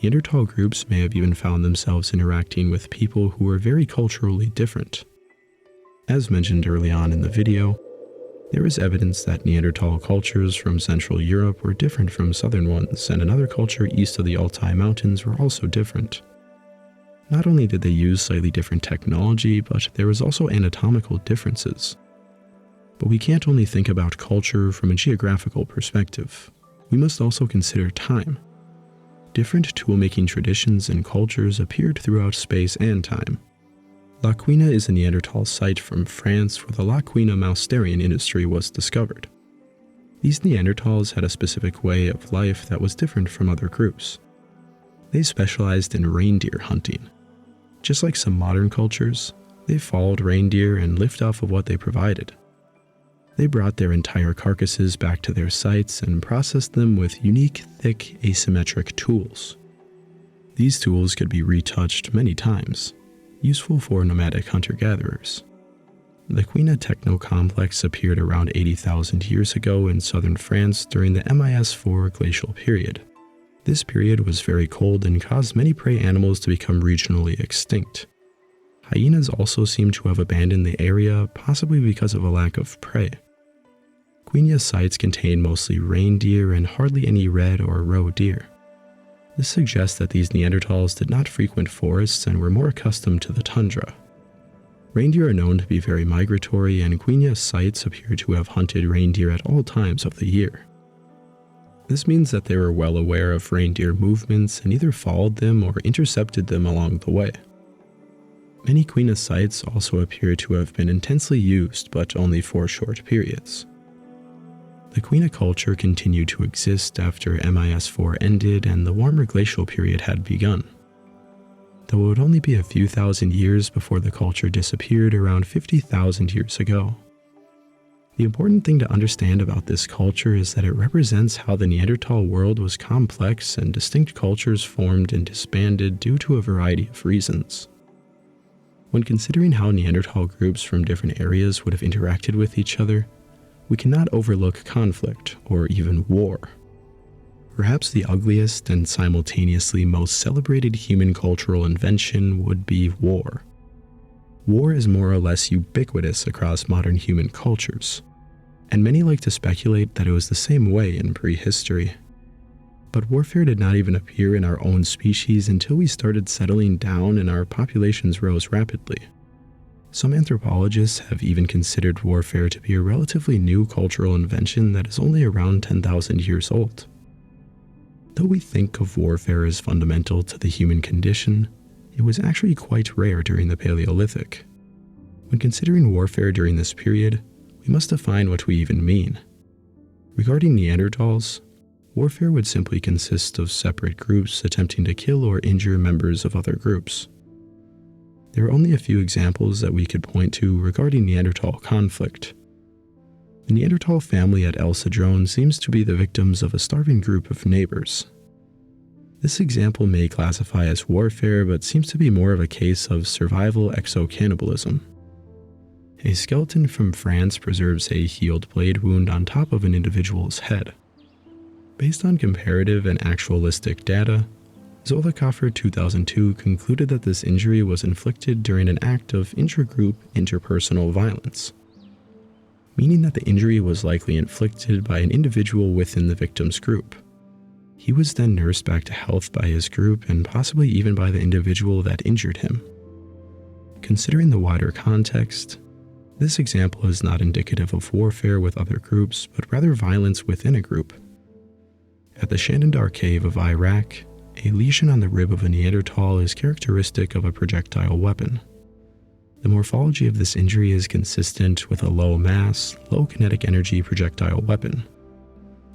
Neanderthal groups may have even found themselves interacting with people who were very culturally different. As mentioned early on in the video, there is evidence that Neanderthal cultures from Central Europe were different from southern ones, and another culture east of the Altai Mountains were also different. Not only did they use slightly different technology, but there was also anatomical differences. But we can't only think about culture from a geographical perspective. We must also consider time. Different tool-making traditions and cultures appeared throughout space and time. La Quina is a Neanderthal site from France where the La Quina mousterian industry was discovered. These Neanderthals had a specific way of life that was different from other groups. They specialized in reindeer hunting. Just like some modern cultures, they followed reindeer and lived off of what they provided. They brought their entire carcasses back to their sites and processed them with unique, thick, asymmetric tools. These tools could be retouched many times, useful for nomadic hunter-gatherers. The Quina techno-complex appeared around 80,000 years ago in southern France during the MIS-4 glacial period. This period was very cold and caused many prey animals to become regionally extinct. Hyenas also seem to have abandoned the area, possibly because of a lack of prey. Quenya sites contain mostly reindeer and hardly any red or roe deer. This suggests that these Neanderthals did not frequent forests and were more accustomed to the tundra. Reindeer are known to be very migratory, and Quenya sites appear to have hunted reindeer at all times of the year. This means that they were well aware of reindeer movements and either followed them or intercepted them along the way. Many Quenya sites also appear to have been intensely used, but only for short periods. The Quenya culture continued to exist after MIS4 ended and the warmer glacial period had begun. Though it would only be a few thousand years before the culture disappeared around 50,000 years ago. The important thing to understand about this culture is that it represents how the Neanderthal world was complex and distinct cultures formed and disbanded due to a variety of reasons. When considering how Neanderthal groups from different areas would have interacted with each other, we cannot overlook conflict or even war. Perhaps the ugliest and simultaneously most celebrated human cultural invention would be war. War is more or less ubiquitous across modern human cultures, and many like to speculate that it was the same way in prehistory. But warfare did not even appear in our own species until we started settling down and our populations rose rapidly. Some anthropologists have even considered warfare to be a relatively new cultural invention that is only around 10,000 years old. Though we think of warfare as fundamental to the human condition, it was actually quite rare during the Paleolithic. When considering warfare during this period, we must define what we even mean. Regarding Neanderthals, warfare would simply consist of separate groups attempting to kill or injure members of other groups. There are only a few examples that we could point to regarding Neanderthal conflict. The Neanderthal family at El Cedrone seems to be the victims of a starving group of neighbors. This example may classify as warfare, but seems to be more of a case of survival exocannibalism. A skeleton from France preserves a healed blade wound on top of an individual's head. Based on comparative and actualistic data, Zollicoffer 2002 concluded that this injury was inflicted during an act of intragroup interpersonal violence, meaning that the injury was likely inflicted by an individual within the victim's group. He was then nursed back to health by his group and possibly even by the individual that injured him. Considering the wider context, this example is not indicative of warfare with other groups, but rather violence within a group. At the Shandandar Cave of Iraq, a lesion on the rib of a Neanderthal is characteristic of a projectile weapon. The morphology of this injury is consistent with a low mass, low kinetic energy projectile weapon.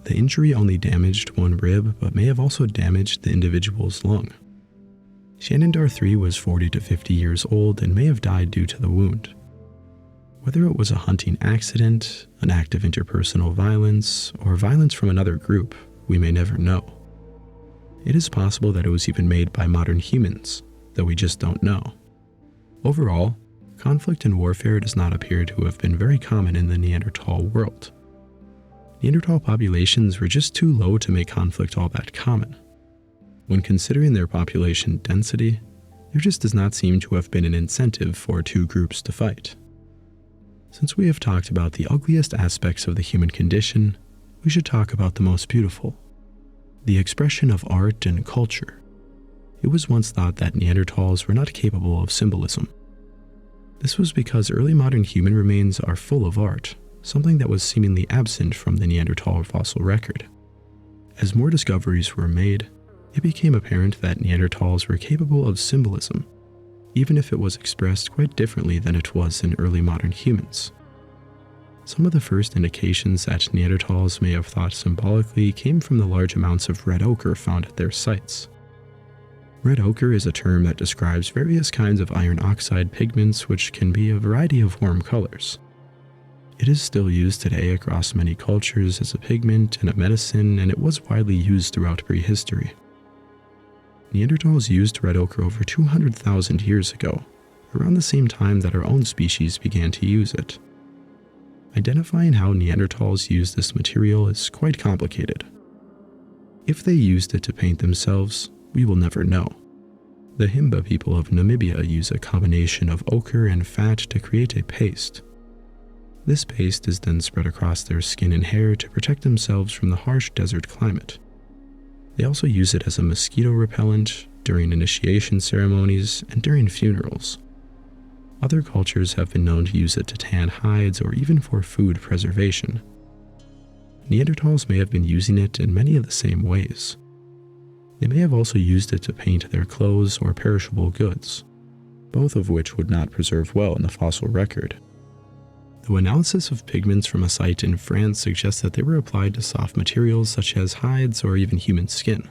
The injury only damaged one rib, but may have also damaged the individual's lung. Shandandar 3 was 40 to 50 years old and may have died due to the wound. Whether it was a hunting accident, an act of interpersonal violence, or violence from another group, we may never know. It is possible that it was even made by modern humans, though we just don't know. Overall, conflict and warfare does not appear to have been very common in the Neanderthal world. Neanderthal populations were just too low to make conflict all that common. When considering their population density, there just does not seem to have been an incentive for two groups to fight. Since we have talked about the ugliest aspects of the human condition, we should talk about the most beautiful, the expression of art and culture. It was once thought that Neanderthals were not capable of symbolism. This was because early modern human remains are full of art, something that was seemingly absent from the Neanderthal fossil record. As more discoveries were made, it became apparent that Neanderthals were capable of symbolism, even if it was expressed quite differently than it was in early modern humans. Some of the first indications that Neanderthals may have thought symbolically came from the large amounts of red ochre found at their sites. Red ochre is a term that describes various kinds of iron oxide pigments which can be a variety of warm colors. It is still used today across many cultures as a pigment and a medicine, and it was widely used throughout prehistory. Neanderthals used red ochre over 200,000 years ago, around the same time that our own species began to use it. Identifying how Neanderthals used this material is quite complicated. If they used it to paint themselves, we will never know. The Himba people of Namibia use a combination of ochre and fat to create a paste. This paste is then spread across their skin and hair to protect themselves from the harsh desert climate. They also use it as a mosquito repellent during initiation ceremonies and during funerals. Other cultures have been known to use it to tan hides or even for food preservation. Neanderthals may have been using it in many of the same ways. They may have also used it to paint their clothes or perishable goods, both of which would not preserve well in the fossil record. Though analysis of pigments from a site in France suggests that they were applied to soft materials such as hides or even human skin.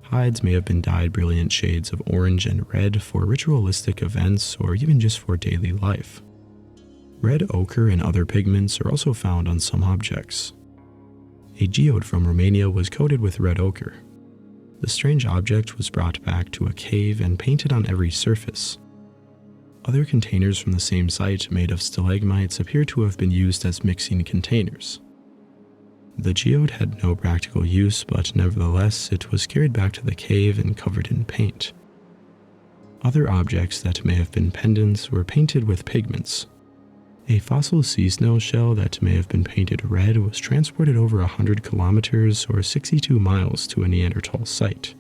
Hides may have been dyed brilliant shades of orange and red for ritualistic events or even just for daily life. Red ochre and other pigments are also found on some objects. A geode from Romania was coated with red ochre. The strange object was brought back to a cave and painted on every surface. Other containers from the same site made of stalagmites appear to have been used as mixing containers. The geode had no practical use, but nevertheless it was carried back to the cave and covered in paint. Other objects that may have been pendants were painted with pigments. A fossil sea snail shell that may have been painted red was transported over 100 kilometers or 62 miles to a Neanderthal site.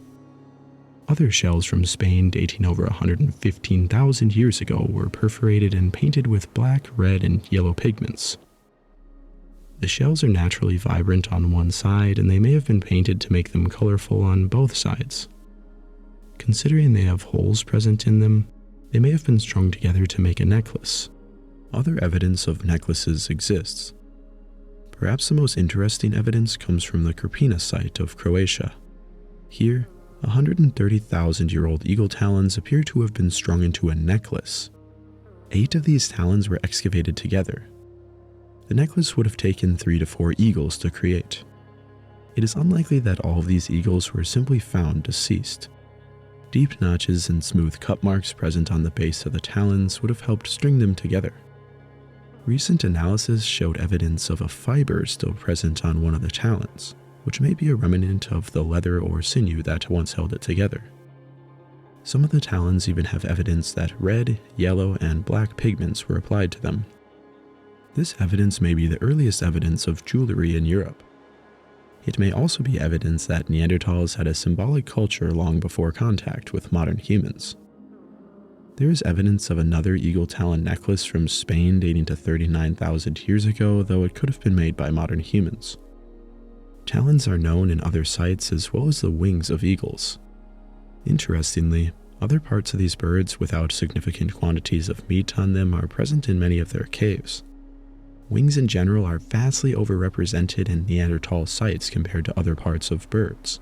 Other shells from Spain dating over 115,000 years ago were perforated and painted with black, red, and yellow pigments. The shells are naturally vibrant on one side, and they may have been painted to make them colorful on both sides. Considering they have holes present in them, they may have been strung together to make a necklace. Other evidence of necklaces exists. Perhaps the most interesting evidence comes from the Krpina site of Croatia. Here, 130,000-year-old eagle talons appear to have been strung into a necklace. 8 of these talons were excavated together. The necklace would have taken 3 to 4 eagles to create. It is unlikely that all of these eagles were simply found deceased. Deep notches and smooth cut marks present on the base of the talons would have helped string them together. Recent analysis showed evidence of a fiber still present on one of the talons, which may be a remnant of the leather or sinew that once held it together. Some of the talons even have evidence that red, yellow, and black pigments were applied to them. This evidence may be the earliest evidence of jewelry in Europe. It may also be evidence that Neanderthals had a symbolic culture long before contact with modern humans. There is evidence of another eagle talon necklace from Spain dating to 39,000 years ago, though it could have been made by modern humans. Talons are known in other sites as well as the wings of eagles. Interestingly, other parts of these birds without significant quantities of meat on them are present in many of their caves. Wings in general are vastly overrepresented in Neanderthal sites compared to other parts of birds.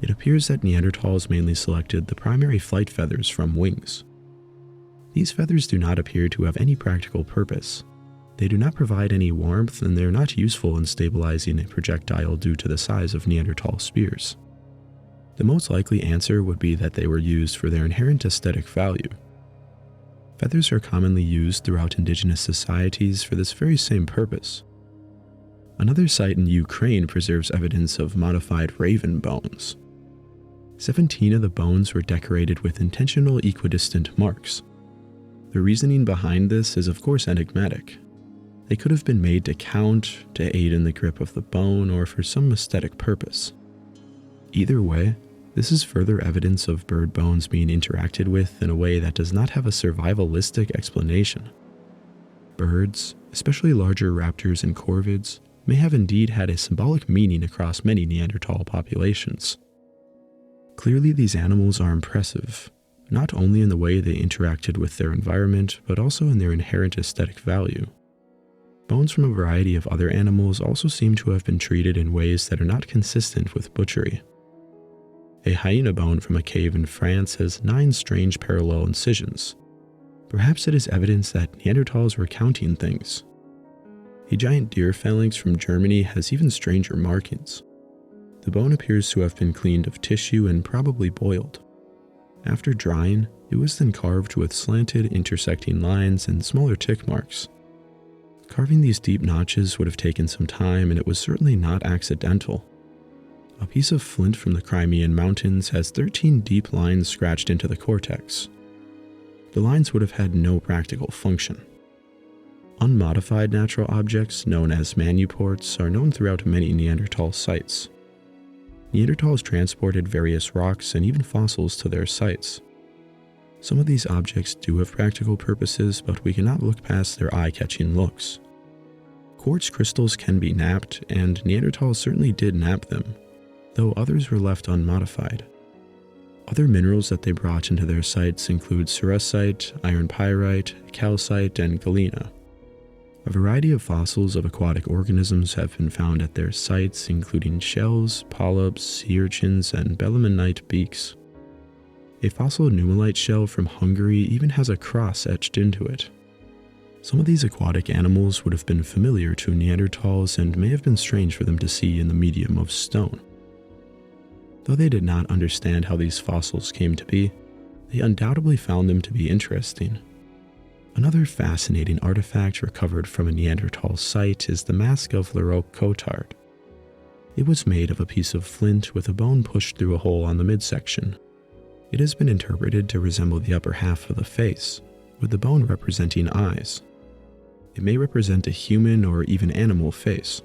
It appears that Neanderthals mainly selected the primary flight feathers from wings. These feathers do not appear to have any practical purpose. They do not provide any warmth, and they are not useful in stabilizing a projectile due to the size of Neanderthal spears. The most likely answer would be that they were used for their inherent aesthetic value. Feathers are commonly used throughout indigenous societies for this very same purpose. Another site in Ukraine preserves evidence of modified raven bones. 17 of the bones were decorated with intentional equidistant marks. The reasoning behind this is of course enigmatic. They could have been made to count, to aid in the grip of the bone, or for some aesthetic purpose. Either way, this is further evidence of bird bones being interacted with in a way that does not have a survivalistic explanation. Birds, especially larger raptors and corvids, may have indeed had a symbolic meaning across many Neanderthal populations. Clearly, these animals are impressive, not only in the way they interacted with their environment, but also in their inherent aesthetic value. Bones from a variety of other animals also seem to have been treated in ways that are not consistent with butchery. A hyena bone from a cave in France has 9 strange parallel incisions. Perhaps it is evidence that Neanderthals were counting things. A giant deer phalanx from Germany has even stranger markings. The bone appears to have been cleaned of tissue and probably boiled. After drying, it was then carved with slanted, intersecting lines and smaller tick marks. Carving these deep notches would have taken some time, and it was certainly not accidental. A piece of flint from the Crimean Mountains has 13 deep lines scratched into the cortex. The lines would have had no practical function. Unmodified natural objects, known as manuports, are known throughout many Neanderthal sites. Neanderthals transported various rocks and even fossils to their sites. Some of these objects do have practical purposes, but we cannot look past their eye-catching looks. Quartz crystals can be knapped, and Neanderthals certainly did knap them, though others were left unmodified. Other minerals that they brought into their sites include cerussite, iron pyrite, calcite, and galena. A variety of fossils of aquatic organisms have been found at their sites, including shells, polyps, sea urchins, and belemnite beaks. A fossil numelite shell from Hungary even has a cross etched into it. Some of these aquatic animals would have been familiar to Neanderthals and may have been strange for them to see in the medium of stone. Though they did not understand how these fossils came to be, they undoubtedly found them to be interesting. Another fascinating artifact recovered from a Neanderthal site is the mask of Laroque Cotard. It was made of a piece of flint with a bone pushed through a hole on the midsection. It has been interpreted to resemble the upper half of the face, with the bone representing eyes. It may represent a human or even animal face.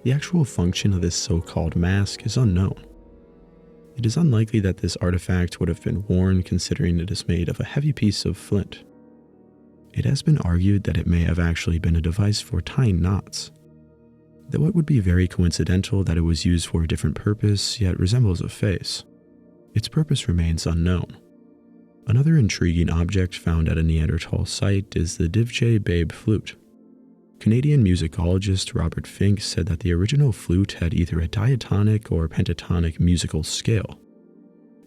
The actual function of this so-called mask is unknown. It is unlikely that this artifact would have been worn, considering it is made of a heavy piece of flint. It has been argued that it may have actually been a device for tying knots. Though it would be very coincidental that it was used for a different purpose, yet resembles a face. Its purpose remains unknown. Another intriguing object found at a Neanderthal site is the Divje Babe flute. Canadian musicologist Robert Fink said that the original flute had either a diatonic or pentatonic musical scale.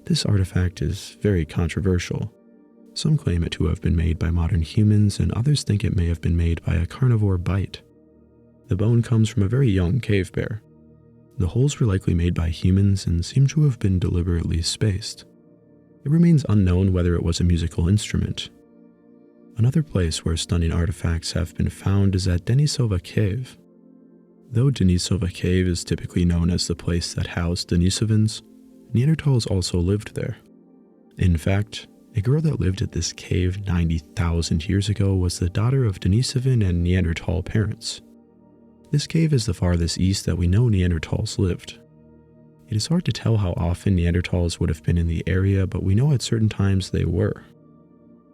This artifact is very controversial. Some claim it to have been made by modern humans, and others think it may have been made by a carnivore bite. The bone comes from a very young cave bear. The holes were likely made by humans and seem to have been deliberately spaced. It remains unknown whether it was a musical instrument. Another place where stunning artifacts have been found is at Denisova Cave. Though Denisova Cave is typically known as the place that housed Denisovans, Neanderthals also lived there. In fact, a girl that lived at this cave 90,000 years ago was the daughter of Denisovan and Neanderthal parents. This cave is the farthest east that we know Neanderthals lived. It is hard to tell how often Neanderthals would have been in the area, but we know at certain times they were.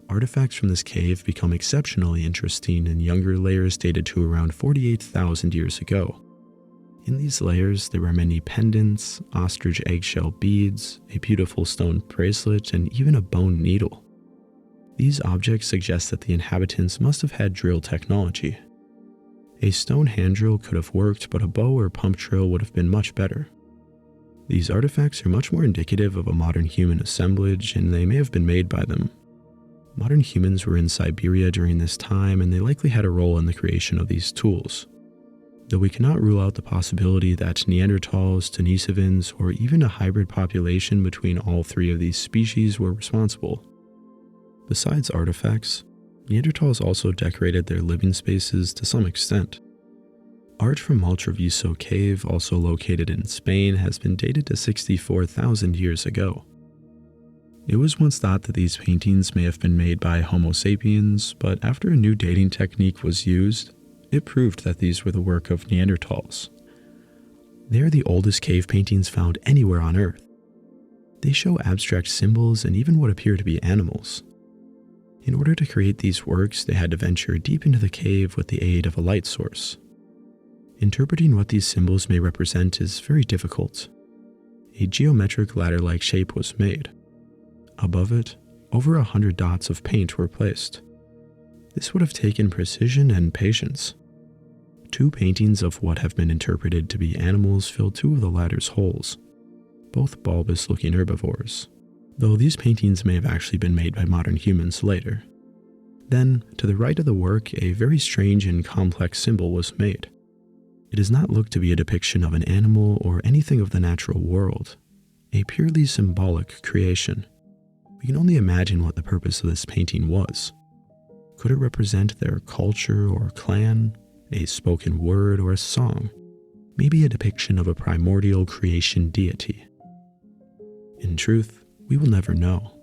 Artifacts from this cave become exceptionally interesting in younger layers dated to around 48,000 years ago. In these layers, there were many pendants, ostrich eggshell beads, a beautiful stone bracelet, and even a bone needle. These objects suggest that the inhabitants must have had drill technology. A stone hand drill could have worked, but a bow or pump drill would have been much better. These artifacts are much more indicative of a modern human assemblage, and they may have been made by them. Modern humans were in Siberia during this time, and they likely had a role in the creation of these tools. Though we cannot rule out the possibility that Neanderthals, Denisovans, or even a hybrid population between all three of these species were responsible. Besides artifacts, Neanderthals also decorated their living spaces to some extent. Art from Maltreviso Cave, also located in Spain, has been dated to 64,000 years ago. It was once thought that these paintings may have been made by Homo sapiens, but after a new dating technique was used, it proved that these were the work of Neanderthals. They are the oldest cave paintings found anywhere on Earth. They show abstract symbols and even what appear to be animals. In order to create these works, they had to venture deep into the cave with the aid of a light source. Interpreting what these symbols may represent is very difficult. A geometric ladder-like shape was made. Above it, over 100 dots of paint were placed. This would have taken precision and patience. 2 paintings of what have been interpreted to be animals fill 2 of the ladder's holes, both bulbous-looking herbivores, though these paintings may have actually been made by modern humans later. Then, to the right of the work, a very strange and complex symbol was made. It does not look to be a depiction of an animal or anything of the natural world, a purely symbolic creation. We can only imagine what the purpose of this painting was. Could it represent their culture or clan, a spoken word or a song, maybe a depiction of a primordial creation deity? In truth, we will never know.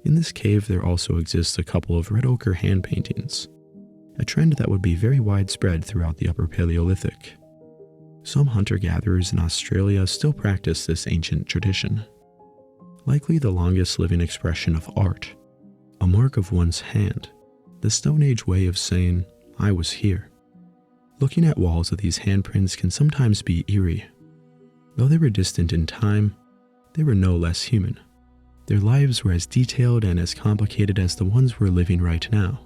In this cave there also exists a couple of red ochre hand paintings. a trend that would be very widespread throughout the Upper Paleolithic. Some hunter-gatherers in Australia still practice this ancient tradition. Likely the longest living expression of art, a mark of one's hand, the Stone Age way of saying, "I was here." Looking at walls of these handprints can sometimes be eerie. Though they were distant in time, they were no less human. Their lives were as detailed and as complicated as the ones we're living right now.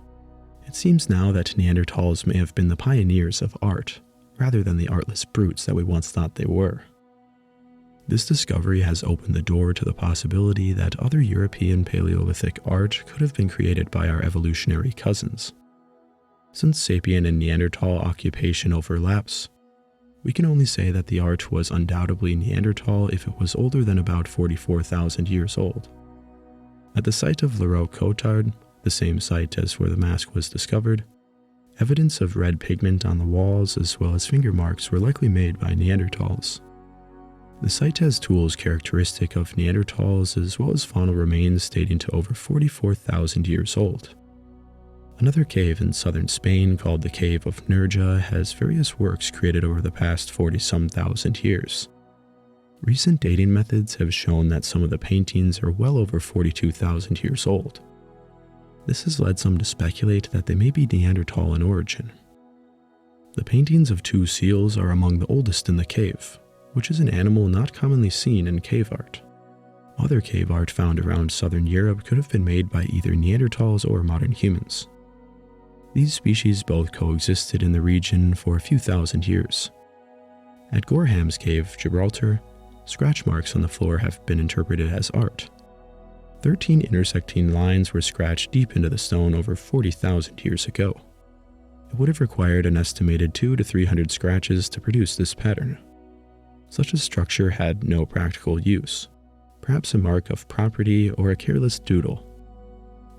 It seems now that Neanderthals may have been the pioneers of art, rather than the artless brutes that we once thought they were. This discovery has opened the door to the possibility that other European Paleolithic art could have been created by our evolutionary cousins. Since sapien and Neanderthal occupation overlaps, we can only say that the art was undoubtedly Neanderthal if it was older than about 44,000 years old. At the site of Leroux-Cotard, the same site as where the mask was discovered, evidence of red pigment on the walls as well as finger marks were likely made by Neanderthals. The site has tools characteristic of Neanderthals as well as faunal remains dating to over 44,000 years old. Another cave in southern Spain called the Cave of Nerja has various works created over the past 40-some thousand years. Recent dating methods have shown that some of the paintings are well over 42,000 years old. This has led some to speculate that they may be Neanderthal in origin. The paintings of two seals are among the oldest in the cave, which is an animal not commonly seen in cave art. Other cave art found around southern Europe could have been made by either Neanderthals or modern humans. These species both coexisted in the region for a few thousand years. At Gorham's Cave, Gibraltar, scratch marks on the floor have been interpreted as art. 13 intersecting lines were scratched deep into the stone over 40,000 years ago. It would have required an estimated 200 to 300 scratches to produce this pattern. Such a structure had no practical use, perhaps a mark of property or a careless doodle.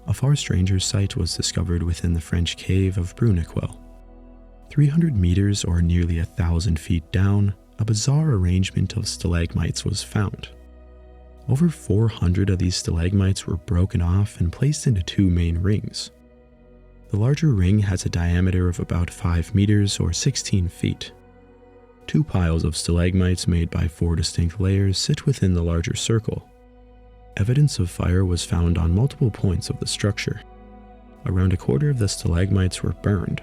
A far stranger site was discovered within the French cave of Bruniquel. 300 meters or nearly 1,000 feet down, a bizarre arrangement of stalagmites was found. Over 400 of these stalagmites were broken off and placed into two main rings. The larger ring has a diameter of about 5 meters or 16 feet. Two piles of stalagmites made by 4 distinct layers sit within the larger circle. Evidence of fire was found on multiple points of the structure. Around a quarter of the stalagmites were burned.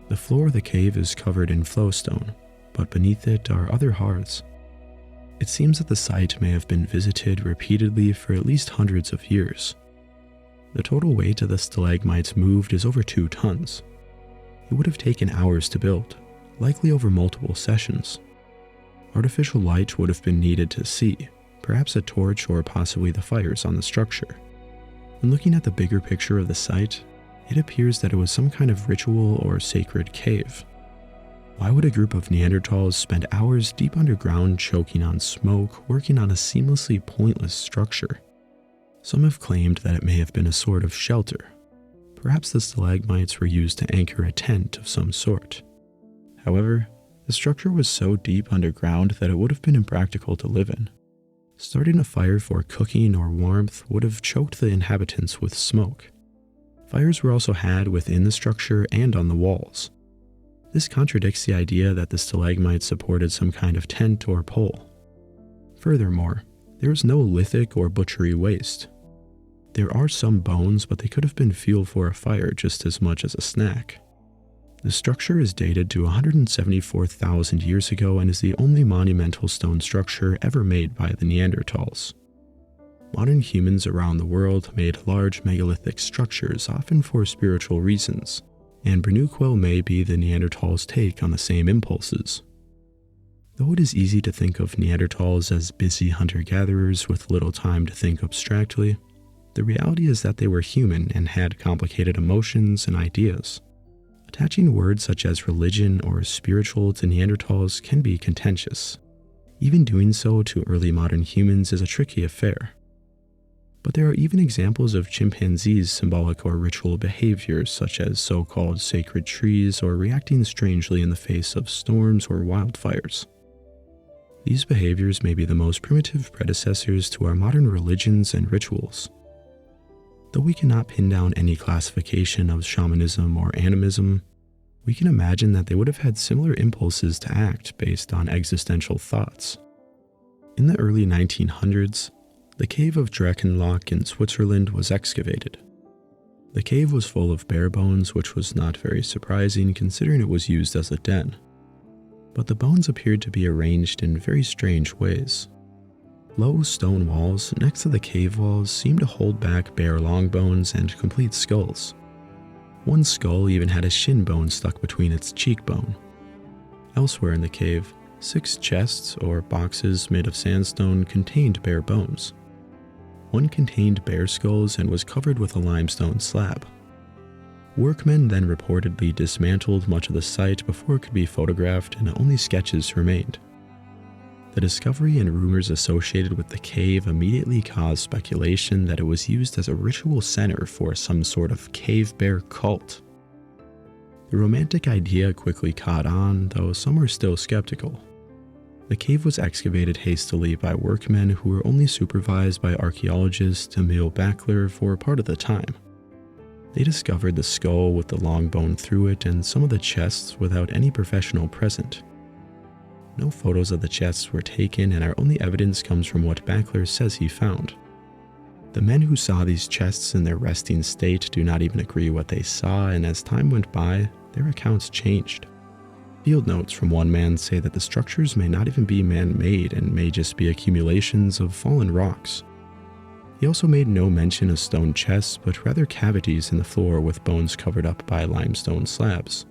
The floor of the cave is covered in flowstone, but beneath it are other hearths. It seems that the site may have been visited repeatedly for at least hundreds of years. The total weight of the stalagmites moved is over 2 tons. It would have taken hours to build, likely over multiple sessions. Artificial light would have been needed to see, perhaps a torch or possibly the fires on the structure. When looking at the bigger picture of the site, it appears that it was some kind of ritual or sacred cave. Why would a group of Neanderthals spend hours deep underground choking on smoke, working on a seemingly pointless structure? Some have claimed that it may have been a sort of shelter. Perhaps the stalagmites were used to anchor a tent of some sort. However, the structure was so deep underground that it would have been impractical to live in. Starting a fire for cooking or warmth would have choked the inhabitants with smoke. Fires were also had within the structure and on the walls. This contradicts the idea that the stalagmites supported some kind of tent or pole. Furthermore, there is no lithic or butchery waste. There are some bones, but they could have been fuel for a fire just as much as a snack. The structure is dated to 174,000 years ago and is the only monumental stone structure ever made by the Neanderthals. Modern humans around the world made large megalithic structures, often for spiritual reasons, and Bruniquel may be the Neanderthals' take on the same impulses. Though it is easy to think of Neanderthals as busy hunter-gatherers with little time to think abstractly, the reality is that they were human and had complicated emotions and ideas. Attaching words such as religion or spiritual to Neanderthals can be contentious. Even doing so to early modern humans is a tricky affair. But there are even examples of chimpanzees' symbolic or ritual behaviors such as so-called sacred trees or reacting strangely in the face of storms or wildfires. These behaviors may be the most primitive predecessors to our modern religions and rituals. Though we cannot pin down any classification of shamanism or animism, we can imagine that they would have had similar impulses to act based on existential thoughts. In the early 1900s, the cave of Drachenloch in Switzerland was excavated. The cave was full of bare bones, which was not very surprising considering it was used as a den. But the bones appeared to be arranged in very strange ways. Low stone walls next to the cave walls seemed to hold back bare long bones and complete skulls. One skull even had a shin bone stuck between its cheekbone. Elsewhere in the cave, 6 chests or boxes made of sandstone contained bare bones. One contained bear skulls and was covered with a limestone slab. Workmen then reportedly dismantled much of the site before it could be photographed, and only sketches remained. The discovery and rumors associated with the cave immediately caused speculation that it was used as a ritual center for some sort of cave bear cult. The romantic idea quickly caught on, though some were still skeptical. The cave was excavated hastily by workmen who were only supervised by archaeologist Emil Bachler for part of the time. They discovered the skull with the long bone through it and some of the chests without any professional present. No photos of the chests were taken, and our only evidence comes from what Bachler says he found. The men who saw these chests in their resting state do not even agree what they saw, and as time went by, their accounts changed. Field notes from one man say that the structures may not even be man-made and may just be accumulations of fallen rocks. He also made no mention of stone chests, but rather cavities in the floor with bones covered up by limestone slabs.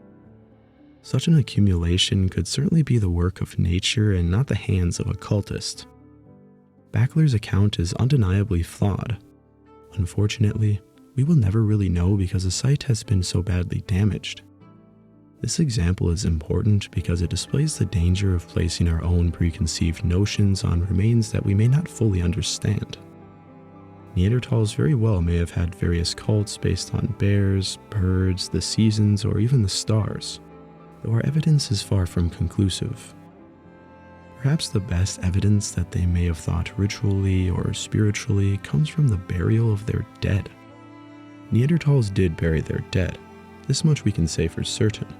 Such an accumulation could certainly be the work of nature and not the hands of a cultist. Bachler's account is undeniably flawed. Unfortunately, we will never really know because the site has been so badly damaged. This example is important because it displays the danger of placing our own preconceived notions on remains that we may not fully understand. Neanderthals very well may have had various cults based on bears, birds, the seasons, or even the stars, though our evidence is far from conclusive. Perhaps the best evidence that they may have thought ritually or spiritually comes from the burial of their dead. Neanderthals did bury their dead, this much we can say for certain,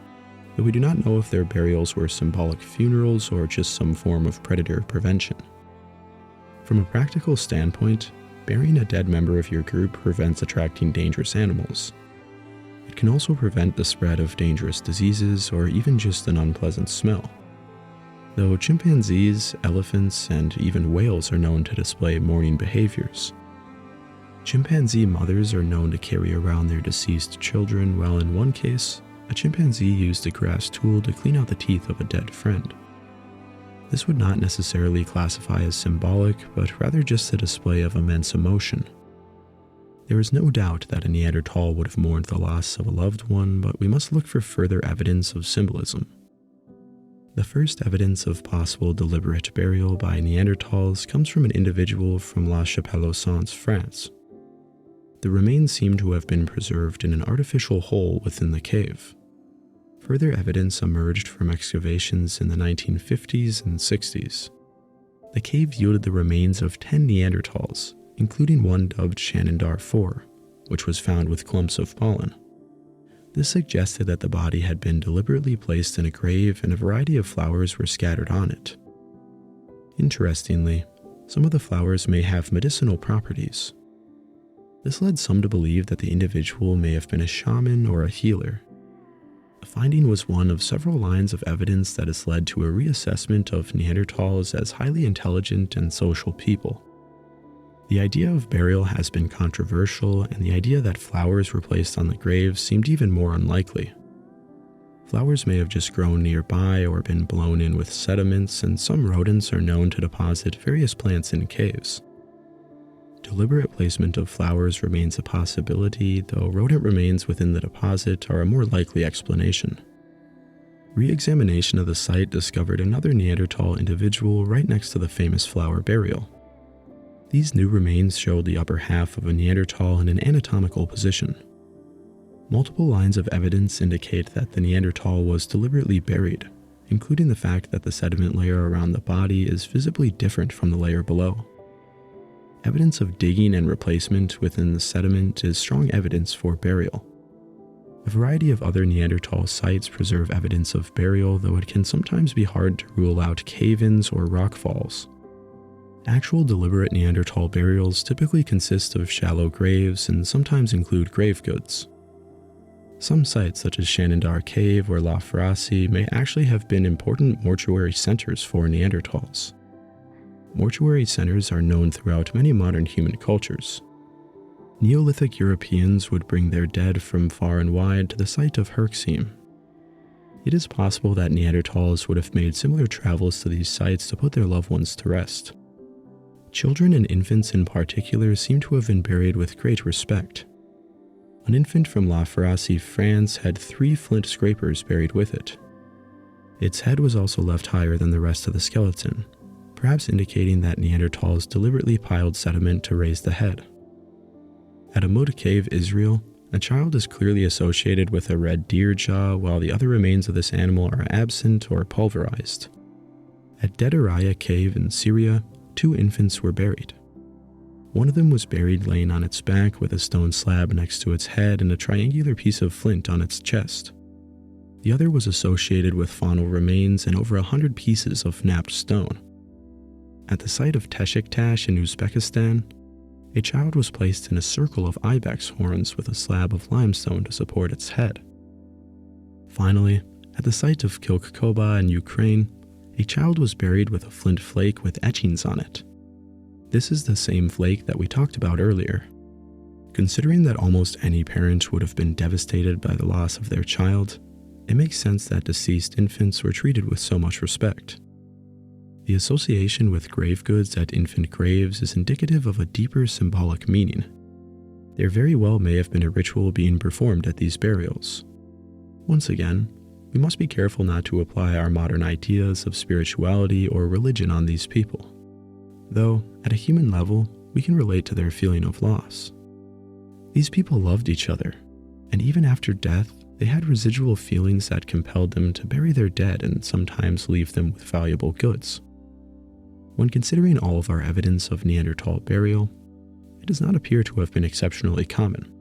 though we do not know if their burials were symbolic funerals or just some form of predator prevention. From a practical standpoint, burying a dead member of your group prevents attracting dangerous animals. It can also prevent the spread of dangerous diseases or even just an unpleasant smell. Though chimpanzees, elephants, and even whales are known to display mourning behaviors. Chimpanzee mothers are known to carry around their deceased children, while in one case, a chimpanzee used a grass tool to clean out the teeth of a dead friend. This would not necessarily classify as symbolic, but rather just a display of immense emotion. There is no doubt that a Neanderthal would have mourned the loss of a loved one, but we must look for further evidence of symbolism. The first evidence of possible deliberate burial by Neanderthals comes from an individual from La Chapelle-aux-Saints, France. The remains seem to have been preserved in an artificial hole within the cave. Further evidence emerged from excavations in the 1950s and 60s. The cave yielded the remains of 10 Neanderthals, including one dubbed Shenandoah 4, which was found with clumps of pollen. This suggested that the body had been deliberately placed in a grave and a variety of flowers were scattered on it. Interestingly, some of the flowers may have medicinal properties. This led some to believe that the individual may have been a shaman or a healer. The finding was one of several lines of evidence that has led to a reassessment of Neanderthals as highly intelligent and social people. The idea of burial has been controversial, and the idea that flowers were placed on the graves seemed even more unlikely. Flowers may have just grown nearby or been blown in with sediments, and some rodents are known to deposit various plants in caves. Deliberate placement of flowers remains a possibility, though rodent remains within the deposit are a more likely explanation. Re-examination of the site discovered another Neanderthal individual right next to the famous flower burial. These new remains showed the upper half of a Neanderthal in an anatomical position. Multiple lines of evidence indicate that the Neanderthal was deliberately buried, including the fact that the sediment layer around the body is visibly different from the layer below. Evidence of digging and replacement within the sediment is strong evidence for burial. A variety of other Neanderthal sites preserve evidence of burial, though it can sometimes be hard to rule out cave-ins or rockfalls. Actual deliberate Neanderthal burials typically consist of shallow graves and sometimes include grave goods. Some sites such as Shanidar Cave or La Ferraci may actually have been important mortuary centers for Neanderthals. Mortuary centers are known throughout many modern human cultures. Neolithic Europeans would bring their dead from far and wide to the site of Hafting. It is possible that Neanderthals would have made similar travels to these sites to put their loved ones to rest. Children and infants in particular seem to have been buried with great respect. An infant from La Ferraci, France had 3 flint scrapers buried with it. Its head was also left higher than the rest of the skeleton, perhaps indicating that Neanderthals deliberately piled sediment to raise the head. At Amud Cave, Israel, a child is clearly associated with a red deer jaw, while the other remains of this animal are absent or pulverized. At Dedaraya Cave in Syria, 2 infants were buried. One of them was buried laying on its back with a stone slab next to its head and a triangular piece of flint on its chest. The other was associated with faunal remains and over 100 pieces of knapped stone. At the site of Teshiktash in Uzbekistan, a child was placed in a circle of ibex horns with a slab of limestone to support its head. Finally, at the site of Kilkoba in Ukraine, a child was buried with a flint flake with etchings on it. This is the same flake that we talked about earlier. Considering that almost any parent would have been devastated by the loss of their child, it makes sense that deceased infants were treated with so much respect. The association with grave goods at infant graves is indicative of a deeper symbolic meaning. There very well may have been a ritual being performed at these burials. Once again, we must be careful not to apply our modern ideas of spirituality or religion on these people. Though, at a human level, we can relate to their feeling of loss. These people loved each other, and even after death, they had residual feelings that compelled them to bury their dead and sometimes leave them with valuable goods. When considering all of our evidence of Neanderthal burial, it does not appear to have been exceptionally common.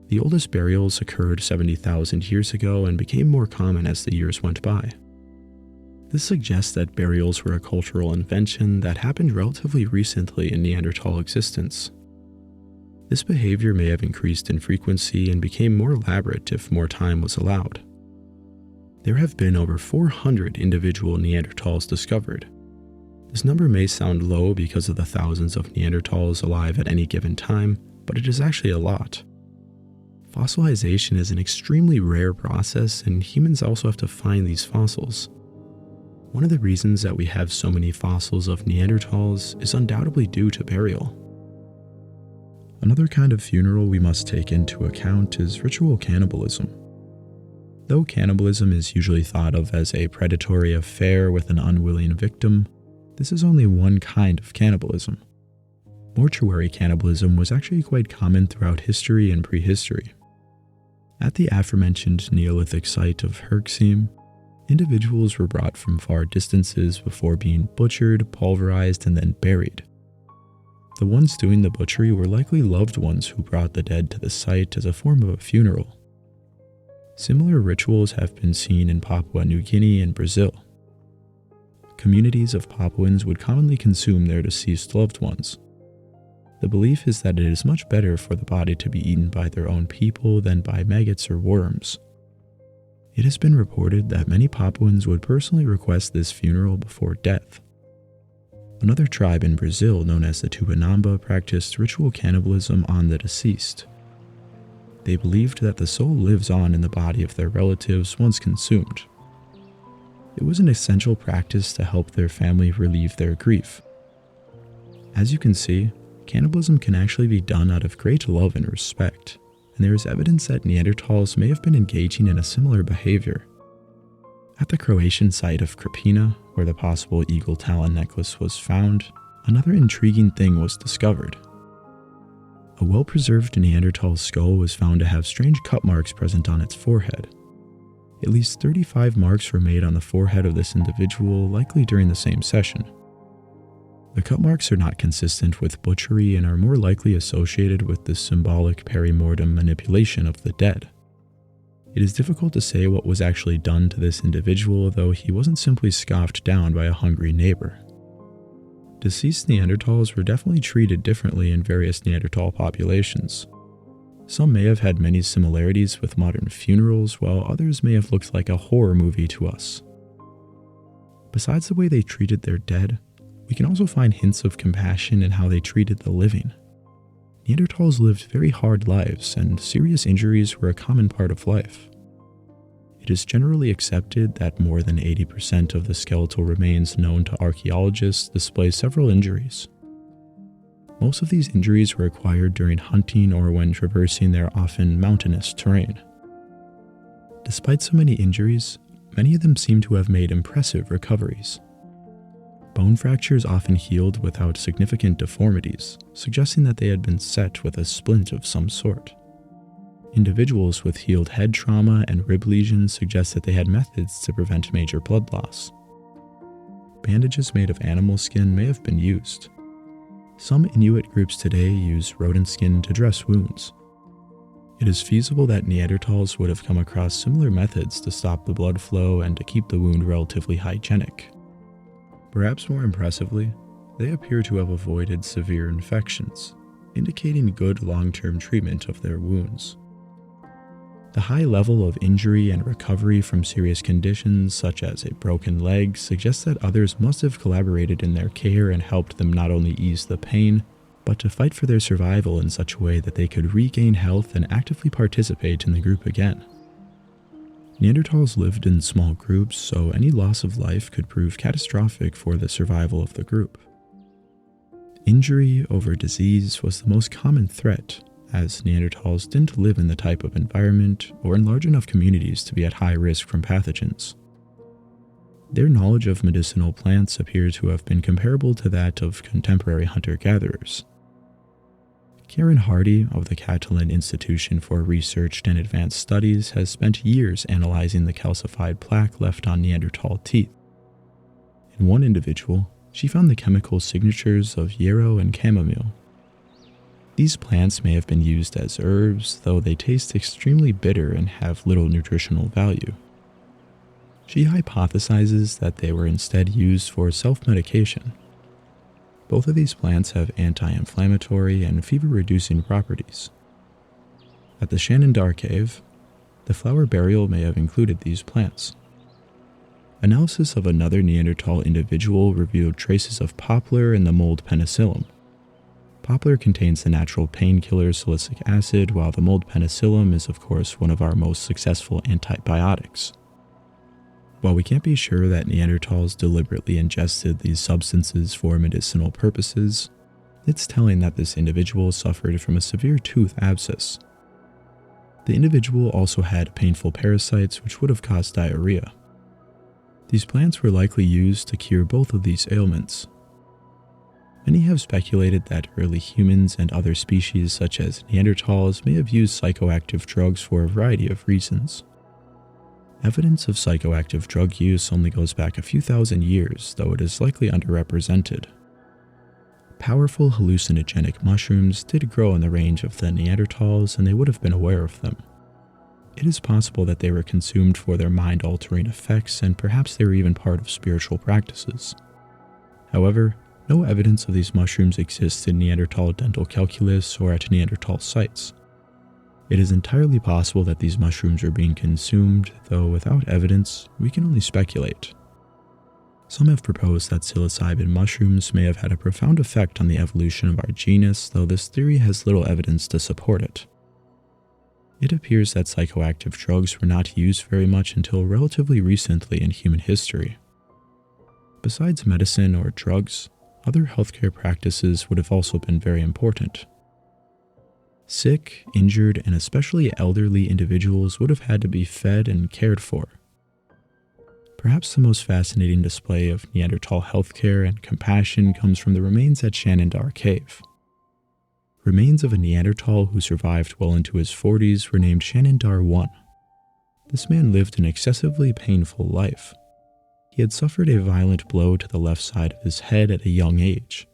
The oldest burials occurred 70,000 years ago and became more common as the years went by. This suggests that burials were a cultural invention that happened relatively recently in Neanderthal existence. This behavior may have increased in frequency and became more elaborate if more time was allowed. There have been over 400 individual Neanderthals discovered. This number may sound low because of the thousands of Neanderthals alive at any given time, but it is actually a lot. Fossilization is an extremely rare process, and humans also have to find these fossils. One of the reasons that we have so many fossils of Neanderthals is undoubtedly due to burial. Another kind of funeral we must take into account is ritual cannibalism. Though cannibalism is usually thought of as a predatory affair with an unwilling victim, this is only one kind of cannibalism. Mortuary cannibalism was actually quite common throughout history and prehistory. At the aforementioned Neolithic site of Hafting, individuals were brought from far distances before being butchered, pulverized, and then buried. The ones doing the butchery were likely loved ones who brought the dead to the site as a form of a funeral. Similar rituals have been seen in Papua New Guinea and Brazil. Communities of Papuans would commonly consume their deceased loved ones. The belief is that it is much better for the body to be eaten by their own people than by maggots or worms. It has been reported that many Papuans would personally request this funeral before death. Another tribe in Brazil, known as the Tupinamba, practiced ritual cannibalism on the deceased. They believed that the soul lives on in the body of their relatives once consumed. It was an essential practice to help their family relieve their grief. As you can see, cannibalism can actually be done out of great love and respect, and there is evidence that Neanderthals may have been engaging in a similar behavior. At the Croatian site of Krapina, where the possible eagle talon necklace was found, another intriguing thing was discovered. A well-preserved Neanderthal skull was found to have strange cut marks present on its forehead. At least 35 marks were made on the forehead of this individual, likely during the same session. The cut marks are not consistent with butchery and are more likely associated with the symbolic perimortem manipulation of the dead. It is difficult to say what was actually done to this individual, though he wasn't simply scoffed down by a hungry neighbor. Deceased Neanderthals were definitely treated differently in various Neanderthal populations. Some may have had many similarities with modern funerals, while others may have looked like a horror movie to us. Besides the way they treated their dead, we can also find hints of compassion in how they treated the living. Neanderthals lived very hard lives, and serious injuries were a common part of life. It is generally accepted that more than 80% of the skeletal remains known to archaeologists display several injuries. Most of these injuries were acquired during hunting or when traversing their often mountainous terrain. Despite so many injuries, many of them seem to have made impressive recoveries. Bone fractures often healed without significant deformities, suggesting that they had been set with a splint of some sort. Individuals with healed head trauma and rib lesions suggest that they had methods to prevent major blood loss. Bandages made of animal skin may have been used. Some Inuit groups today use rodent skin to dress wounds. It is feasible that Neanderthals would have come across similar methods to stop the blood flow and to keep the wound relatively hygienic. Perhaps more impressively, they appear to have avoided severe infections, indicating good long-term treatment of their wounds. The high level of injury and recovery from serious conditions, such as a broken leg, suggests that others must have collaborated in their care and helped them not only ease the pain, but to fight for their survival in such a way that they could regain health and actively participate in the group again. Neanderthals lived in small groups, so any loss of life could prove catastrophic for the survival of the group. Injury over disease was the most common threat, as Neanderthals didn't live in the type of environment or in large enough communities to be at high risk from pathogens. Their knowledge of medicinal plants appears to have been comparable to that of contemporary hunter-gatherers. Karen Hardy of the Catalan Institution for Research and Advanced Studies has spent years analyzing the calcified plaque left on Neanderthal teeth. In one individual, she found the chemical signatures of yarrow and chamomile. These plants may have been used as herbs, though they taste extremely bitter and have little nutritional value. She hypothesizes that they were instead used for self-medication. Both of these plants have anti-inflammatory and fever-reducing properties. At the Shannon-Dar Cave, the flower burial may have included these plants. Analysis of another Neanderthal individual revealed traces of poplar in the mold penicillin. Poplar contains the natural painkiller salicylic acid, while the mold penicillin is of course one of our most successful antibiotics. While we can't be sure that Neanderthals deliberately ingested these substances for medicinal purposes, it's telling that this individual suffered from a severe tooth abscess. The individual also had painful parasites which would have caused diarrhea. These plants were likely used to cure both of these ailments. Many have speculated that early humans and other species such as Neanderthals may have used psychoactive drugs for a variety of reasons. Evidence of psychoactive drug use only goes back a few thousand years, though it is likely underrepresented. Powerful hallucinogenic mushrooms did grow in the range of the Neanderthals, and they would have been aware of them. It is possible that they were consumed for their mind-altering effects, and perhaps they were even part of spiritual practices. However, no evidence of these mushrooms exists in Neanderthal dental calculus or at Neanderthal sites. It is entirely possible that these mushrooms are being consumed, though without evidence, we can only speculate. Some have proposed that psilocybin mushrooms may have had a profound effect on the evolution of our genus, though this theory has little evidence to support it. It appears that psychoactive drugs were not used very much until relatively recently in human history. Besides medicine or drugs, other healthcare practices would have also been very important. Sick, injured, and especially elderly individuals would have had to be fed and cared for. Perhaps the most fascinating display of Neanderthal healthcare and compassion comes from the remains at Shannon-Dar Cave. Remains of a Neanderthal who survived well into his 40s were named Shannon-Dar 1. This man lived an excessively painful life. He he had suffered a violent blow to the left side of his head at a young age.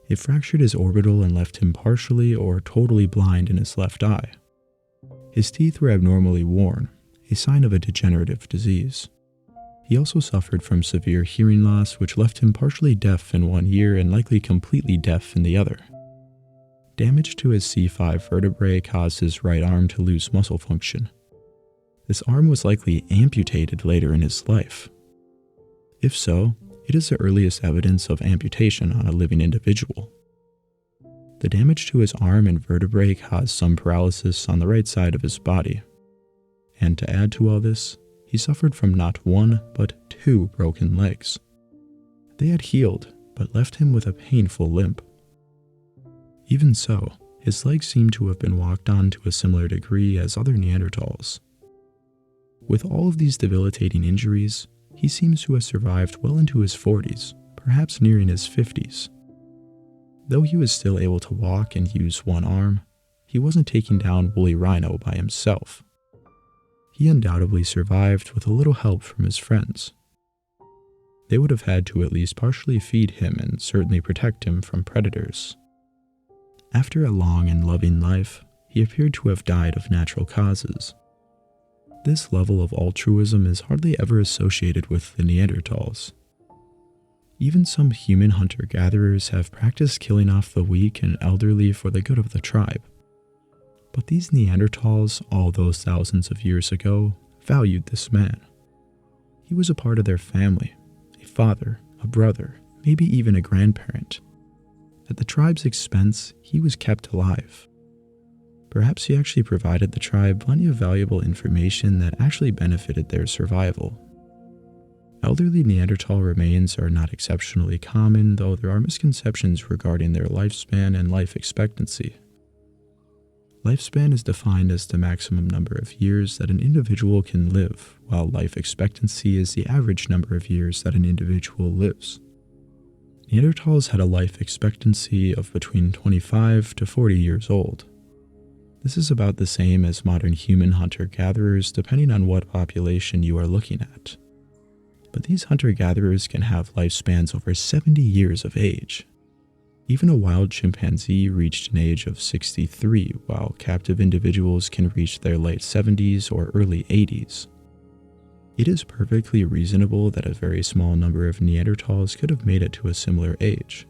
It fractured his orbital and left him partially or totally blind in his left eye. His teeth were abnormally worn, a sign of a degenerative disease. He also suffered from severe hearing loss, which left him partially deaf in one ear and likely completely deaf in the other. Damage to his C5 vertebrae caused his right arm to lose muscle function. This arm was likely amputated later in his life. If so, it is the earliest evidence of amputation on a living individual. The damage to his arm and vertebrae caused some paralysis on the right side of his body. And to add to all this, he suffered from not one, but 2 broken legs. They had healed, but left him with a painful limp. Even so, his legs seem to have been walked on to a similar degree as other Neanderthals. With all of these debilitating injuries, he seems to have survived well into his 40s, perhaps nearing his 50s. Though he was still able to walk and use one arm, he wasn't taking down woolly rhino by himself. He undoubtedly survived with a little help from his friends. They would have had to at least partially feed him and certainly protect him from predators. After a long and loving life, he appeared to have died of natural causes. This level of altruism is hardly ever associated with the Neanderthals. Even some human hunter-gatherers have practiced killing off the weak and elderly for the good of the tribe. But these Neanderthals, all those thousands of years ago, valued this man. He was a part of their family, a father, a brother, maybe even a grandparent. At the tribe's expense, he was kept alive. Perhaps he actually provided the tribe plenty of valuable information that actually benefited their survival. Elderly Neanderthal remains are not exceptionally common, though there are misconceptions regarding their lifespan and life expectancy. Lifespan is defined as the maximum number of years that an individual can live, while life expectancy is the average number of years that an individual lives. Neanderthals had a life expectancy of between 25 to 40 years old. This is about the same as modern human hunter-gatherers depending on what population you are looking at. But these hunter-gatherers can have lifespans over 70 years of age. Even a wild chimpanzee reached an age of 63, while captive individuals can reach their late 70s or early 80s. It is perfectly reasonable that a very small number of Neanderthals could have made it to a similar age.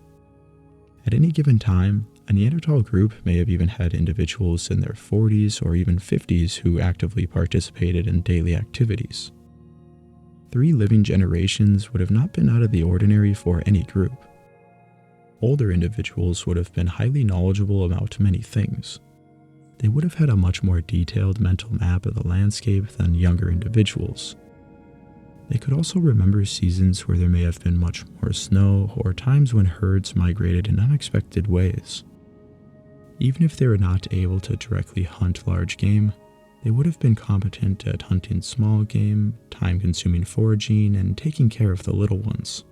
At any given time, a Neanderthal group may have even had individuals in their 40s or even 50s who actively participated in daily activities. 3 living generations would have not been out of the ordinary for any group. Older individuals would have been highly knowledgeable about many things. They would have had a much more detailed mental map of the landscape than younger individuals. They could also remember seasons where there may have been much more snow or times when herds migrated in unexpected ways. Even if they were not able to directly hunt large game, they would have been competent at hunting small game, time-consuming foraging, and taking care of the little ones.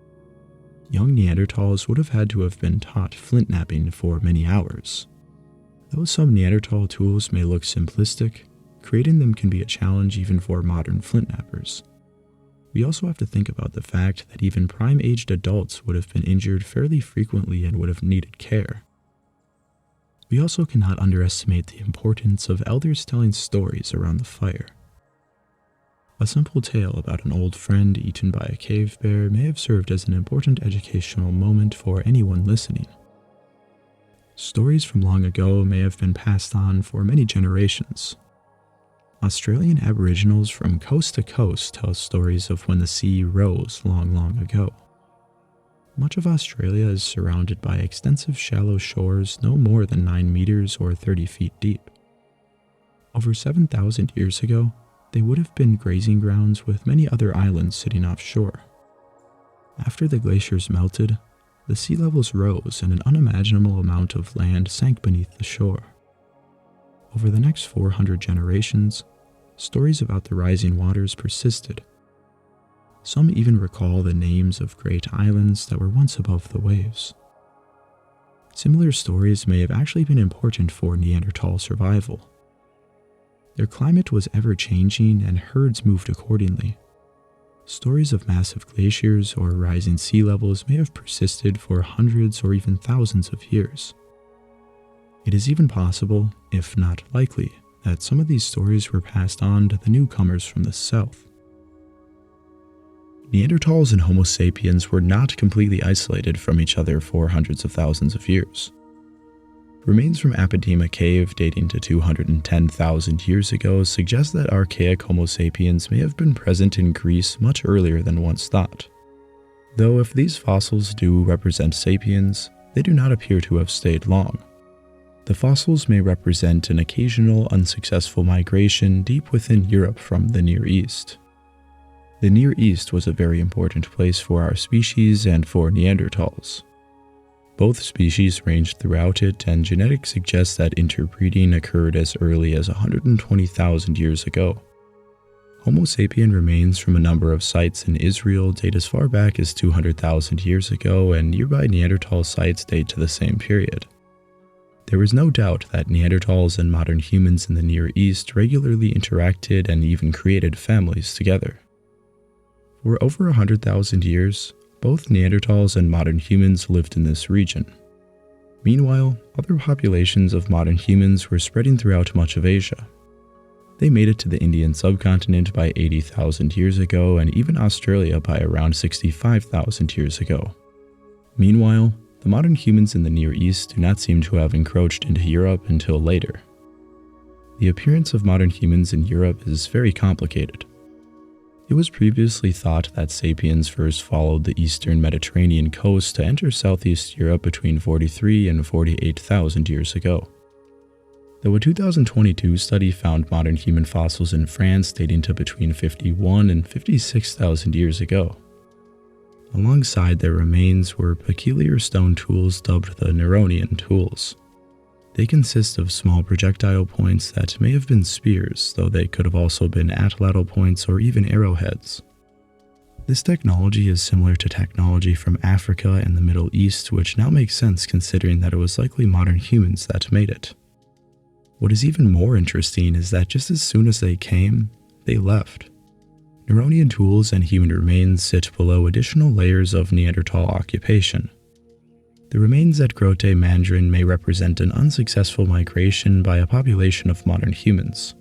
Young Neanderthals would have had to have been taught flint knapping for many hours. Though some Neanderthal tools may look simplistic, creating them can be a challenge even for modern flint knappers. We also have to think about the fact that even prime-aged adults would have been injured fairly frequently and would have needed care. We also cannot underestimate the importance of elders telling stories around the fire. A simple tale about an old friend eaten by a cave bear may have served as an important educational moment for anyone listening. Stories from long ago may have been passed on for many generations. Australian Aboriginals from coast to coast tell stories of when the sea rose long, long ago. Much of Australia is surrounded by extensive shallow shores no more than 9 meters or 30 feet deep. Over 7,000 years ago, they would have been grazing grounds with many other islands sitting offshore. After the glaciers melted, the sea levels rose and an unimaginable amount of land sank beneath the shore. Over the next 400 generations, stories about the rising waters persisted. Some even recall the names of great islands that were once above the waves. Similar stories may have actually been important for Neanderthal survival. Their climate was ever-changing and herds moved accordingly. Stories of massive glaciers or rising sea levels may have persisted for hundreds or even thousands of years. It is even possible, if not likely, that some of these stories were passed on to the newcomers from the south. Neanderthals and Homo sapiens were not completely isolated from each other for hundreds of thousands of years. Remains from Apodema Cave dating to 210,000 years ago suggest that archaic Homo sapiens may have been present in Greece much earlier than once thought. Though if these fossils do represent sapiens, they do not appear to have stayed long. The fossils may represent an occasional unsuccessful migration deep within Europe from the Near East. The Near East was a very important place for our species and for Neanderthals. Both species ranged throughout it, and genetics suggests that interbreeding occurred as early as 120,000 years ago. Homo sapien remains from a number of sites in Israel date as far back as 200,000 years ago, and nearby Neanderthal sites date to the same period. There is no doubt that Neanderthals and modern humans in the Near East regularly interacted and even created families together. For over 100,000 years, both Neanderthals and modern humans lived in this region. Meanwhile, other populations of modern humans were spreading throughout much of Asia. They made it to the Indian subcontinent by 80,000 years ago and even Australia by around 65,000 years ago. Meanwhile, the modern humans in the Near East do not seem to have encroached into Europe until later. The appearance of modern humans in Europe is very complicated. It was previously thought that sapiens first followed the eastern Mediterranean coast to enter Southeast Europe between 43 and 48,000 years ago. Though a 2022 study found modern human fossils in France dating to between 51 and 56,000 years ago. Alongside their remains were peculiar stone tools dubbed the Neronian tools. They consist of small projectile points that may have been spears, though they could have also been atlatl points or even arrowheads. This technology is similar to technology from Africa and the Middle East, which now makes sense considering that it was likely modern humans that made it. What is even more interesting is that just as soon as they came, they left. Neronian tools and human remains sit below additional layers of Neanderthal occupation. The remains at Grote Mandrin may represent an unsuccessful migration by a population of modern humans.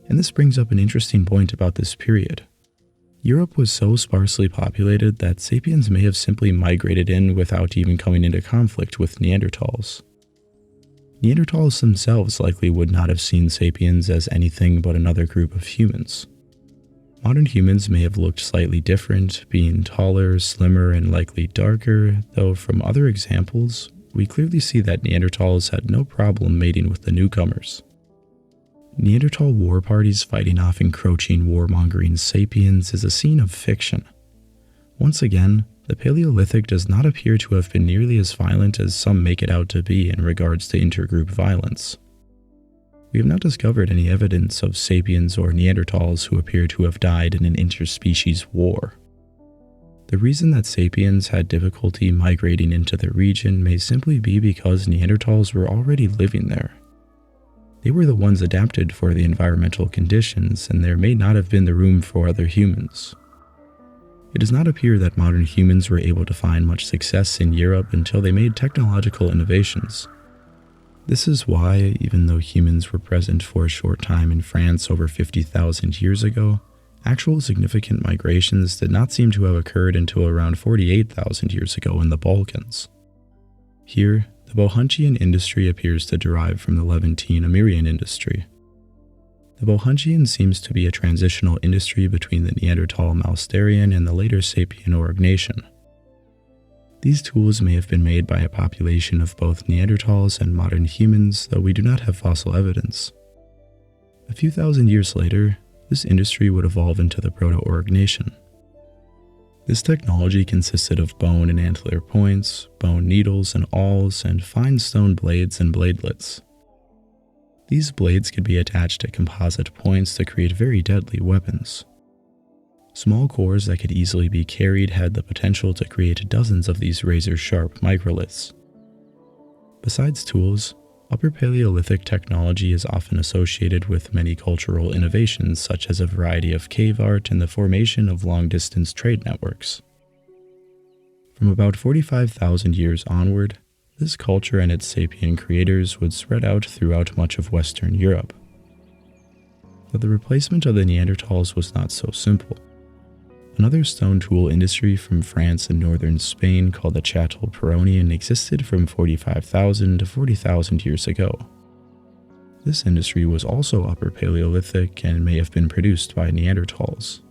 And this brings up an interesting point about this period. Europe was so sparsely populated that sapiens may have simply migrated in without even coming into conflict with Neanderthals. Neanderthals themselves likely would not have seen sapiens as anything but another group of humans. Modern humans may have looked slightly different, being taller, slimmer, and likely darker, though from other examples, we clearly see that Neanderthals had no problem mating with the newcomers. Neanderthal war parties fighting off encroaching warmongering sapiens is a scene of fiction. Once again, the Paleolithic does not appear to have been nearly as violent as some make it out to be in regards to intergroup violence. We have not discovered any evidence of sapiens or Neanderthals who appear to have died in an interspecies war. The reason that sapiens had difficulty migrating into the region may simply be because Neanderthals were already living there. They were the ones adapted for the environmental conditions, and there may not have been the room for other humans. It does not appear that modern humans were able to find much success in Europe until they made technological innovations. This is why, even though humans were present for a short time in France over 50,000 years ago, actual significant migrations did not seem to have occurred until around 48,000 years ago in the Balkans. Here, the Bohuntian industry appears to derive from the Levantine Amirian industry. The Bohuntian seems to be a transitional industry between the Neanderthal Mousterian and the later Sapien Aurignacian. These tools may have been made by a population of both Neanderthals and modern humans, though we do not have fossil evidence. A few thousand years later, this industry would evolve into the Proto-Aurignacian. This technology consisted of bone and antler points, bone needles and awls, and fine stone blades and bladelets. These blades could be attached to composite points to create very deadly weapons. Small cores that could easily be carried had the potential to create dozens of these razor-sharp microliths. Besides tools, Upper Paleolithic technology is often associated with many cultural innovations, such as a variety of cave art and the formation of long-distance trade networks. From about 45,000 years onward, this culture and its sapien creators would spread out throughout much of Western Europe. But the replacement of the Neanderthals was not so simple. Another stone tool industry from France and northern Spain called the Chattel-Perronian existed from 45,000 to 40,000 years ago. This industry was also Upper Paleolithic and may have been produced by Neanderthals.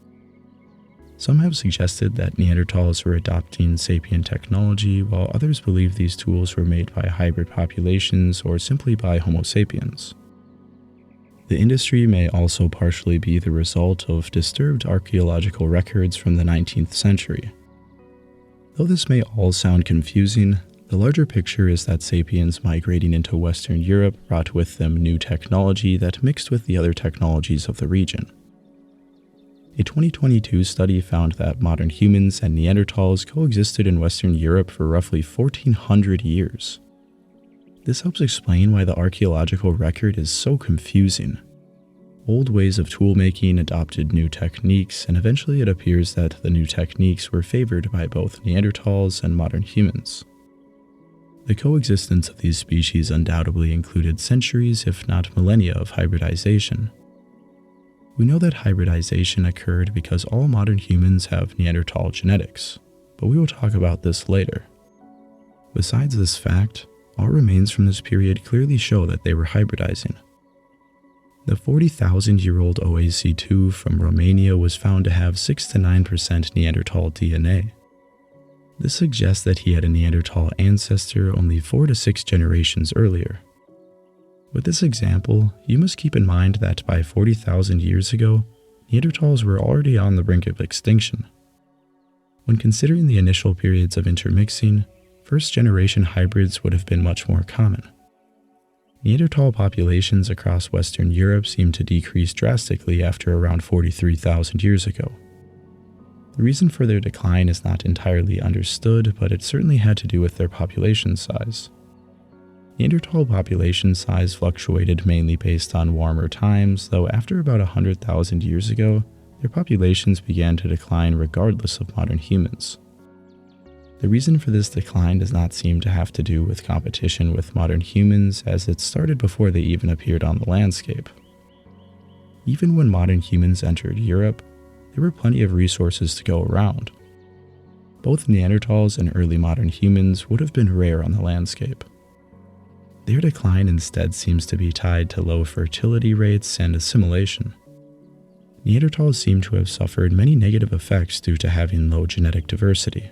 Some have suggested that Neanderthals were adopting sapien technology, while others believe these tools were made by hybrid populations or simply by Homo sapiens. The industry may also partially be the result of disturbed archaeological records from the 19th century. Though this may all sound confusing, the larger picture is that sapiens migrating into Western Europe brought with them new technology that mixed with the other technologies of the region. A 2022 study found that modern humans and Neanderthals coexisted in Western Europe for roughly 1,400 years. This helps explain why the archaeological record is so confusing. Old ways of toolmaking adopted new techniques, and eventually it appears that the new techniques were favored by both Neanderthals and modern humans. The coexistence of these species undoubtedly included centuries, if not millennia, of hybridization. We know that hybridization occurred because all modern humans have Neanderthal genetics, but we will talk about this later. Besides this fact, all remains from this period clearly show that they were hybridizing. The 40,000-year-old OAC2 from Romania was found to have 6 to 9% Neanderthal DNA. This suggests that he had a Neanderthal ancestor only 4 to 6 generations earlier. With this example, you must keep in mind that by 40,000 years ago, Neanderthals were already on the brink of extinction. When considering the initial periods of intermixing, first-generation hybrids would have been much more common. Neanderthal populations across Western Europe seem to decrease drastically after around 43,000 years ago. The reason for their decline is not entirely understood, but it certainly had to do with their population size. Neanderthal population size fluctuated mainly based on warmer times, though after about 100,000 years ago, their populations began to decline regardless of modern humans. The reason for this decline does not seem to have to do with competition with modern humans, as it started before they even appeared on the landscape. Even when modern humans entered Europe, there were plenty of resources to go around. Both Neanderthals and early modern humans would have been rare on the landscape. Their decline instead seems to be tied to low fertility rates and assimilation. Neanderthals seem to have suffered many negative effects due to having low genetic diversity.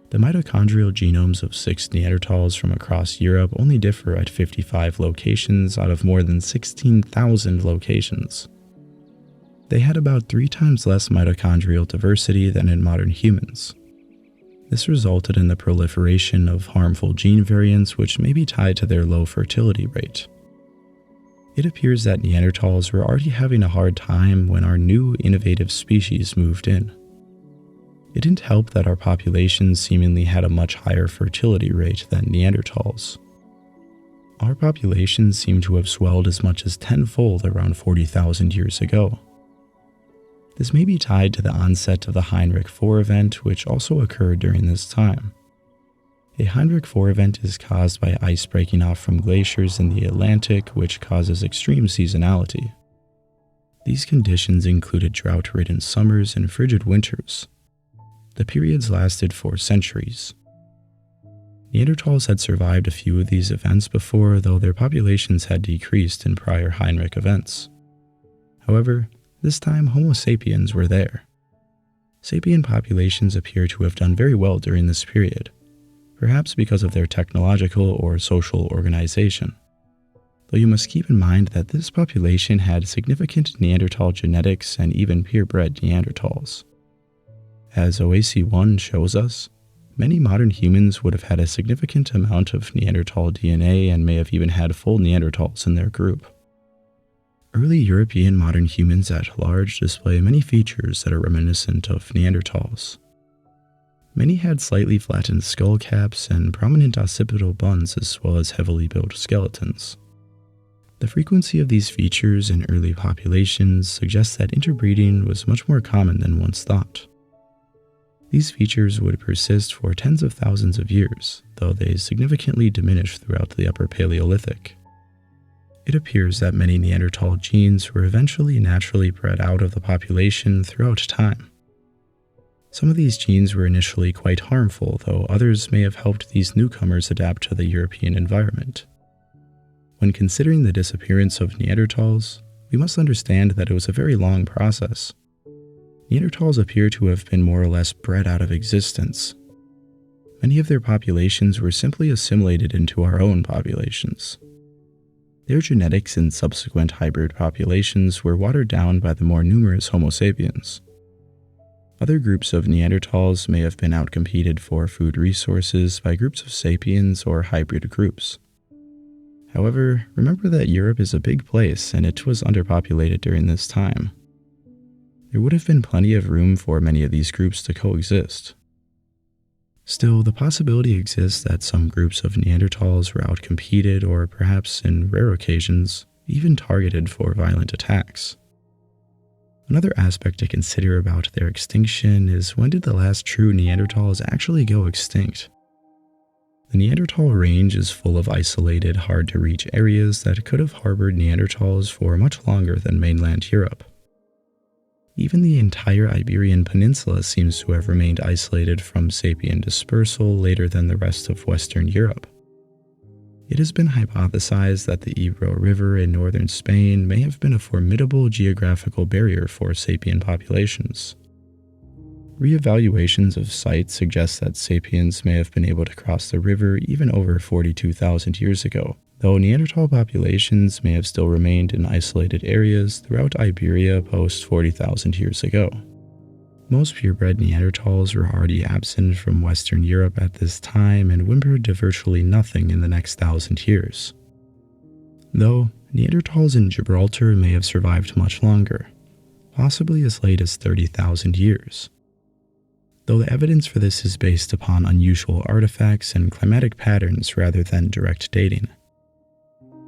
The mitochondrial genomes of 6 Neanderthals from across Europe only differ at 55 locations out of more than 16,000 locations. They had about 3 times less mitochondrial diversity than in modern humans. This resulted in the proliferation of harmful gene variants which may be tied to their low fertility rate. It appears that Neanderthals were already having a hard time when our new innovative species moved in. It didn't help that our population seemingly had a much higher fertility rate than Neanderthals. Our population seemed to have swelled as much as tenfold around 40,000 years ago. This may be tied to the onset of the Heinrich 4 event, which also occurred during this time. A Heinrich 4 event is caused by ice breaking off from glaciers in the Atlantic, which causes extreme seasonality. These conditions included drought-ridden summers and frigid winters. The periods lasted for centuries. Neanderthals had survived a few of these events before, though their populations had decreased in prior Heinrich events. However, this time Homo sapiens were there. Sapien populations appear to have done very well during this period, perhaps because of their technological or social organization. Though you must keep in mind that this population had significant Neanderthal genetics and even purebred Neanderthals. As OAC1 shows us, many modern humans would have had a significant amount of Neanderthal DNA and may have even had full Neanderthals in their group. Early European modern humans at large display many features that are reminiscent of Neanderthals. Many had slightly flattened skull caps and prominent occipital buns, as well as heavily built skeletons. The frequency of these features in early populations suggests that interbreeding was much more common than once thought. These features would persist for tens of thousands of years, though they significantly diminished throughout the Upper Paleolithic. It appears that many Neanderthal genes were eventually naturally bred out of the population throughout time. Some of these genes were initially quite harmful, though others may have helped these newcomers adapt to the European environment. When considering the disappearance of Neanderthals, we must understand that it was a very long process. Neanderthals appear to have been more or less bred out of existence. Many of their populations were simply assimilated into our own populations. Their genetics in subsequent hybrid populations were watered down by the more numerous Homo sapiens. Other groups of Neanderthals may have been outcompeted for food resources by groups of sapiens or hybrid groups. However, remember that Europe is a big place and it was underpopulated during this time. There would have been plenty of room for many of these groups to coexist. Still, the possibility exists that some groups of Neanderthals were outcompeted or perhaps, in rare occasions, even targeted for violent attacks. Another aspect to consider about their extinction is, when did the last true Neanderthals actually go extinct? The Neanderthal range is full of isolated, hard-to-reach areas that could have harbored Neanderthals for much longer than mainland Europe. Even the entire Iberian Peninsula seems to have remained isolated from sapien dispersal later than the rest of Western Europe. It has been hypothesized that the Ebro River in northern Spain may have been a formidable geographical barrier for sapien populations. Re-evaluations of sites suggest that sapiens may have been able to cross the river even over 42,000 years ago, though Neanderthal populations may have still remained in isolated areas throughout Iberia post 40,000 years ago. Most purebred Neanderthals were already absent from Western Europe at this time and whimpered to virtually nothing in the next 1,000 years. Though, Neanderthals in Gibraltar may have survived much longer, possibly as late as 30,000 years. Though the evidence for this is based upon unusual artifacts and climatic patterns rather than direct dating.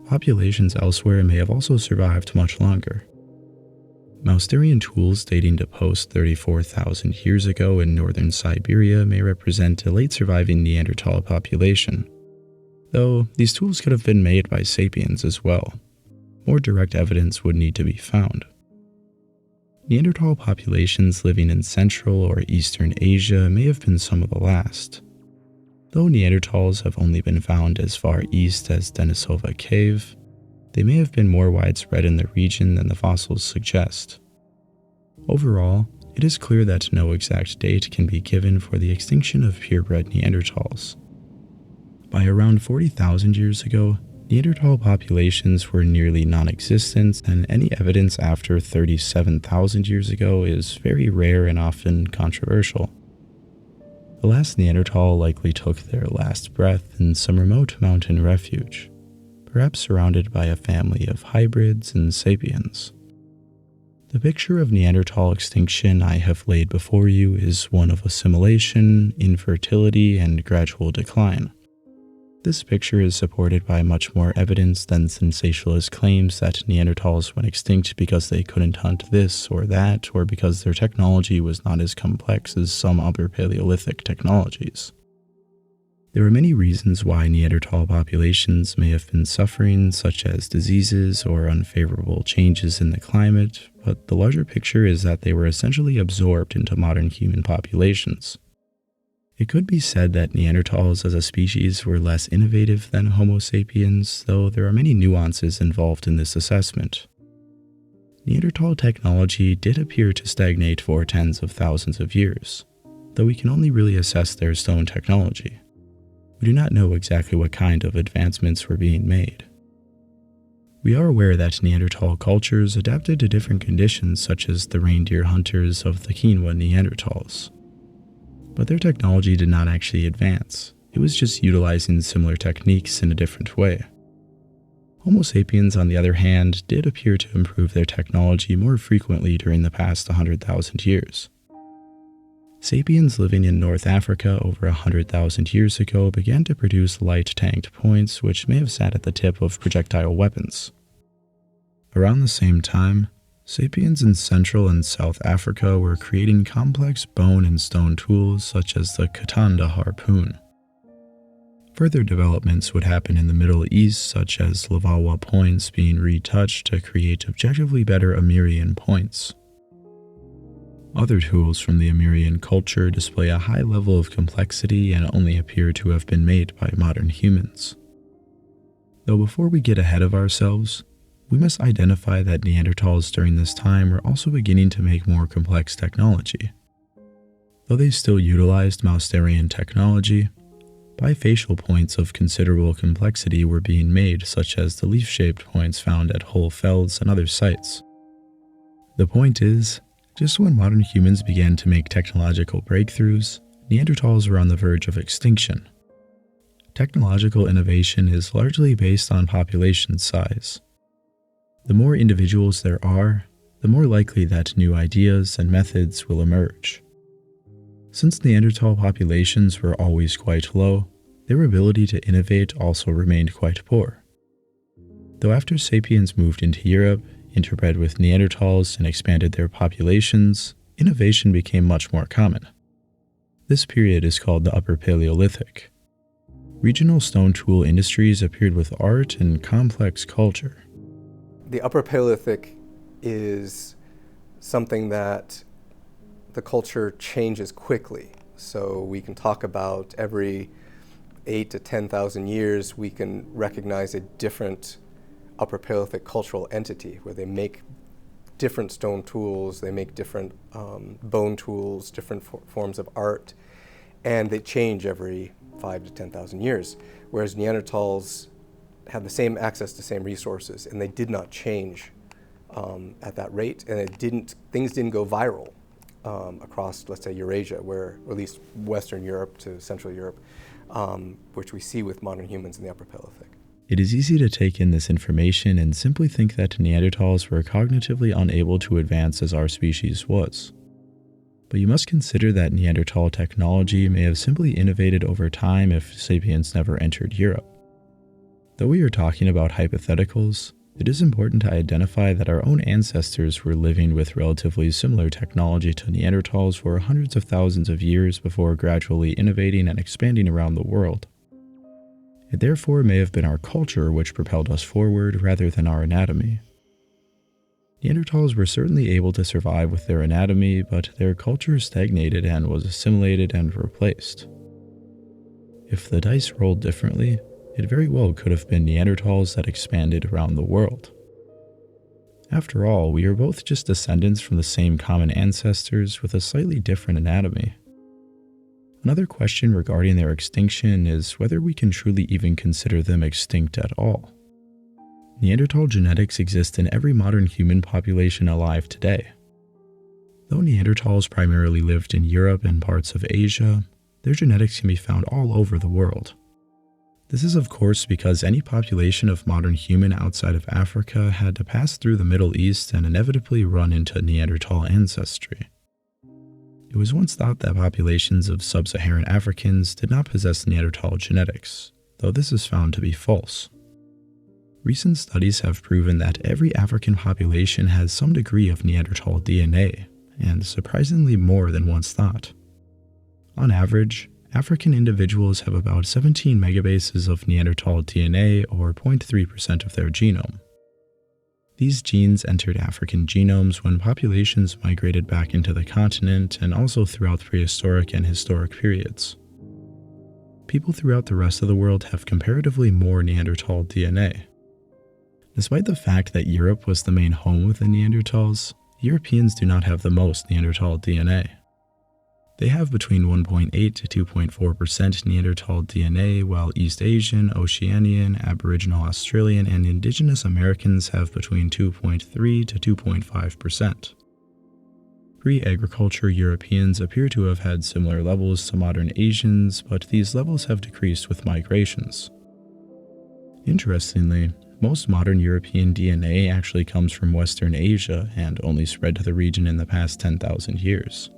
Populations elsewhere may have also survived much longer. Mousterian tools dating to post 34,000 years ago in northern Siberia may represent a late surviving Neanderthal population, though these tools could have been made by sapiens as well. More direct evidence would need to be found. Neanderthal populations living in Central or Eastern Asia may have been some of the last. Though Neanderthals have only been found as far east as Denisova Cave, they may have been more widespread in the region than the fossils suggest. Overall, it is clear that no exact date can be given for the extinction of purebred Neanderthals. By around 40,000 years ago, Neanderthal populations were nearly non-existent, and any evidence after 37,000 years ago is very rare and often controversial. The last Neanderthal likely took their last breath in some remote mountain refuge, perhaps surrounded by a family of hybrids and sapiens. The picture of Neanderthal extinction I have laid before you is one of assimilation, infertility, and gradual decline. This picture is supported by much more evidence than sensationalist claims that Neanderthals went extinct because they couldn't hunt this or that, or because their technology was not as complex as some Upper Paleolithic technologies. There are many reasons why Neanderthal populations may have been suffering, such as diseases or unfavorable changes in the climate, but the larger picture is that they were essentially absorbed into modern human populations. It could be said that Neanderthals as a species were less innovative than Homo sapiens, though there are many nuances involved in this assessment. Neanderthal technology did appear to stagnate for tens of thousands of years, though we can only really assess their stone technology. We do not know exactly what kind of advancements were being made. We are aware that Neanderthal cultures adapted to different conditions, such as the reindeer hunters of the Quinoa Neanderthals. But their technology did not actually advance. It was just utilizing similar techniques in a different way. Homo sapiens, on the other hand, did appear to improve their technology more frequently during the past 100,000 years. Sapiens living in North Africa over 100,000 years ago began to produce light-tanked points which may have sat at the tip of projectile weapons. Around the same time, sapiens in Central and South Africa were creating complex bone and stone tools such as the katana harpoon. Further developments would happen in the Middle East, such as Lavawa points being retouched to create objectively better Amerindian points. Other tools from the Amerindian culture display a high level of complexity and only appear to have been made by modern humans. Though before we get ahead of ourselves, we must identify that Neanderthals during this time were also beginning to make more complex technology. Though they still utilized Mousterian technology, bifacial points of considerable complexity were being made, such as the leaf-shaped points found at Hohlfelds and other sites. The point is, just when modern humans began to make technological breakthroughs, Neanderthals were on the verge of extinction. Technological innovation is largely based on population size. The more individuals there are, the more likely that new ideas and methods will emerge. Since Neanderthal populations were always quite low, their ability to innovate also remained quite poor. Though after sapiens moved into Europe, interbred with Neanderthals, and expanded their populations, innovation became much more common. This period is called the Upper Paleolithic. Regional stone tool industries appeared with art and complex culture. The Upper Paleolithic is something that the culture changes quickly. So we can talk about every 8 to 10,000 years, we can recognize a different Upper Paleolithic cultural entity where they make different stone tools, they make different bone tools, different forms of art, and they change every 5 to 10,000 years. Whereas Neanderthals had the same access to same resources, and they did not change at that rate, and things didn't go viral across, let's say, Eurasia, or at least Western Europe to Central Europe, which we see with modern humans in the Upper Paleolithic. It is easy to take in this information and simply think that Neanderthals were cognitively unable to advance as our species was. But you must consider that Neanderthal technology may have simply innovated over time if sapiens never entered Europe. Though we are talking about hypotheticals, it is important to identify that our own ancestors were living with relatively similar technology to Neanderthals for hundreds of thousands of years before gradually innovating and expanding around the world. It therefore may have been our culture which propelled us forward rather than our anatomy. Neanderthals were certainly able to survive with their anatomy, but their culture stagnated and was assimilated and replaced. If the dice rolled differently, it very well could have been Neanderthals that expanded around the world. After all, we are both just descendants from the same common ancestors with a slightly different anatomy. Another question regarding their extinction is whether we can truly even consider them extinct at all. Neanderthal genetics exist in every modern human population alive today. Though Neanderthals primarily lived in Europe and parts of Asia, their genetics can be found all over the world. This is of course because any population of modern human outside of Africa had to pass through the Middle East and inevitably run into Neanderthal ancestry. It was once thought that populations of sub-Saharan Africans did not possess Neanderthal genetics, though this is found to be false. Recent studies have proven that every African population has some degree of Neanderthal DNA, and surprisingly more than once thought. On average, African individuals have about 17 megabases of Neanderthal DNA, or 0.3% of their genome. These genes entered African genomes when populations migrated back into the continent and also throughout prehistoric and historic periods. People throughout the rest of the world have comparatively more Neanderthal DNA. Despite the fact that Europe was the main home of the Neanderthals, Europeans do not have the most Neanderthal DNA. They have between 1.8 to 2.4% Neanderthal DNA, while East Asian, Oceanian, Aboriginal Australian, and Indigenous Americans have between 2.3 to 2.5%. Pre-agriculture Europeans appear to have had similar levels to modern Asians, but these levels have decreased with migrations. Interestingly, most modern European DNA actually comes from Western Asia and only spread to the region in the past 10,000 years.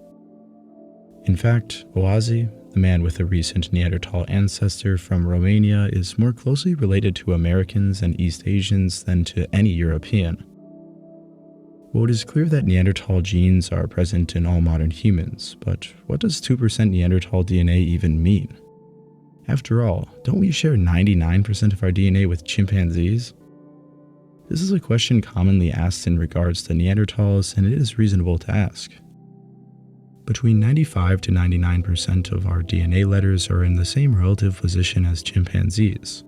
In fact, Odyssey, the man with a recent Neanderthal ancestor from Romania, is more closely related to Americans and East Asians than to any European. Well, it is clear that Neanderthal genes are present in all modern humans, but what does 2% Neanderthal DNA even mean? After all, don't we share 99% of our DNA with chimpanzees? This is a question commonly asked in regards to Neanderthals, and it is reasonable to ask. Between 95 to 99% of our DNA letters are in the same relative position as chimpanzees,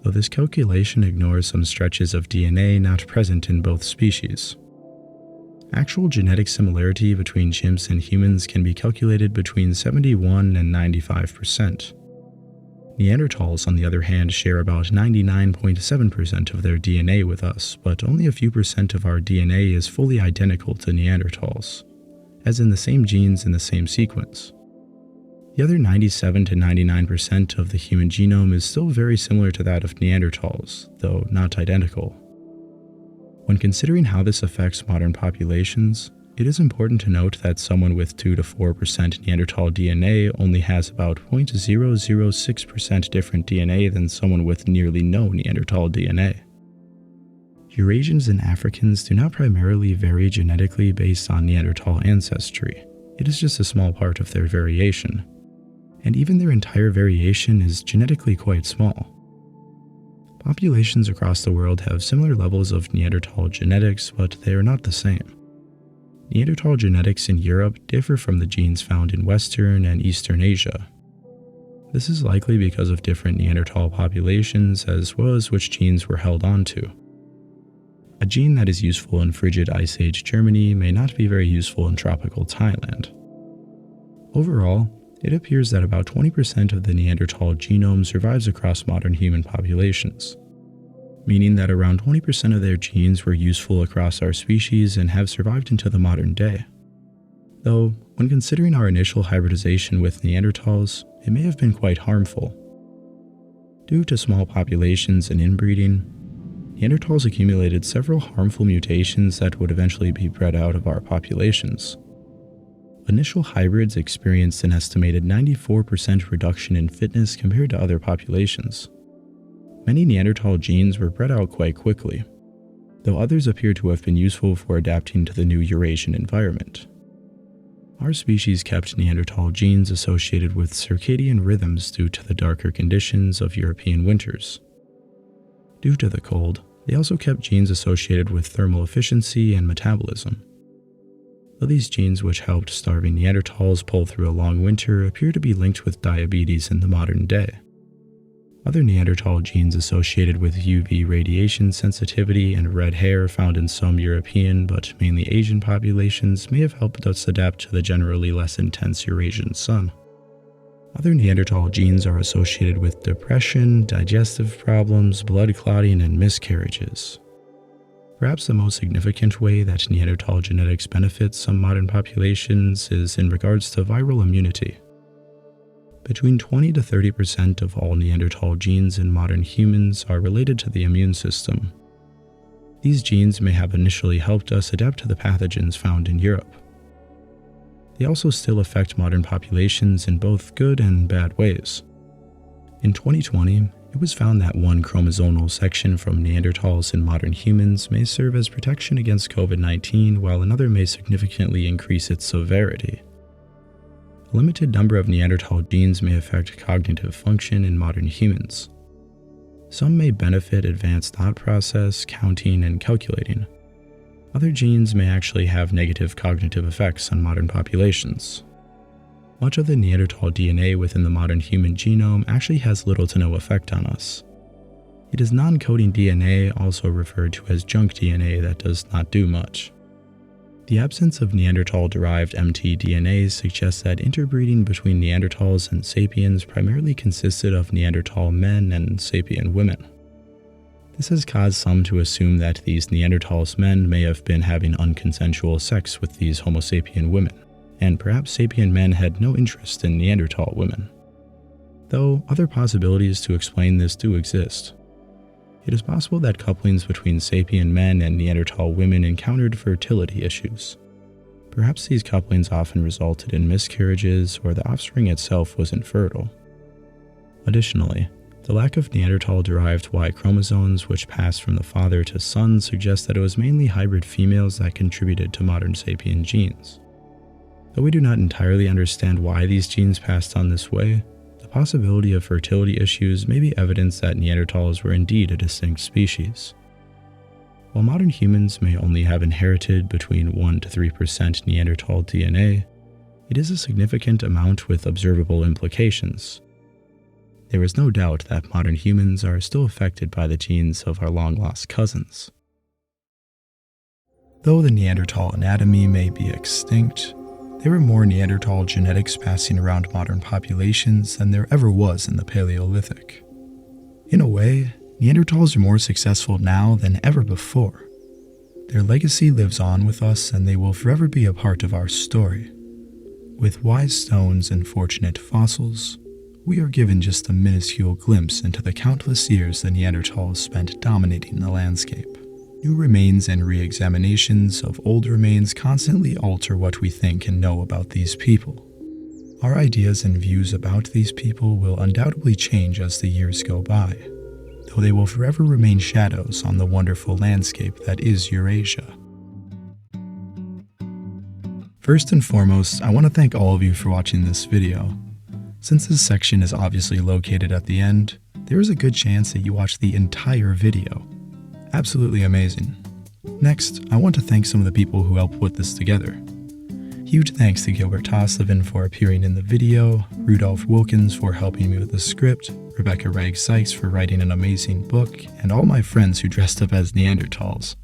though this calculation ignores some stretches of DNA not present in both species. Actual genetic similarity between chimps and humans can be calculated between 71 and 95%. Neanderthals, on the other hand, share about 99.7% of their DNA with us, but only a few percent of our DNA is fully identical to Neanderthals, as in the same genes in the same sequence. The other 97 to 99% of the human genome is still very similar to that of Neanderthals, though not identical. When considering how this affects modern populations, it is important to note that someone with 2 to 4% Neanderthal DNA only has about 0.006% different DNA than someone with nearly no Neanderthal DNA. Eurasians and Africans do not primarily vary genetically based on Neanderthal ancestry. It is just a small part of their variation, and even their entire variation is genetically quite small. Populations across the world have similar levels of Neanderthal genetics, but they are not the same. Neanderthal genetics in Europe differ from the genes found in Western and Eastern Asia. This is likely because of different Neanderthal populations as well as which genes were held onto. A gene that is useful in frigid Ice Age Germany may not be very useful in tropical Thailand. Overall, it appears that about 20% of the Neanderthal genome survives across modern human populations, meaning that around 20% of their genes were useful across our species and have survived into the modern day. Though, when considering our initial hybridization with Neanderthals, it may have been quite harmful. Due to small populations and inbreeding, Neanderthals accumulated several harmful mutations that would eventually be bred out of our populations. Initial hybrids experienced an estimated 94% reduction in fitness compared to other populations. Many Neanderthal genes were bred out quite quickly, though others appear to have been useful for adapting to the new Eurasian environment. Our species kept Neanderthal genes associated with circadian rhythms due to the darker conditions of European winters. Due to the cold, they also kept genes associated with thermal efficiency and metabolism. Though these genes which helped starving Neanderthals pull through a long winter appear to be linked with diabetes in the modern day. Other Neanderthal genes associated with UV radiation sensitivity and red hair found in some European but mainly Asian populations may have helped us adapt to the generally less intense Eurasian sun. Other Neanderthal genes are associated with depression, digestive problems, blood clotting, and miscarriages. Perhaps the most significant way that Neanderthal genetics benefits some modern populations is in regards to viral immunity. Between 20 to 30% of all Neanderthal genes in modern humans are related to the immune system. These genes may have initially helped us adapt to the pathogens found in Europe. They also still affect modern populations in both good and bad ways. In 2020, it was found that one chromosomal section from Neanderthals in modern humans may serve as protection against COVID-19, while another may significantly increase its severity. A limited number of Neanderthal genes may affect cognitive function in modern humans. Some may benefit advanced thought process, counting, and calculating. Other genes may actually have negative cognitive effects on modern populations. Much of the Neanderthal DNA within the modern human genome actually has little to no effect on us. It is non-coding DNA, also referred to as junk DNA, that does not do much. The absence of Neanderthal-derived mtDNA suggests that interbreeding between Neanderthals and sapiens primarily consisted of Neanderthal men and sapien women. This has caused some to assume that these Neanderthals men may have been having unconsensual sex with these Homo sapien women, and perhaps sapien men had no interest in Neanderthal women. Though other possibilities to explain this do exist. It is possible that couplings between sapien men and Neanderthal women encountered fertility issues. Perhaps these couplings often resulted in miscarriages or the offspring itself was infertile. Additionally, the lack of Neanderthal-derived Y chromosomes which passed from the father to son suggests that it was mainly hybrid females that contributed to modern sapien genes. Though we do not entirely understand why these genes passed on this way, the possibility of fertility issues may be evidence that Neanderthals were indeed a distinct species. While modern humans may only have inherited between 1 to 3% Neanderthal DNA, it is a significant amount with observable implications. There is no doubt that modern humans are still affected by the genes of our long-lost cousins. Though the Neanderthal anatomy may be extinct, there are more Neanderthal genetics passing around modern populations than there ever was in the Paleolithic. In a way, Neanderthals are more successful now than ever before. Their legacy lives on with us and they will forever be a part of our story. With wise stones and fortunate fossils, we are given just a minuscule glimpse into the countless years the Neanderthals spent dominating the landscape. New remains and re-examinations of old remains constantly alter what we think and know about these people. Our ideas and views about these people will undoubtedly change as the years go by, though they will forever remain shadows on the wonderful landscape that is Eurasia. First and foremost, I want to thank all of you for watching this video. Since this section is obviously located at the end, there is a good chance that you watch the entire video. Absolutely amazing. Next, I want to thank some of the people who helped put this together. Huge thanks to Gilbert Toslevin for appearing in the video, Rudolph Wilkins for helping me with the script, Rebecca Ragg Sykes for writing an amazing book, and all my friends who dressed up as Neanderthals.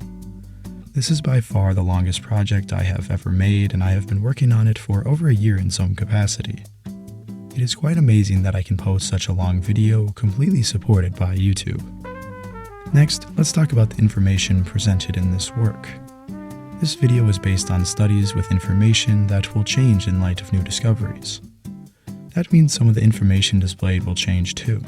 This is by far the longest project I have ever made, and I have been working on it for over a year in some capacity. It is quite amazing that I can post such a long video completely supported by YouTube. Next, let's talk about the information presented in this work. This video is based on studies with information that will change in light of new discoveries. That means some of the information displayed will change too.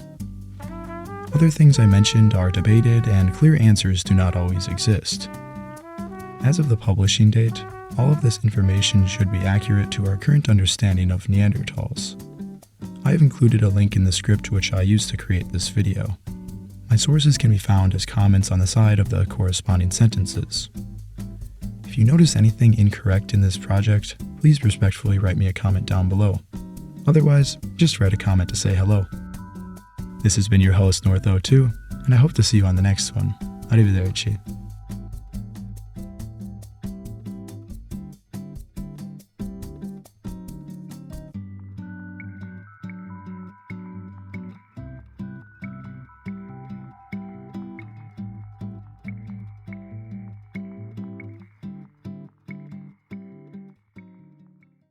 Other things I mentioned are debated and clear answers do not always exist. As of the publishing date, all of this information should be accurate to our current understanding of Neanderthals. I have included a link in the script which I used to create this video. My sources can be found as comments on the side of the corresponding sentences. If you notice anything incorrect in this project, please respectfully write me a comment down below. Otherwise, just write a comment to say hello. This has been your host, Northo2, and I hope to see you on the next one. Arrivederci.